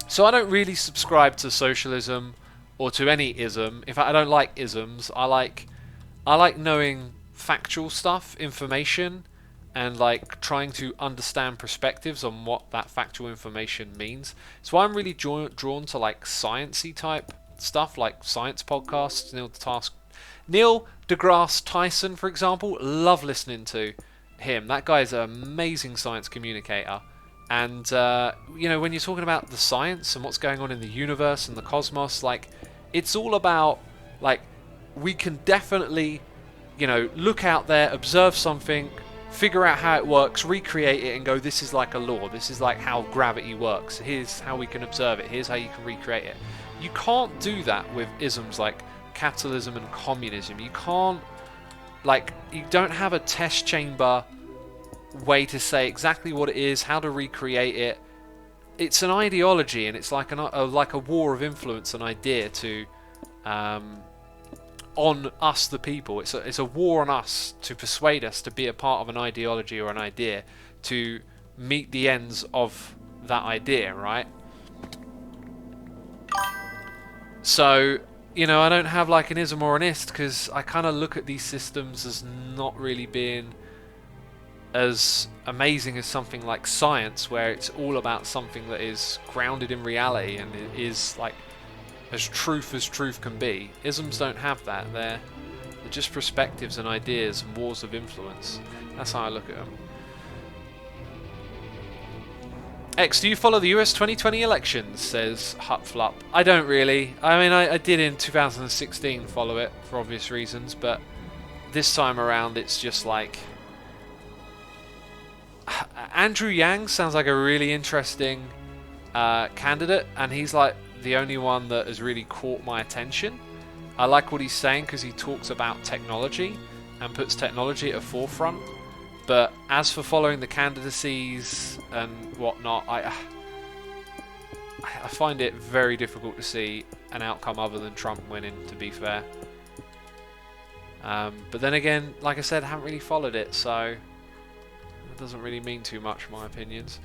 Speaker 1: So I don't really subscribe to socialism or to any ism. In fact, I don't like isms. I like knowing factual stuff, information, and like trying to understand perspectives on what that factual information means. So I'm really drawn to like sciencey type stuff, like science podcasts. Neil deGrasse Tyson, for example, love listening to him. That guy is an amazing science communicator. And you know, when you're talking about the science and what's going on in the universe and the cosmos, like it's all about like we can definitely, you know, look out there, observe something, figure out how it works, recreate it, and go, this is like a law. This is like how gravity works. Here's how we can observe it. Here's how you can recreate it. You can't do that with isms like capitalism and communism. You can't, like, you don't have a test chamber way to say exactly what it is, how to recreate it. It's an ideology, and it's like a war of influence, an idea to on us the people. It's a war on us to persuade us to be a part of an ideology or an idea to meet the ends of that idea, right? So, you know, I don't have like an ism or an ist because I kind of look at these systems as not really being as amazing as something like science, where it's all about something that is grounded in reality and it is like as truth can be. Isms don't have that. They're just perspectives and ideas and wars of influence. That's how I look at them. X, do you follow the US 2020 elections? Says Hutflup. I don't really. I mean, I did in 2016 follow it for obvious reasons, but this time around it's just like... Andrew Yang sounds like a really interesting candidate, and he's like the only one that has really caught my attention. I like what he's saying because he talks about technology and puts technology at the forefront. But as for following the candidacies and whatnot, I find it very difficult to see an outcome other than Trump winning, to be fair. But then again, like I said, I haven't really followed it, so it doesn't really mean too much, my opinions.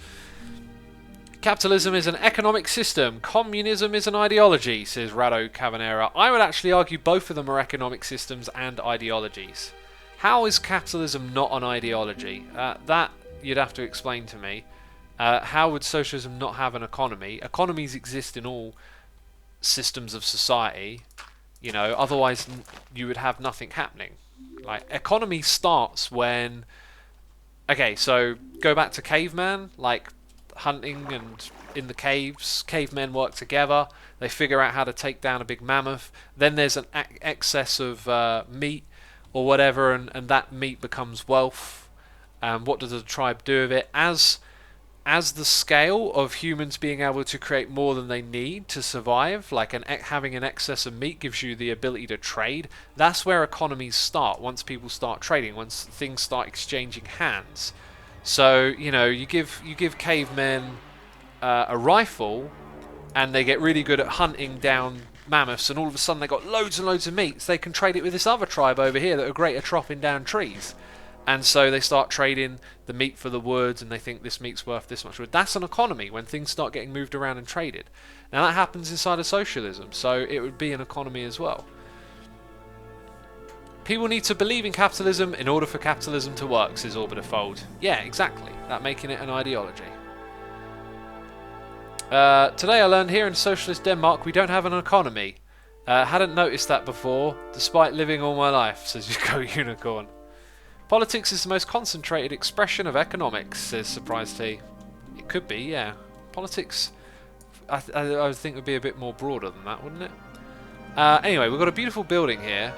Speaker 1: Capitalism is an economic system. Communism is an ideology, says Rado Cavanera. I would actually argue both of them are economic systems and ideologies. How is capitalism not an ideology? That you'd have to explain to me. How would socialism not have an economy? Economies exist in all systems of society. You know, otherwise you would have nothing happening. Like, economy starts when... Okay, so go back to caveman, like hunting and in the caves. Cavemen work together. They figure out how to take down a big mammoth. Then there's an excess of meat or whatever, and that meat becomes wealth. What does the tribe do with it? As the scale of humans being able to create more than they need to survive, like having an excess of meat gives you the ability to trade. That's where economies start, once people start trading, once things start exchanging hands. So, you know, you give cavemen a rifle, and they get really good at hunting down mammoths, and all of a sudden they got loads and loads of meat, so they can trade it with this other tribe over here that are great at chopping down trees. And so they start trading the meat for the woods, and they think this meat's worth this much wood. That's an economy, when things start getting moved around and traded. Now that happens inside of socialism, so it would be an economy as well. People need to believe in capitalism in order for capitalism to work, says Orbiterfold. Yeah, exactly. That making it an ideology. Today I learned here in socialist Denmark we don't have an economy. Hadn't noticed that before, despite living all my life, says Go Unicorn. Politics is the most concentrated expression of economics, says Surprise T. It could be, yeah. Politics, I would think would be a bit more broader than that, wouldn't it? Anyway, we've got a beautiful building here.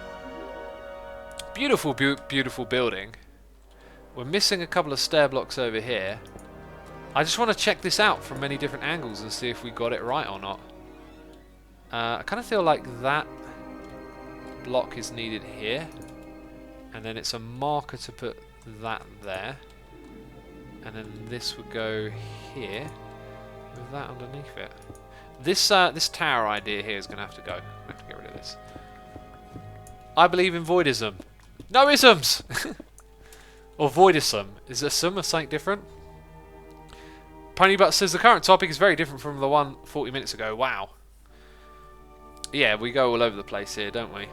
Speaker 1: Beautiful building. We're missing a couple of stair blocks over here. I just want to check this out from many different angles and see if we got it right or not. I kind of feel like that block is needed here, and then it's a marker to put that there, and then this would go here with that underneath it. This this tower idea here is going to have to go. I have to get rid of this. I believe in voidism. No isms! Or voidism. Is ism or something different? Ponybutt says the current topic is very different from the one 40 minutes ago. Wow. Yeah, we go all over the place here, don't we?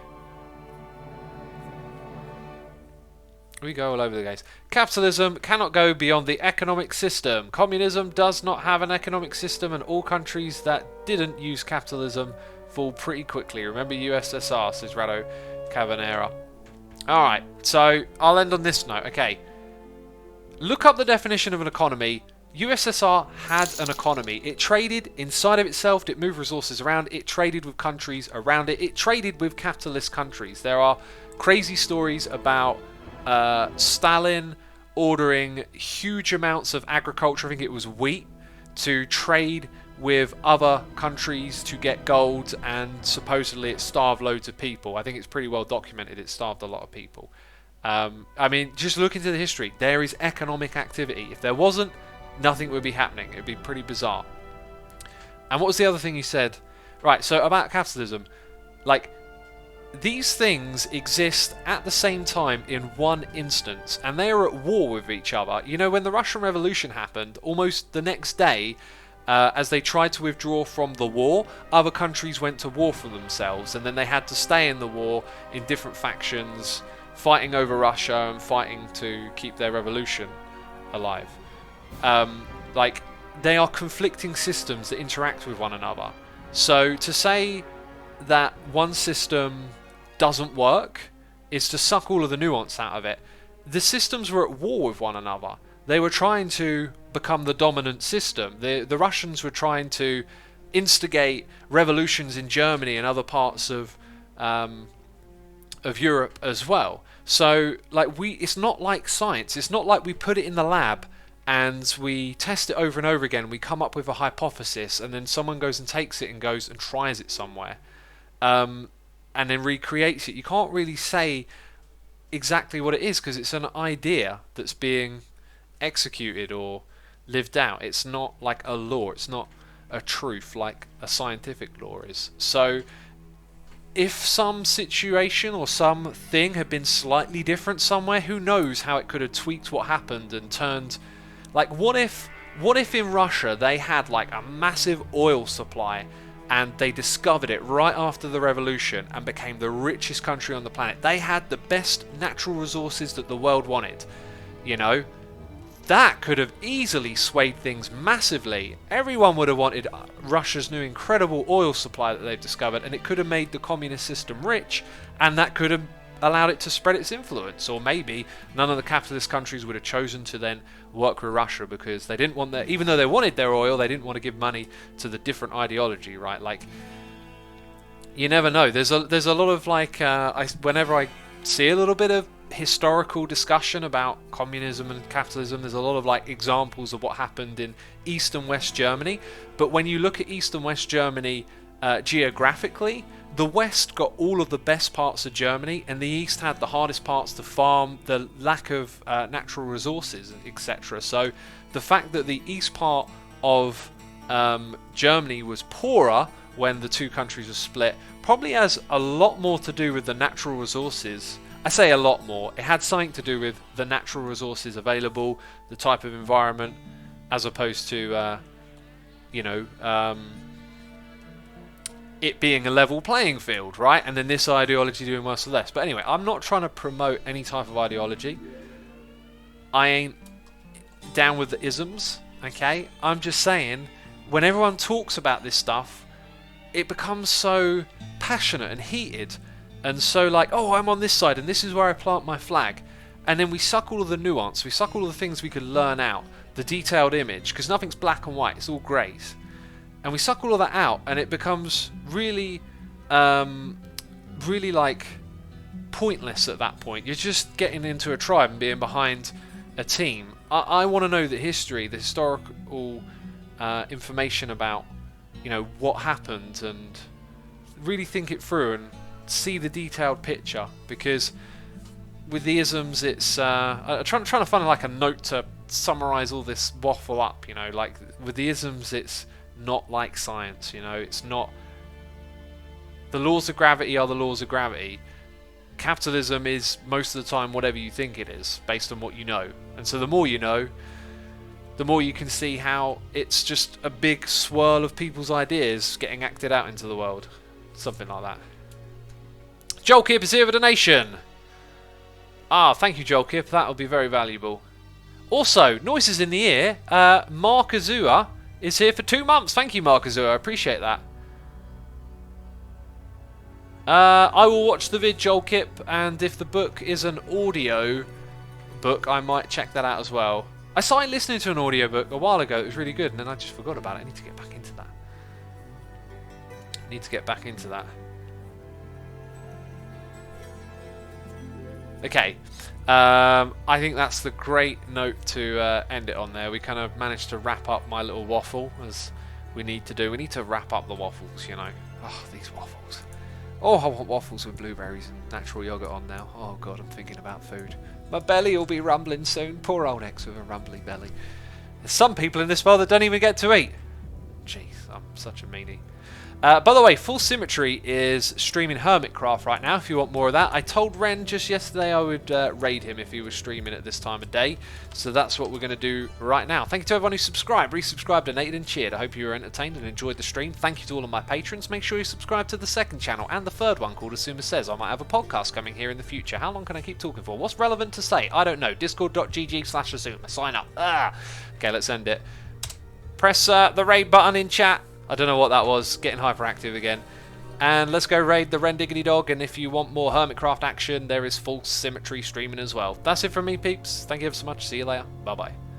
Speaker 1: We go all over the place. Capitalism cannot go beyond the economic system. Communism does not have an economic system, and all countries that didn't use capitalism fall pretty quickly. Remember USSR, says Rado Cavanera. Alright, so I'll end on this note. Okay. Look up the definition of an economy. USSR had an economy. It traded inside of itself. It moved resources around. It traded with countries around it. It traded with capitalist countries. There are crazy stories about Stalin ordering huge amounts of agriculture, I think it was wheat, to trade with other countries to get gold, and supposedly it starved loads of people. I think it's pretty well documented it starved a lot of people. I mean, just look into the history. There is economic activity. If there wasn't, nothing would be happening. It would be pretty bizarre. And what was the other thing you said? Right, so about capitalism. Like, these things exist at the same time in one instance, and they are at war with each other. You know, when the Russian Revolution happened, almost the next day, as they tried to withdraw from the war, other countries went to war for themselves, and then they had to stay in the war in different factions, fighting over Russia and fighting to keep their revolution alive. Like, they are conflicting systems that interact with one another. So to say that one system doesn't work is to suck all of the nuance out of it. The systems were at war with one another. They were trying to become the dominant system. The Russians were trying to instigate revolutions in Germany and other parts of Europe as well. So, like, it's not like science. It's not like we put it in the lab and we test it over and over again. We come up with a hypothesis, and then someone goes and takes it and goes and tries it somewhere, and then recreates it. You can't really say exactly what it is because it's an idea that's being executed or lived out. It's not like a law. It's not a truth like a scientific law is. So if some situation or something had been slightly different somewhere, who knows how it could have tweaked what happened and turned... Like, what if in Russia they had like a massive oil supply and they discovered it right after the revolution and became the richest country on the planet? They had the best natural resources that the world wanted, you know? That could have easily swayed things massively. Everyone would have wanted Russia's new incredible oil supply that they've discovered, and it could have made the communist system rich, and that could have allowed it to spread its influence. Or maybe none of the capitalist countries would have chosen to then work with Russia because they didn't want even though they wanted their oil, they didn't want to give money to the different ideology, right? Like, you never know. There's a lot of like whenever I see a little bit of historical discussion about communism and capitalism, there's a lot of like examples of what happened in East and West Germany. But when you look at East and West Germany geographically, the West got all of the best parts of Germany, and the East had the hardest parts to farm, the lack of natural resources, etc. So the fact that the East part of Germany was poorer when the two countries were split probably has a lot more to do with the natural resources. I say a lot more. It had something to do with the natural resources available, the type of environment, as opposed to, it being a level playing field, right? And then this ideology doing worse or less. But anyway, I'm not trying to promote any type of ideology. I ain't down with the isms, okay? I'm just saying, when everyone talks about this stuff, it becomes so passionate and heated. And so like, oh, I'm on this side and this is where I plant my flag. And then we suck all of the nuance, we suck all of the things we could learn out, the detailed image, because nothing's black and white, it's all greys. And we suck all of that out and it becomes really, really like pointless at that point. You're just getting into a tribe and being behind a team, I want to know the history, the historical information about, you know, what happened, and really think it through and see the detailed picture. Because with the isms, it's I'm trying to find like a note to summarize all this waffle up. You know, like with the isms, it's not like science. You know, it's not. The laws of gravity are the laws of gravity. Capitalism is most of the time whatever you think it is, based on what you know. And so the more you know, the more you can see how it's just a big swirl of people's ideas getting acted out into the world. Something like that. Joel Kip is here with a donation. Ah, thank you, Joel Kip. That will be very valuable. Also, noises in the ear. Mark Azua is here for 2 months. Thank you, Mark Azua. I appreciate that. I will watch the vid, Joel Kip, and if the book is an audio book, I might check that out as well. I started listening to an audio book a while ago. It was really good, and then I just forgot about it. I need to get back into that. Okay. I think that's the great note to end it on there. We kind of managed to wrap up my little waffle, as we need to do. We need to wrap up the waffles, you know. Oh, these waffles. Oh, I want waffles with blueberries and natural yogurt on now. Oh god, I'm thinking about food. My belly will be rumbling soon. Poor old X with a rumbly belly. There's some people in this world that don't even get to eat. Jeez, I'm such a meanie. By the way, Full Symmetry is streaming Hermitcraft right now, if you want more of that. I told Ren just yesterday I would raid him if he was streaming at this time of day. So that's what we're going to do right now. Thank you to everyone who subscribed, resubscribed, donated and cheered. I hope you were entertained and enjoyed the stream. Thank you to all of my patrons. Make sure you subscribe to the second channel and the third one called Asuma Says. I might have a podcast coming here in the future. How long can I keep talking for? What's relevant to say? I don't know. Discord.gg/Asuma. Sign up. Okay, let's end it. Press the raid button in chat. I don't know what that was, getting hyperactive again. And let's go raid the Ren Diggity Dog, and if you want more Hermitcraft action, there is Full Symmetry streaming as well. That's it from me, peeps. Thank you ever so much. See you later. Bye-bye.